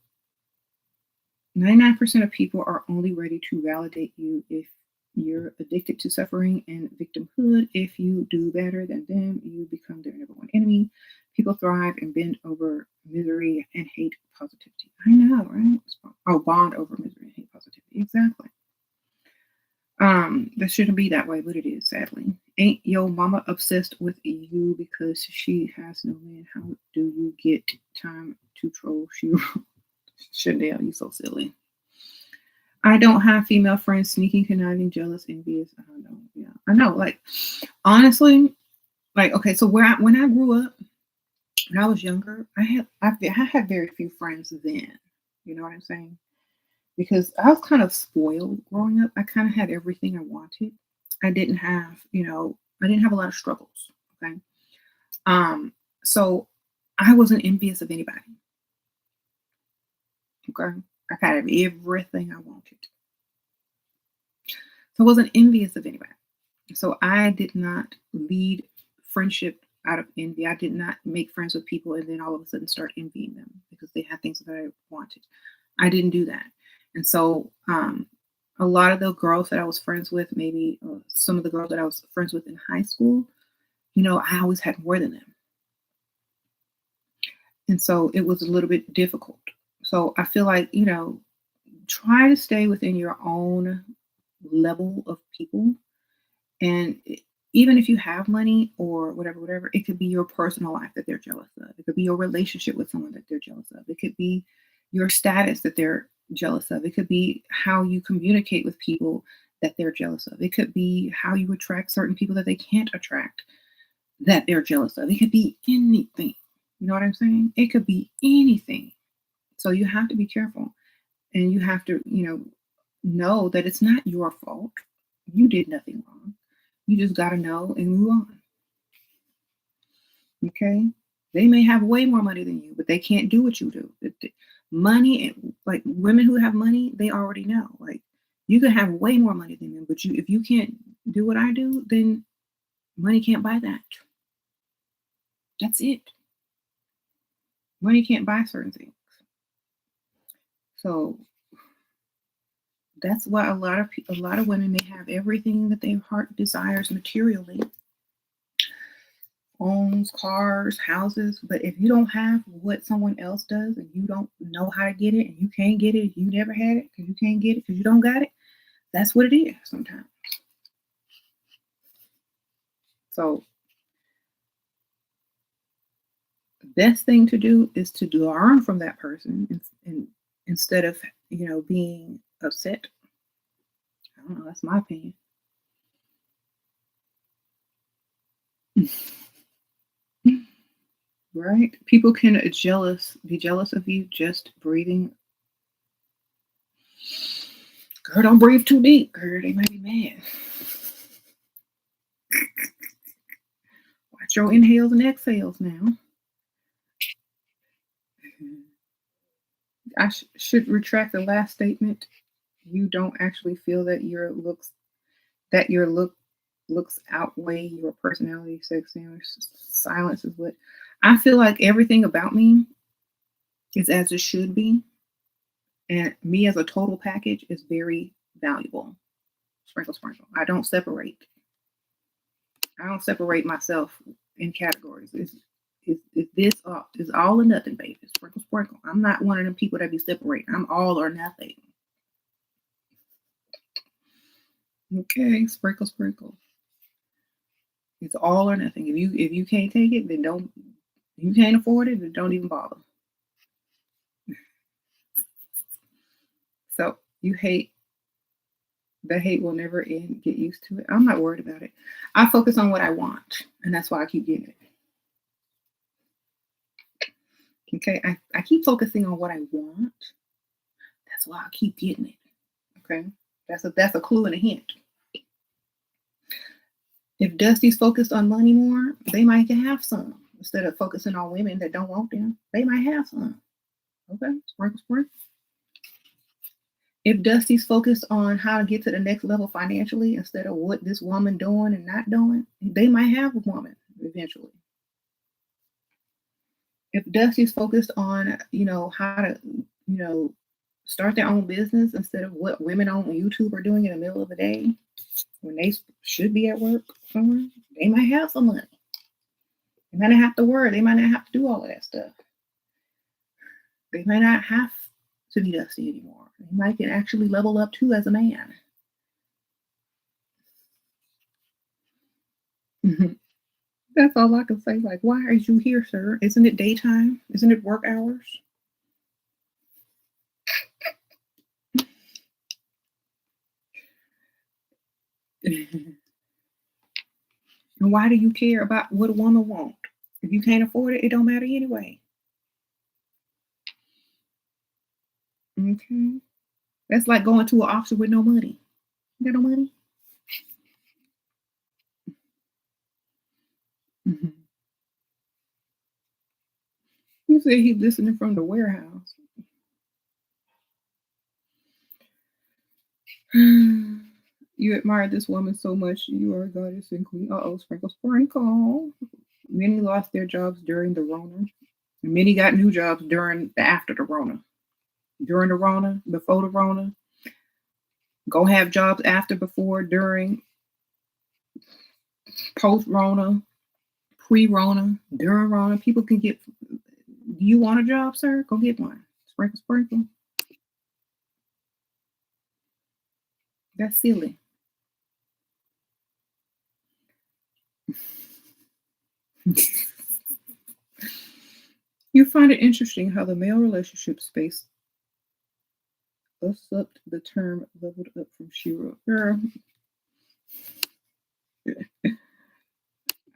99% of people are only ready to validate you if you're addicted to suffering and victimhood. If you do better than them, you become their number one enemy. People thrive and bend over misery and hate positivity. I know, right? Oh, bond over misery and hate positivity. Exactly. That shouldn't be that way, but it is, sadly. Ain't your mama obsessed with you because she has no man? How do you get time to troll? Chanel, you so silly. I don't have female friends sneaking, conniving, jealous, envious. I don't know. Yeah, I know. Like, honestly, like, okay, so when I grew up, when I was younger, I had very few friends then. You know what I'm saying? Because I was kind of spoiled growing up. I kind of had everything I wanted. I didn't have, I didn't have a lot of struggles. Okay. So I wasn't envious of anybody. Okay. I had everything I wanted. So I wasn't envious of anybody. So I did not lead friendship out of envy. I did not make friends with people and then all of a sudden start envying them because they had things that I wanted. I didn't do that. And so a lot of the girls that I was friends with, maybe some of the girls that I was friends with in high school, I always had more than them. And so it was a little bit difficult. So I feel like, try to stay within your own level of people. And even if you have money or whatever, it could be your personal life that they're jealous of. It could be your relationship with someone that they're jealous of. It could be your status that they're jealous of. It could be how you communicate with people that they're jealous of. It could be how you attract certain people that they can't attract that they're jealous of. It could be anything. You know what I'm saying? It could be anything. So you have to be careful and you have to, know that it's not your fault. You did nothing wrong. You just got to know and move on. Okay? They may have way more money than you, but they can't do what you do. Money, like women who have money, they already know. Like you can have way more money than them, but if you can't do what I do, then money can't buy that. That's it. Money can't buy certain things. So that's why a lot of women may have everything that their heart desires materially, homes, cars, houses, but if you don't have what someone else does and you don't know how to get it and you can't get it, you never had it because you can't get it because you don't got it, that's what it is sometimes. So the best thing to do is to learn from that person and instead of, being upset. I don't know, that's my opinion. Right? People can be jealous of you just breathing. Girl, don't breathe too deep. Girl, they might be mad. Watch your inhales and exhales now. I should retract the last statement. You don't actually feel that your look Looks outweigh your personality, sex, and silence is what I feel like everything about me is as it should be. And me as a total package is very valuable. Sprinkle, sprinkle. I don't separate myself in categories. It's this is all or nothing, baby. Sprinkle, sprinkle. I'm not one of them people that be separating. I'm all or nothing. Okay, sprinkle, sprinkle. It's all or nothing. If you can't take it, then don't. You can't afford it, then don't even bother. So you hate the hate will never end. Get used to it. I'm not worried about it. I focus on what I want, and that's why I keep getting it. Okay, I keep focusing on what I want. That's why I keep getting it. Okay, that's a clue and a hint. If Dusty's focused on money more, they might have some instead of focusing on women that don't want them. They might have some. Okay, sprinkle, sprinkle. If Dusty's focused on how to get to the next level financially instead of what this woman doing and not doing, they might have a woman eventually. If Dusty's focused on, how to, start their own business instead of what women on YouTube are doing in the middle of the day when they should be at work somewhere, they might have some money. They might not have to worry. They might not have to do all of that stuff. They might not have to be Dusty anymore. They might can actually level up too as a man. That's all I can say. Like, why are you here, sir? Isn't it daytime? Isn't it work hours? And why do you care about what a woman wants? If you can't afford it, it don't matter anyway. Okay. That's like going to an auction with no money. You got no money? Mhm. You said he's listening from the warehouse. You admire this woman so much. You are a goddess and queen. Uh-oh, sprinkle, sprinkle. Many lost their jobs during the Rona. Many got new jobs during the after the Rona. During the Rona, before the Rona. Go have jobs after, before, during, post Rona, pre Rona, during Rona. People can get. Do you want a job, sir? Go get one. Sprinkle, sprinkle. That's silly. You find it interesting how the male relationship space usurped the term leveled up from Shira. Girl,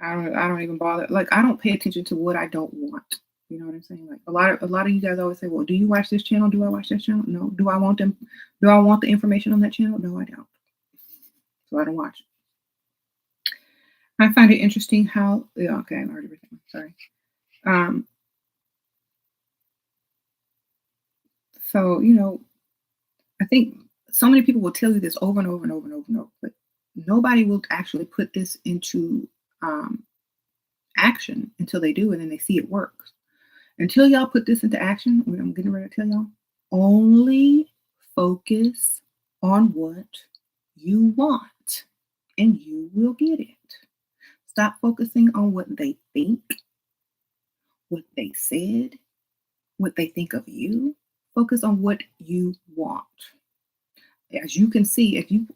I don't even bother. Like, I don't pay attention to what I don't want. You know what I'm saying? Like a lot of you guys always say, "Well, do you watch this channel? Do I watch this channel? No. Do I want them? Do I want the information on that channel? No, I don't. So I don't watch it. I find it interesting how. Yeah, okay, I already read that one. Sorry. Um. So I think so many people will tell you this over and over and over and over and over, but nobody will actually put this into um, action until they do, and then they see it works. Until y'all put this into action, what I'm getting ready to tell y'all, only focus on what you want, and you will get it. Stop focusing on what they think, what they said, what they think of you. Focus on what you want. As you can see, if you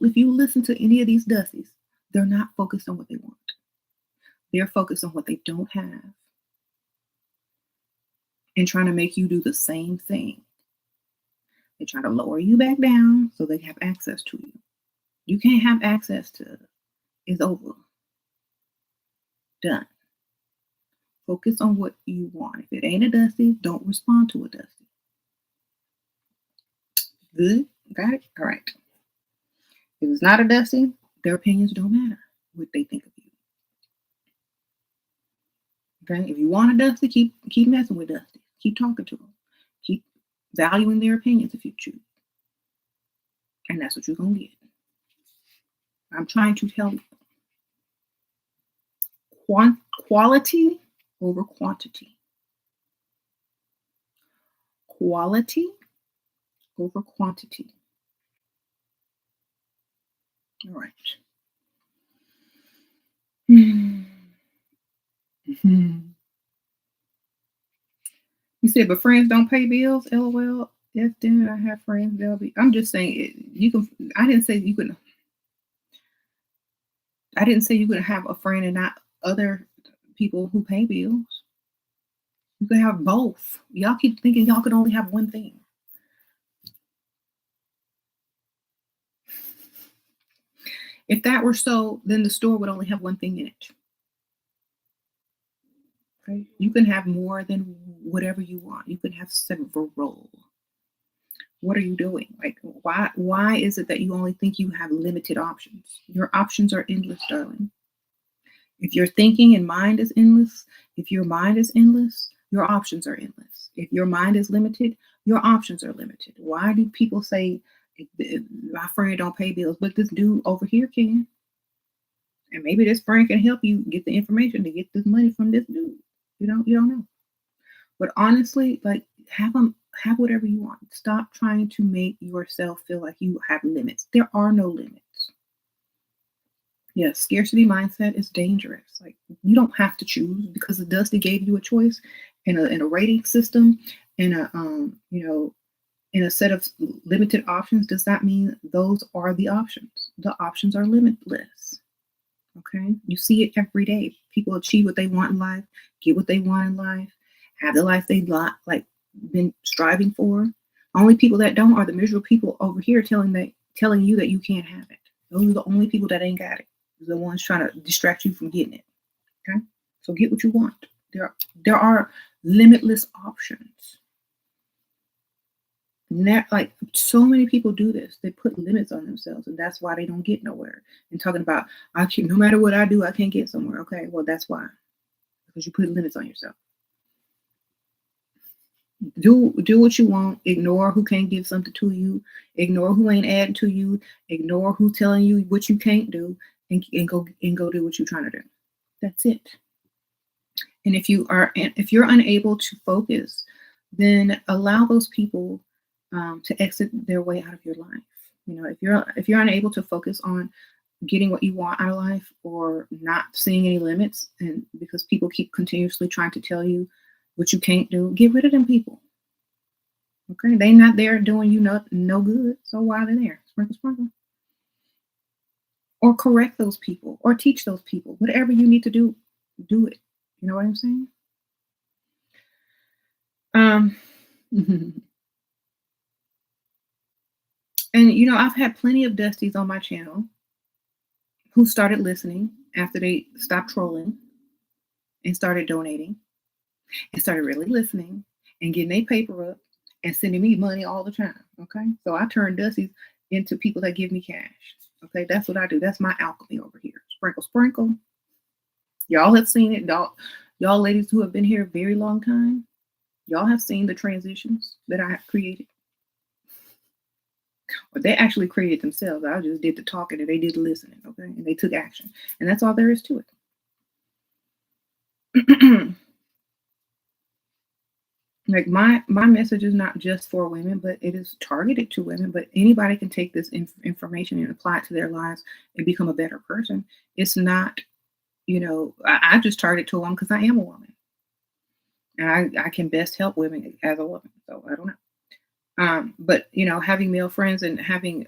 listen to any of these Dusties, they're not focused on what they want. They're focused on what they don't have and trying to make you do the same thing. They try to lower you back down so they have access to you. You can't have access to it. It's over. Done. Focus on what you want. If it ain't a Dusty, don't respond to a Dusty. Good? Got it? All right. If it's not a Dusty, their opinions don't matter. What they think of you. Okay? If you want a Dusty, keep messing with Dusty. Keep talking to them. Keep valuing their opinions if you choose. And that's what you're going to get. I'm trying to tell you. Quality over quantity. Quality over quantity. All right. Hmm. You said, but friends don't pay bills. LOL. Yes, then I have friends. They'll be. I'm just saying you can. I didn't say you could. I didn't say you could have a friend and not other people who pay bills. You can have both. Y'all keep thinking y'all could only have one thing. If that were so, then the store would only have one thing in it. Okay? You can have more than whatever you want. You can have several. What are you doing? Like, why is it that you only think you have limited options? Your options are endless, darling. If your thinking and mind is endless, if your mind is endless, your options are endless. If your mind is limited, your options are limited. Why do people say my friend don't pay bills, but this dude over here can? And maybe this friend can help you get the information to get this money from this dude. You don't know. But honestly, like have whatever you want. Stop trying to make yourself feel like you have limits. There are no limits. Yes, scarcity mindset is dangerous. Like you don't have to choose because the Dusty gave you a choice in a rating system, in a in a set of limited options. Does that mean those are the options? The options are limitless. Okay, you see it every day. People achieve what they want in life, get what they want in life, have the life they like been striving for. Only people that don't are the miserable people over here telling you that you can't have it. Those are the only people that ain't got it. The ones trying to distract you from getting it. Okay, so get what you want. There are limitless options. Like so many people do this, they put limits on themselves, and that's why they don't get nowhere. And talking about I can no matter what I do, I can't get somewhere. Okay, well that's why because you put limits on yourself. Do what you want. Ignore who can't give something to you. Ignore who ain't adding to you. Ignore who's telling you what you can't do, and go do what you're trying to do. That's it. And if you're unable to focus, then allow those people to exit their way out of your life. If you're unable to focus on getting what you want out of life or not seeing any limits, and because people keep continuously trying to tell you what you can't do, get rid of them people. Okay, they not there doing you no good. So why are they there? Sprinkle, sprinkle. Or correct those people, or teach those people. Whatever you need to do, do it. You know what I'm saying? Um, and I've had plenty of Dusties on my channel who started listening after they stopped trolling and started donating and started really listening and getting their paper up and sending me money all the time. Okay. So I turned Dusties into people that give me cash. Okay. That's what I do. That's my alchemy over here. Sprinkle, sprinkle. Y'all have seen it. Y'all ladies who have been here a very long time, y'all have seen the transitions that I have created. But they actually created themselves. I just did the talking and they did the listening, okay? And they took action. And that's all there is to it. Like my message is not just for women, but it is targeted to women. But anybody can take this information and apply it to their lives and become a better person. It's not, I just target to a woman because I am a woman. And I can best help women as a woman. So I don't know. But having male friends and having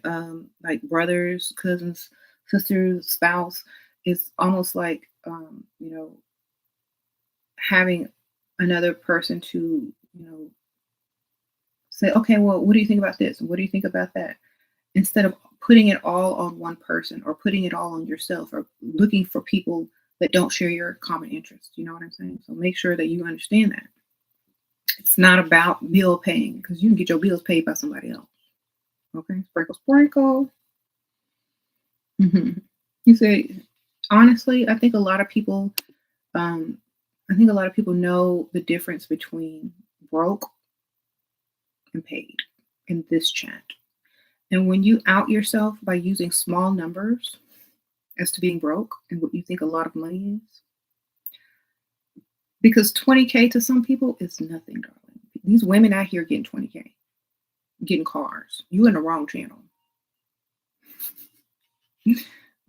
like brothers, cousins, sisters, spouse is almost like having another person to say, okay, well, what do you think about this? What do you think about that? Instead of putting it all on one person or putting it all on yourself or looking for people that don't share your common interests. You know what I'm saying? So make sure that you understand that. It's not about bill paying because you can get your bills paid by somebody else. Okay, sprinkle, sprinkle. You say, honestly, I think a lot of people, know the difference between broke and paid in this chat. And when you out yourself by using small numbers as to being broke and what you think a lot of money is, Because 20K to some people is nothing, darling. These women out here getting 20K, getting cars. You in the wrong channel.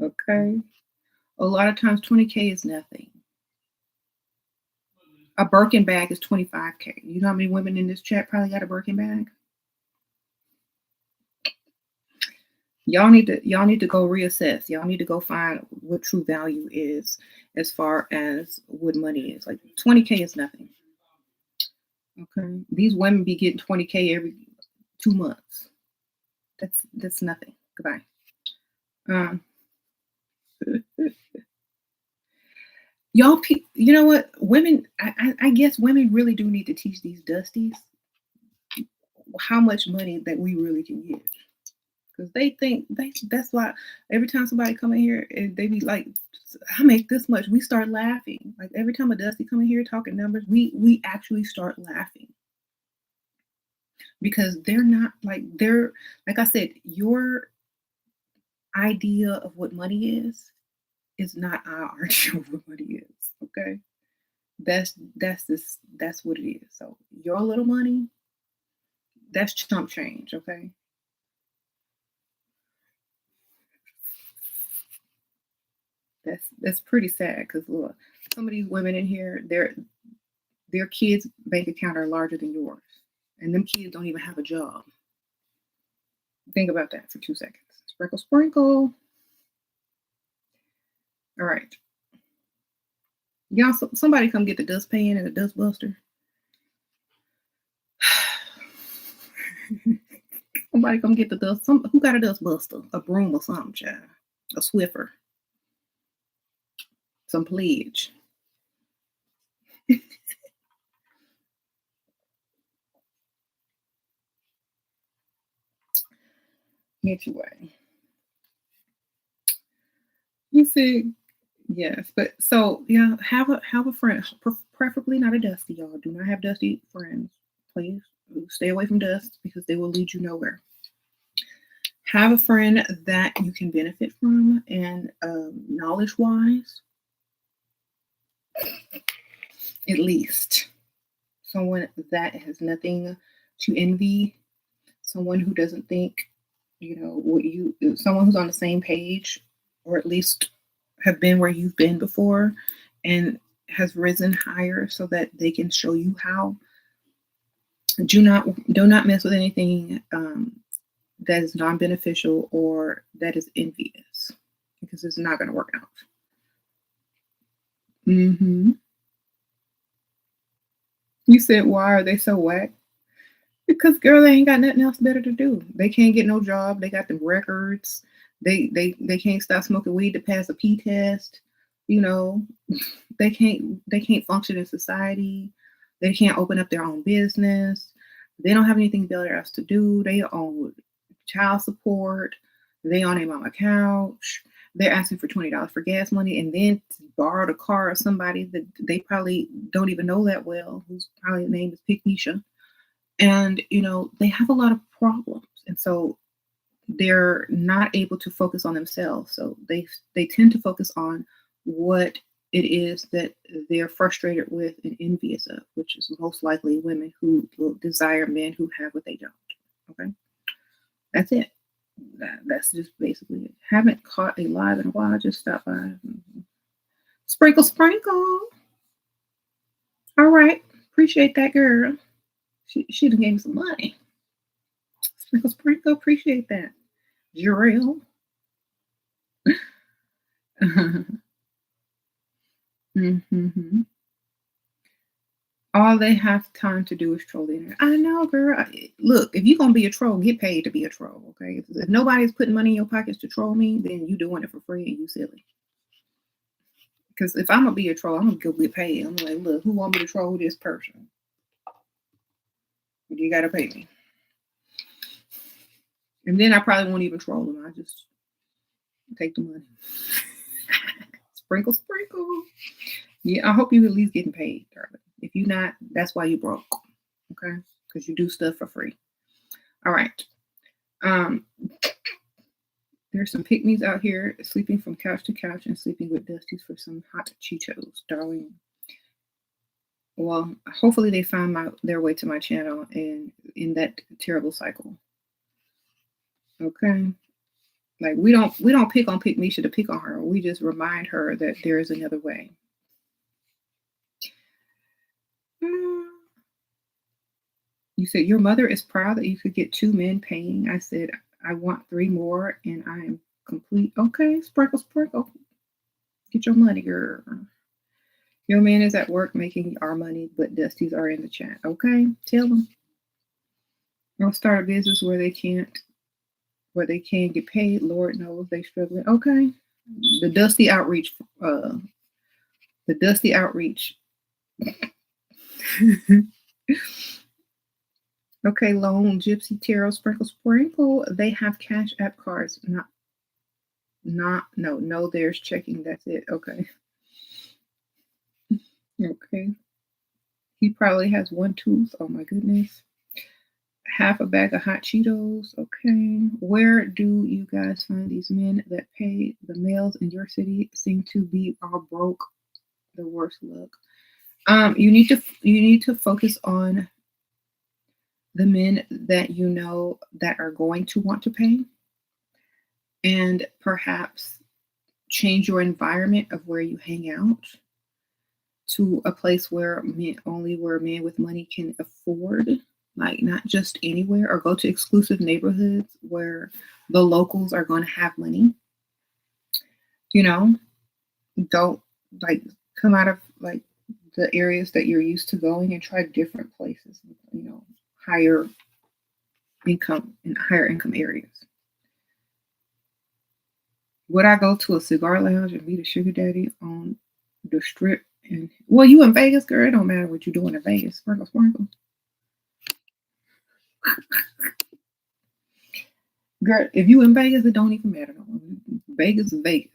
Okay. A lot of times 20K is nothing. A Birkin bag is 25K. You know how many women in this chat probably got a Birkin bag? Y'all need to go reassess. Y'all need to go find what true value is as far as what money is. Like 20K is nothing. Okay. These women be getting 20K every 2 months. That's nothing. Goodbye. Y'all, you know what? Women, I guess women really do need to teach these dusties how much money that we really can get. Because they think that's why every time somebody come in here and they be like, I make this much, we start laughing. Like every time a dusty come in here talking numbers, we actually start laughing. Because they're not like I said, your idea of what money is not our idea of what money is. Okay. That's what it is. So your little money, that's chump change, okay? That's pretty sad because look, some of these women in here, their kids' bank account are larger than yours. And them kids don't even have a job. Think about that for 2 seconds. Sprinkle, sprinkle. All right. Y'all, somebody come get the dustpan and the dust buster. Somebody come get the dust. Who got a dust buster? A broom or something, child. A Swiffer. Some pledge. Anyway. You see, yes, but so yeah, have a friend, preferably not a dusty, y'all. Do not have dusty friends, please. Stay away from dust because they will lead you nowhere. Have a friend that you can benefit from and knowledge-wise, at least. Someone that has nothing to envy, someone who doesn't think, someone who's on the same page, or at least have been where you've been before and has risen higher so that they can show you how. Do not mess with anything that is non-beneficial or that is envious, because it's not going to work out. You said, why are they so whack? Because girl, they ain't got nothing else better to do. They can't get no job. They got the records. They can't stop smoking weed to pass a P test. They can't function in society. They can't open up their own business. They don't have anything better else to do. They own child support. They on their mama couch. They're asking for $20 for gas money and then to borrow the car of somebody that they probably don't even know that well, whose probably name is Pygmisha. And, they have a lot of problems. And so they're not able to focus on themselves. So they tend to focus on what it is that they're frustrated with and envious of, which is most likely women who will desire men who have what they don't. Okay. That's it. That's just basically it. Haven't caught a live in a while. Just stop by. Sprinkle, sprinkle. All right. Appreciate that, girl. She done gave me some money. Sprinkle, sprinkle. Appreciate that. Jarrell. All they have time to do is troll the internet. I know, girl. Look, if you're going to be a troll, get paid to be a troll, okay? If nobody's putting money in your pockets to troll me, then you doing it for free and you silly. Because if I'm going to be a troll, I'm going to go get paid. I'm like, look, who want me to troll this person? You got to pay me. And then I probably won't even troll them. I just take the money. Sprinkle, sprinkle. Yeah, I hope you at least getting paid, darling. If you're not, that's why you broke. Okay? Because you do stuff for free. All right. There's some pygmies out here sleeping from couch to couch and sleeping with dusties for some hot Cheetos, darling. Well, hopefully they find their way to my channel and in that terrible cycle. Okay. Like we don't pick on Pick Misha to pick on her. We just remind her that there is another way. Mm. You said your mother is proud that you could get two men paying. I said I want three more and I am complete. Okay, sprinkle, sprinkle. Get your money, girl. Your man is at work making our money, but Dusty's are in the chat. Okay, tell them. They'll start a business where they can get paid. Lord knows they struggling. Okay, the Dusty outreach. The Dusty outreach. Okay, Lone Gypsy Tarot Sprinkle Sprinkle. They have Cash App cards. No. There's checking. That's it. Okay. Okay. He probably has one tooth. Oh my goodness. Half a bag of hot Cheetos. Okay. Where do you guys find these men that pay? The males in your city seem to be all broke. The worst luck. You need to focus on the men that you know that are going to want to pay, and perhaps change your environment of where you hang out to a place where men with money can afford, like not just anywhere, or go to exclusive neighborhoods where the locals are going to have money. You know, don't like come out of like the areas that you're used to going and try different places, you know, higher higher income areas. Would I go to a cigar lounge and meet a sugar daddy on the strip? And well, you in Vegas, girl. It don't matter what you're doing in Vegas. Sprinkle, sprinkle. Girl, if you in Vegas, it don't even matter. No. Vegas is Vegas.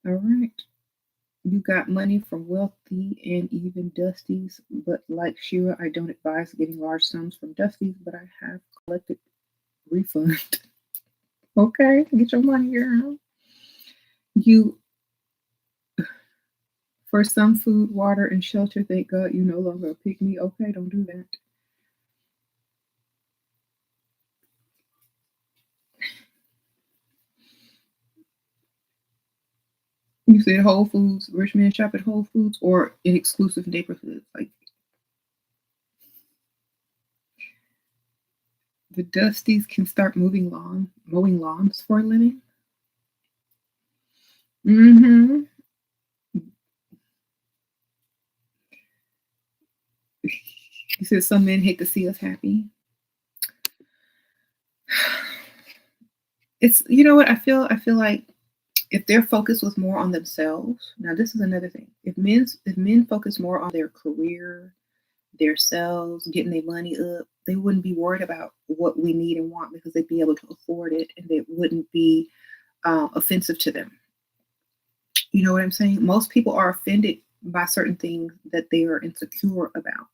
All right. You got money from wealthy and even Dusties, but like Shira, I don't advise getting large sums from Dusties, but I have collected refund. Okay, get your money, girl. You for some food, water, and shelter, thank God you no longer pick me. Okay, don't do that. You said Whole Foods, rich men shop at Whole Foods or in exclusive neighborhoods. Like the Dusties can start mowing lawns for a living. Mm-hmm. You said some men hate to see us happy. It's you know what I feel like if their focus was more on themselves. Now this is another thing. If men focus more on their career, their selves, getting their money up, they wouldn't be worried about what we need and want because they'd be able to afford it and it wouldn't be offensive to them. You know what I'm saying? Most people are offended by certain things that they are insecure about.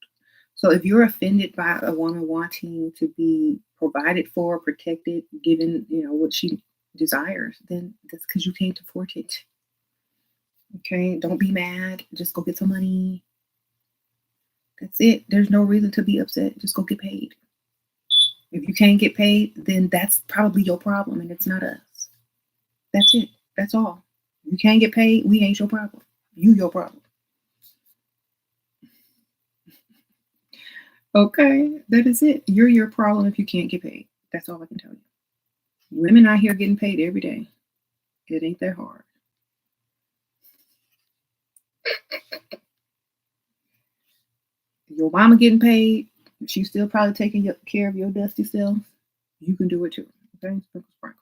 So if you're offended by a woman wanting to be provided for, protected, given, you know, what she desires, then that's because you can't afford it. Okay, don't be mad. Just go get some money. That's it. There's no reason to be upset. Just go get paid. If you can't get paid, then that's probably your problem and it's not us. That's it. That's all. You can't get paid, we ain't your problem. You your problem. Okay, that is it. You're your problem if you can't get paid. That's all I can tell you. Women out here getting paid every day. It ain't that hard. Your mama getting paid, she's still probably taking care of your dusty self. You can do it too. Okay, sprinkle, sprinkle.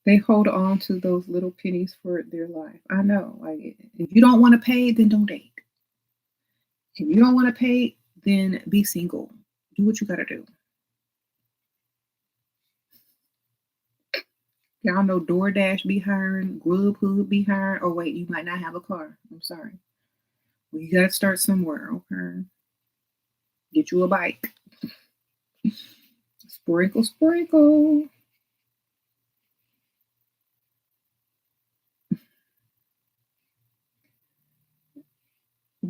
They hold on to those little pennies for their life. I know. Like, if you don't want to pay, then don't date. If you don't want to pay, then be single. Do what you gotta do. Y'all know DoorDash be hiring, Grubhub be hiring. Oh wait, you might not have a car. I'm sorry. Well, you gotta start somewhere. Okay. Get you a bike. Sprinkle, sprinkle.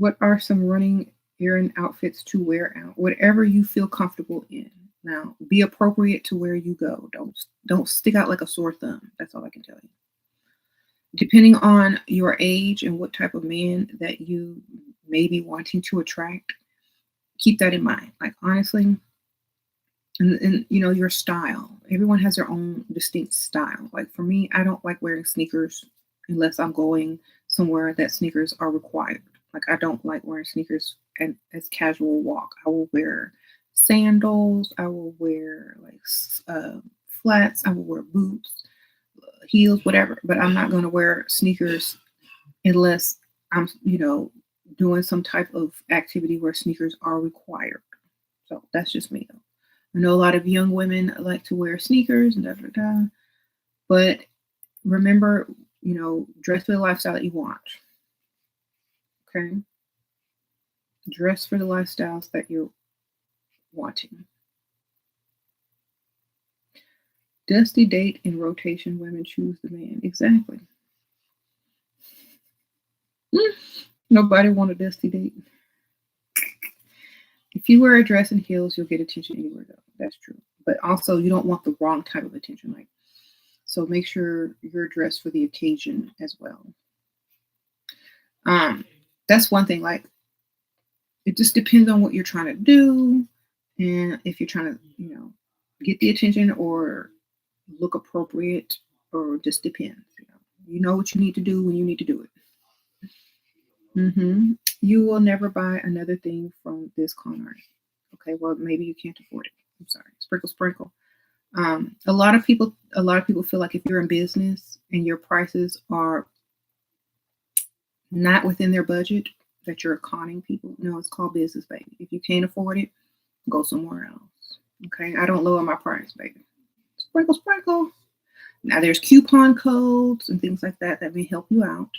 What are some running errand outfits to wear out? Whatever you feel comfortable in. Now, be appropriate to where you go. Don't stick out like a sore thumb. That's all I can tell you. Depending on your age and what type of man that you may be wanting to attract, keep that in mind. Like honestly, and you know your style. Everyone has their own distinct style. Like for me, I don't like wearing sneakers unless I'm going somewhere that sneakers are required. Like I don't like wearing sneakers and as casual walk. I will wear sandals. I will wear like flats. I will wear boots, heels, whatever. But I'm not going to wear sneakers unless I'm, doing some type of activity where sneakers are required. So that's just me. I know a lot of young women like to wear sneakers and da da da. But remember, dress for the lifestyle that you want. Okay? Dress for the lifestyles that you're wanting. Dusty date in rotation, women choose the man. Exactly. Nobody want a dusty date. If you wear a dress and heels, you'll get attention anywhere though. That's true. But also you don't want the wrong type of attention. So make sure you're dressed for the occasion as well. That's one thing. Like it just depends on what you're trying to do. And if you're trying to, get the attention or look appropriate or just depends. You know what you need to do when you need to do it. You will never buy another thing from this con artist. Okay, well maybe you can't afford it. I'm sorry. Sprinkle, sprinkle. A lot of people feel like if you're in business and your prices are not within their budget, that you're conning people. No, it's called business, baby. If you can't afford it, go somewhere else. Okay, I don't lower my price, baby. Sprinkle, sprinkle. Now there's coupon codes and things like that may help you out.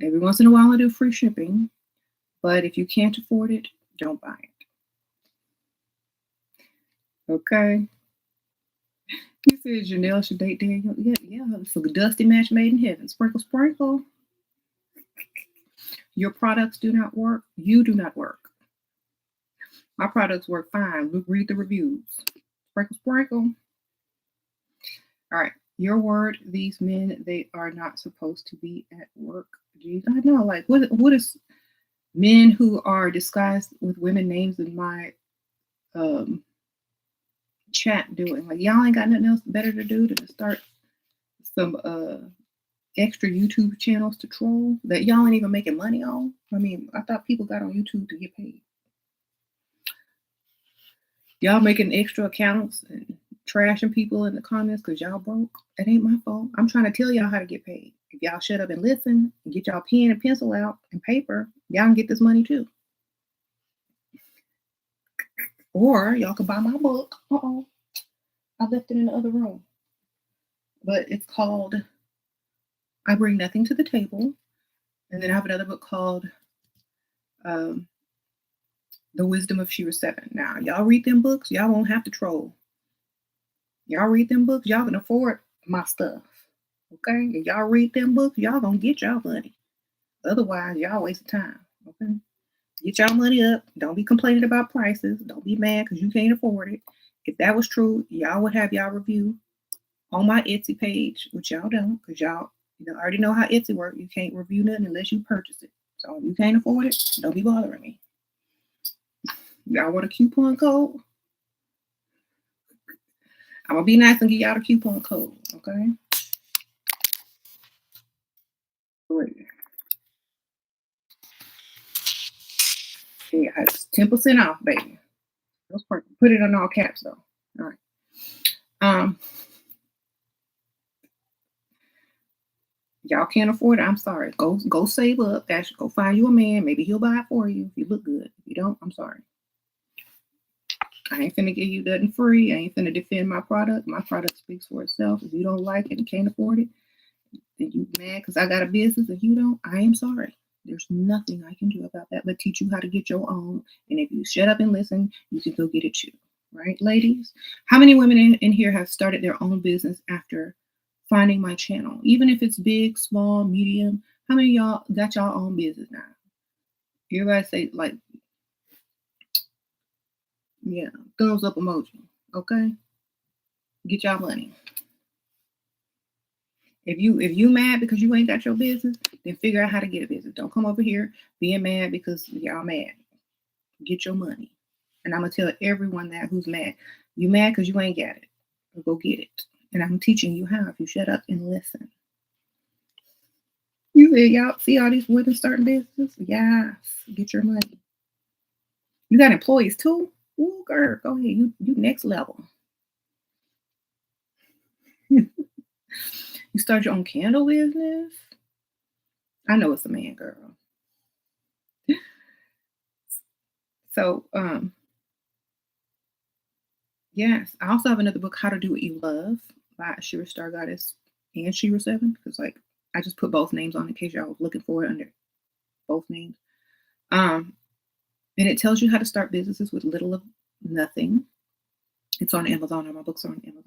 Every once in a while I do free shipping, but if you can't afford it, don't buy it. Okay. You said Janelle should date Daniel. Yeah, it's a dusty match made in heaven. Sprinkle, sprinkle. Your products do not work. You do not work. My products work fine. Look, read the reviews. Sprinkle, sprinkle. All right. Your word, these men, they are not supposed to be at work. Geez, I know. Like, what is men who are disguised with women names in my chat doing? Like, y'all ain't got nothing else better to do than to start some extra YouTube channels to troll that y'all ain't even making money on. I mean, I thought people got on YouTube to get paid. Y'all making extra accounts and trashing people in the comments because y'all broke. That ain't my fault. I'm trying to tell y'all how to get paid. If y'all shut up and listen and get y'all pen and pencil out and paper, y'all can get this money too. Or y'all can buy my book. I left it in the other room. But it's called I Bring Nothing to the Table. And then I have another book called The Wisdom of SheRaSeven. Now, y'all read them books, y'all won't have to troll. Y'all read them books, y'all can afford my stuff. Okay? If y'all read them books, y'all gonna get y'all money. Otherwise, y'all waste time. Okay? Get y'all money up. Don't be complaining about prices. Don't be mad because you can't afford it. If that was true, y'all would have y'all review on my Etsy page, which y'all don't, because y'all already know how Etsy works. You can't review nothing unless you purchase it. So if you can't afford it, don't be bothering me. Y'all want a coupon code? I'm gonna be nice and give y'all the coupon code, okay? Great. Yeah, it's 10% off, baby. Put it on all caps though. All right. Y'all can't afford it. I'm sorry. Go save up. Go find you a man. Maybe he'll buy it for you if you look good. If you don't, I'm sorry. I ain't finna give you nothing free. I ain't finna defend my product. My product speaks for itself. If you don't like it and can't afford it, then you mad because I got a business. If you don't, I am sorry. There's nothing I can do about that but teach you how to get your own. And if you shut up and listen, you can go get it too. Right, ladies? How many women in here have started their own business after finding my channel? Even if it's big, small, medium, how many of y'all got y'all own business now? Everybody say like, yeah, thumbs up emoji. Okay, get y'all money. If you mad because you ain't got your business, then figure out how to get a business. Don't come over here being mad because y'all mad. Get your money. And I'm gonna tell everyone that who's mad. You mad because you ain't got it. Well, go get it. And I'm teaching you how if you shut up and listen. You said y'all see all these women starting business? Yes. Get your money. You got employees too? Ooh, girl, go ahead. You next level. You start your own candle business. I know it's a man, girl. So yes. I also have another book, How to Do What You Love by Shira Star Goddess and SheRaSeven. Because like I just put both names on in case y'all was looking for it under both names. Um, and it tells you how to start businesses with little of nothing. It's on Amazon. All my books are on Amazon.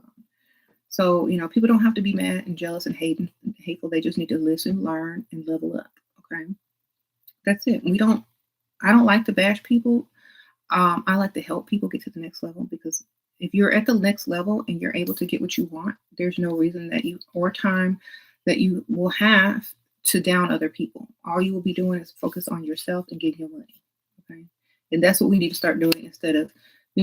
So, people don't have to be mad and jealous and hateful. They just need to listen, learn, and level up. Okay. That's it. I don't like to bash people. I like to help people get to the next level because if you're at the next level and you're able to get what you want, there's no reason or time that you will have to down other people. All you will be doing is focus on yourself and getting your money. Okay. And that's what we need to start doing instead of,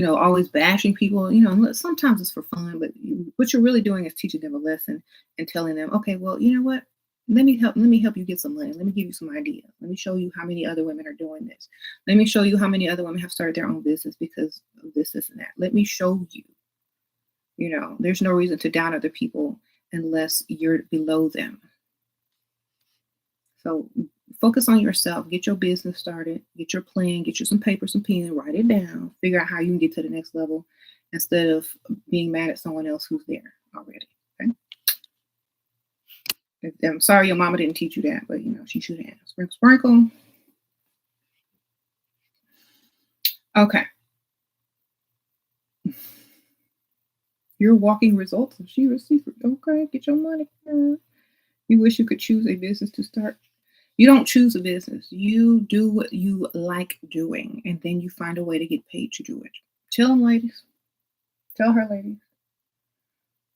always bashing people. Sometimes it's for fun, but what you're really doing is teaching them a lesson and telling them, okay, well, you know what? Let me help you get some money. Let me give you some ideas. Let me show you how many other women are doing this. Let me show you how many other women have started their own business because of this and that. Let me show you. There's no reason to down other people unless you're below them. So focus on yourself. Get your business started. Get your plan. Get you some paper, some pen. Write it down. Figure out how you can get to the next level instead of being mad at someone else who's there already. Okay. I'm sorry your mama didn't teach you that, but she should have. Sprinkle, sprinkle. Okay. You're walking results of SheRaSeven. Okay, get your money. You wish you could choose a business to start. You don't choose a business. You do what you like doing, and then you find a way to get paid to do it. Tell them, ladies. Tell her, ladies.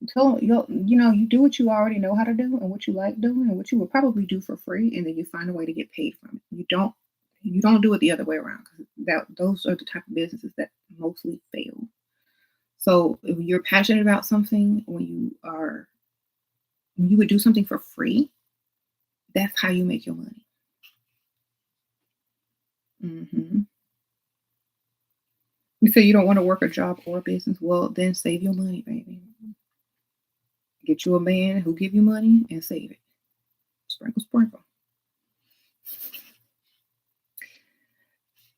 Tell you do what you already know how to do and what you like doing and what you would probably do for free, and then you find a way to get paid from it. You don't do it the other way around because those are the type of businesses that mostly fail. So if you're passionate about something, when you would do something for free, that's how you make your money. Hmm. You say you don't want to work a job or a business. Well, then save your money, baby. Get you a man who give you money and save it. Sprinkle, sprinkle.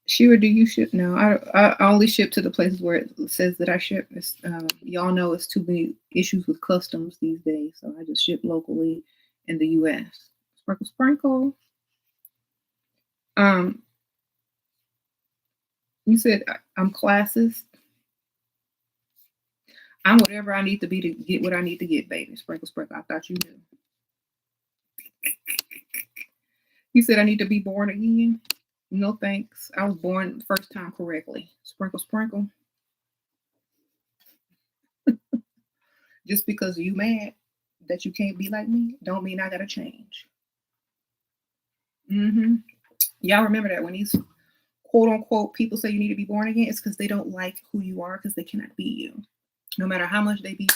Shira, do you ship? No, I only ship to the places where it says that I ship. Y'all know it's too many issues with customs these days, so I just ship locally in the U.S. Sprinkle, sprinkle. Um, you said I'm classist. I'm whatever I need to be to get what I need to get, baby. Sprinkle, sprinkle. I thought you knew. You said I need to be born again. No thanks. I was born the first time correctly. Sprinkle, sprinkle. Just because you mad that you can't be like me, don't mean I gotta change. Hmm. Y'all remember that when these quote unquote people say you need to be born again, it's because they don't like who you are because they cannot be you. No matter how much they be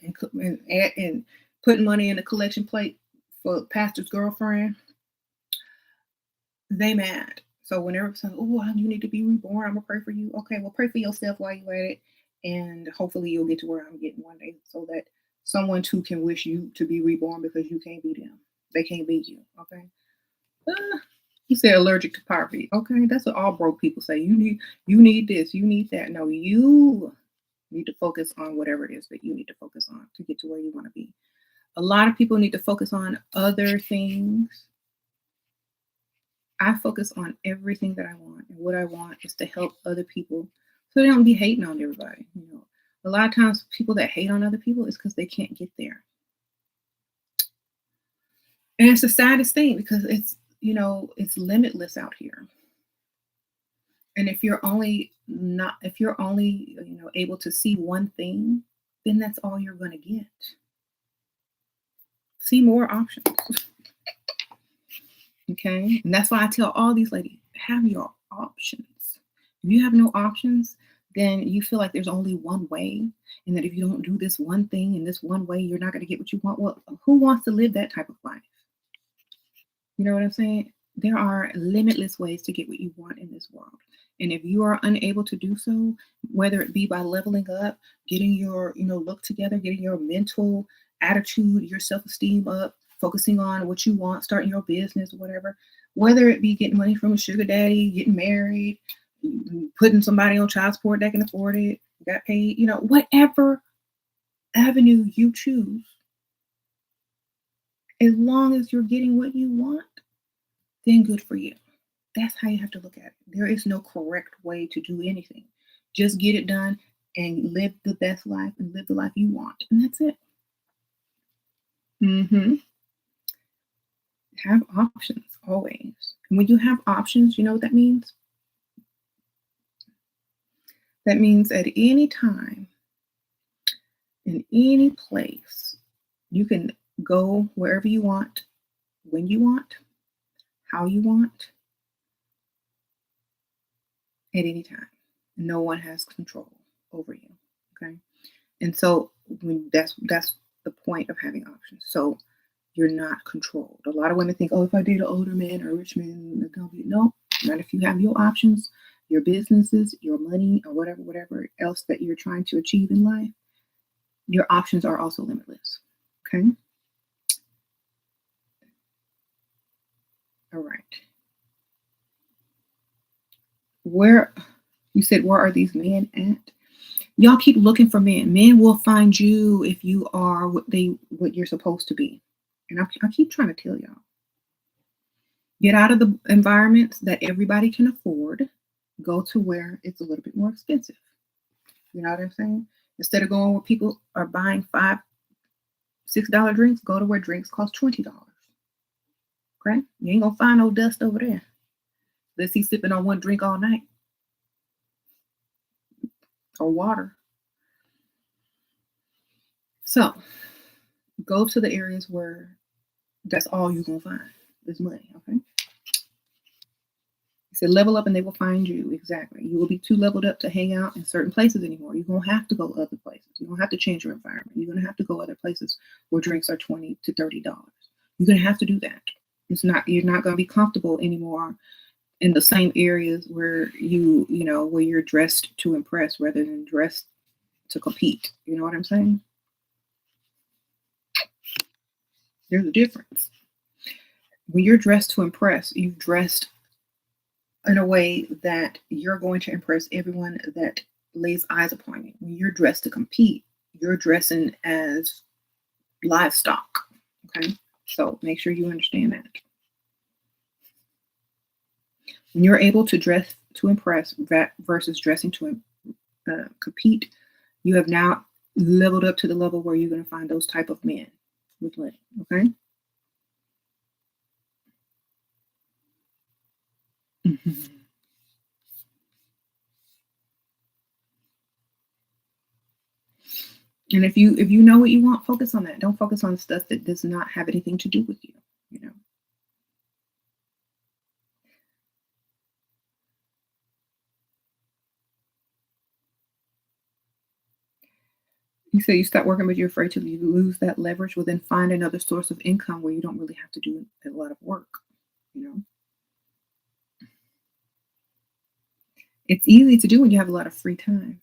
and putting money in the collection plate for pastor's girlfriend, they mad. So whenever someone, oh, you need to be reborn, I'm gonna pray for you. Okay, well, pray for yourself while you at it, and hopefully you'll get to where I'm getting one day, so that someone too can wish you to be reborn because you can't be them. They can't be you. Okay. You say allergic to poverty. Okay, that's what all broke people say. You need this, you need that. No, you need to focus on whatever it is that you need to focus on to get to where you want to be. A lot of people need to focus on other things. I focus on everything that I want, and what I want is to help other people so they don't be hating on everybody. A lot of times people that hate on other people is because they can't get there. And it's the saddest thing because it's limitless out here. And if you're only, able to see one thing, then that's all you're going to get. See more options. Okay. And that's why I tell all these ladies, have your options. If you have no options, then you feel like there's only one way. And that if you don't do this one thing in this one way, you're not going to get what you want. Well, who wants to live that type of life? You know what I'm saying? There are limitless ways to get what you want in this world. And if you are unable to do so, whether it be by leveling up, getting your, look together, getting your mental attitude, your self-esteem up, focusing on what you want, starting your business, whatever, whether it be getting money from a sugar daddy, getting married, putting somebody on child support that can afford it, got paid, whatever avenue you choose, as long as you're getting what you want, then good for you. That's how you have to look at it. There is no correct way to do anything. Just get it done and live the best life and live the life you want. And that's it. Have options always. And when you have options, you know what that means? That means at any time, in any place, you can go wherever you want, when you want, how you want, at any time. No one has control over you. Okay. And so that's the point of having options. So you're not controlled. A lot of women think, oh, if I date an older man or a rich man, it's gonna be no, not if you have your options, your businesses, your money, or whatever else that you're trying to achieve in life. Your options are also limitless. Okay. All right. Where you said, where are these men at? Y'all keep looking for men. Men will find you if you are what you're supposed to be. And I keep trying to tell y'all. Get out of the environments that everybody can afford. Go to where it's a little bit more expensive. You know what I'm saying? Instead of going where people are buying $5, $6 drinks, go to where drinks cost $20. Okay? You ain't gonna find no dust over there. Unless he's sipping on one drink all night. Or water. So go to the areas where that's all you're gonna find is money. Okay. He said, level up and they will find you. Exactly. You will be too leveled up to hang out in certain places anymore. You're going to have to go other places. You're going to have to change your environment. You're going to have to go other places where drinks are $20 to $30. You're going to have to do that. You're not going to be comfortable anymore in the same areas where where you're dressed to impress rather than dressed to compete. You know what I'm saying? There's a difference. When you're dressed to impress, you've dressed in a way that you're going to impress everyone that lays eyes upon you. When you're dressed to compete, you're dressing as livestock. Okay. So make sure you understand that. When you're able to dress to impress versus dressing to compete, you have now leveled up to the level where you're going to find those type of men with money. Okay. And if you know what you want, focus on that. Don't focus on stuff that does not have anything to do with you. You say you stop working, but you're afraid to lose that leverage. Well, then find another source of income where you don't really have to do a lot of work. It's easy to do when you have a lot of free time.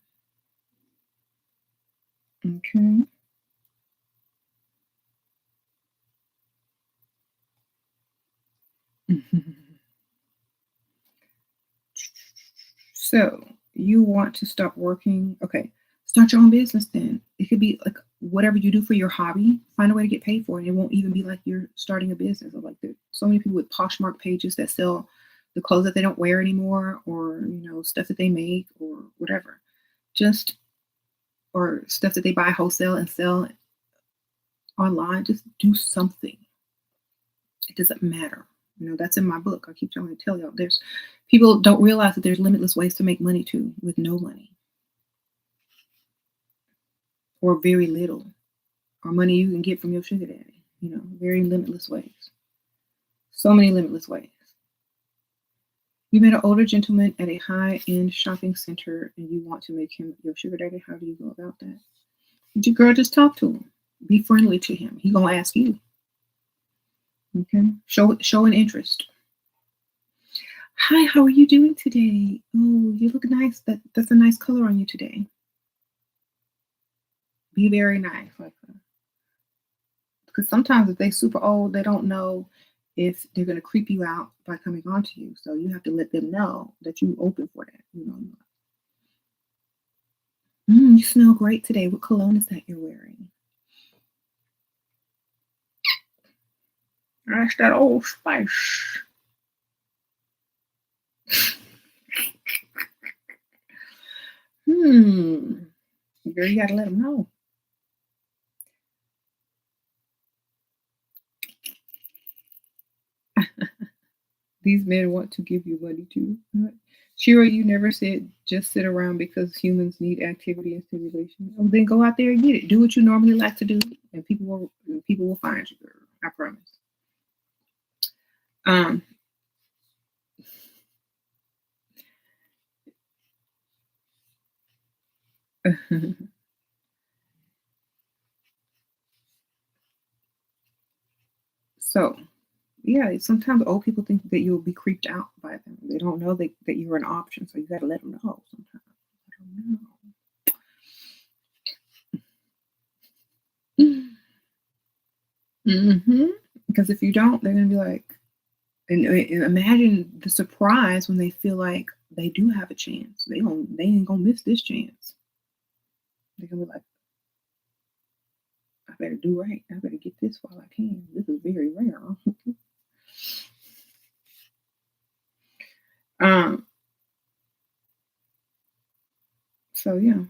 Okay. So you want to stop working. Okay. Start your own business then. It could be like whatever you do for your hobby, find a way to get paid for it. It won't even be like you're starting a business. Or like there's so many people with Poshmark pages that sell the clothes that they don't wear anymore, or stuff that they make or whatever. Or stuff that they buy wholesale and sell online. Just do something. It doesn't matter. That's in my book. I keep trying to tell y'all. There's people don't realize that there's limitless ways to make money too with no money or very little or money you can get from your sugar daddy. Very limitless ways. So many limitless ways. You met an older gentleman at a high-end shopping center and you want to make him your sugar daddy. How do you go about that? Your girl, just talk to him. Be friendly to him. He gonna ask you. Okay. Show an interest. Hi, how are you doing today? Oh, you look nice. That's a nice color on you today. Be very nice, like because sometimes if they super old, they don't know if they're gonna creep you out by coming on to you. So you have to let them know that you open for that. You smell great today. What cologne is that you're wearing? That's that Old Spice. Girl, you gotta let them know. These men want to give you money too. Shira, you never said just sit around because humans need activity and stimulation. Oh, then go out there and get it. Do what you normally like to do, and people will find you, girl. I promise. Um. So, yeah, sometimes old people think that you'll be creeped out by them. They don't know that you're an option, so you got to let them know sometimes. Because if you don't, they're gonna be like, and imagine the surprise when they feel like they do have a chance. They ain't gonna miss this chance. They're gonna be like, I better do right. I better get this while I can. This is very rare. um. So yeah,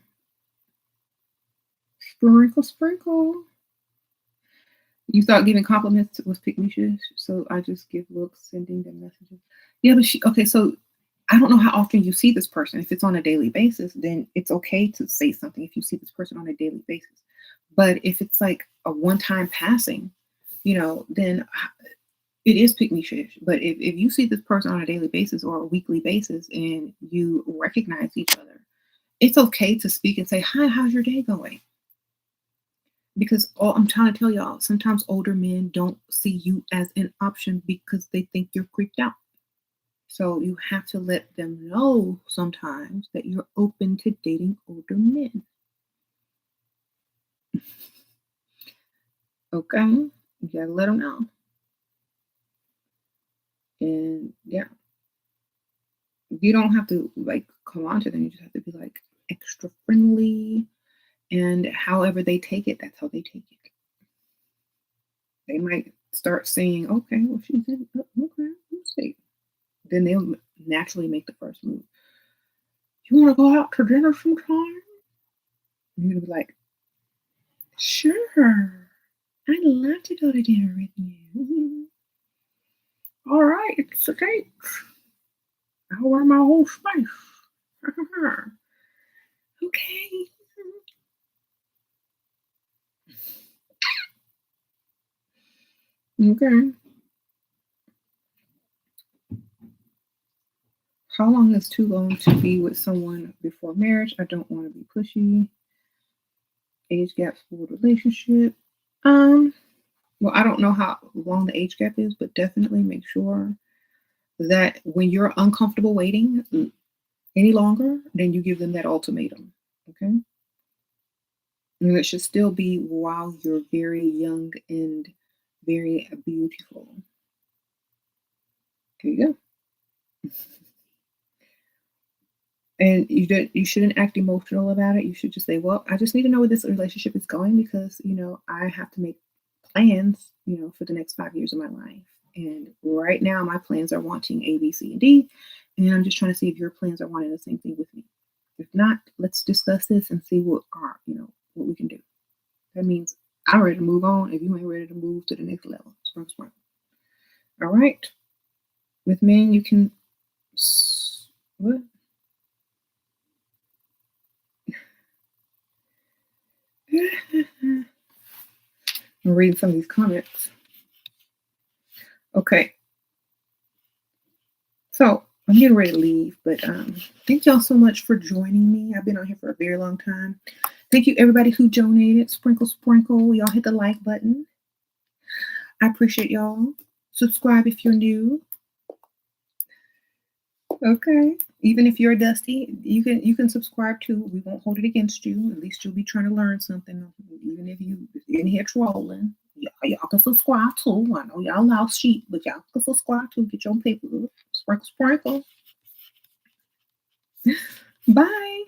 sprinkle, sprinkle. You thought giving compliments was pick me shish, so I just give looks, sending them messages. Yeah, but okay, so I don't know how often you see this person. If it's on a daily basis, then it's okay to say something if you see this person on a daily basis. But if it's like a one-time passing, then it is pick me shish. But if you see this person on a daily basis or a weekly basis and you recognize each other, it's okay to speak and say, hi, how's your day going? Because I'm trying to tell y'all, sometimes older men don't see you as an option because they think you're creeped out. So you have to let them know sometimes that you're open to dating older men. Okay? You gotta let them know. And yeah, you don't have to like come on to them. You just have to be like extra friendly. And however they take it, that's how they take it. They might start saying, okay, well, she's in, okay, let's see. Then they'll naturally make the first move. You want to go out to dinner sometime? And you'll be like, sure. I'd love to go to dinner with you. All right, it's a date. I'll wear my whole spice. Okay. Okay. How long is too long to be with someone before marriage? I don't want to be pushy. Age gaps for relationship. Well, I don't know how long the age gap is, but definitely make sure that when you're uncomfortable waiting any longer, then you give them that ultimatum. Okay. And it should still be while you're very young and very beautiful. There you go. And you shouldn't act emotional about it. You should just say, "Well, I just need to know where this relationship is going because I have to make plans, for the next 5 years of my life. And right now, my plans are wanting A, B, C, and D, and I'm just trying to see if your plans are wanting the same thing with me. If not, let's discuss this and see what we can do. That means I'm ready to move on. If you ain't ready to move to the next level, all right." With men, you can. What? I'm reading some of these comments. Okay. So I'm getting ready to leave, but thank y'all so much for joining me. I've been on here for a very long time. Thank you, everybody who donated. Sprinkle, sprinkle. Y'all hit the like button. I appreciate y'all. Subscribe if you're new. Okay. Even if you're dusty, you can subscribe too. We won't hold it against you. At least you'll be trying to learn something. Even if you're in here trolling, y'all can subscribe too. I know y'all lost sheep, but y'all can subscribe too. Get your paper. Sprinkle, sprinkle. Bye.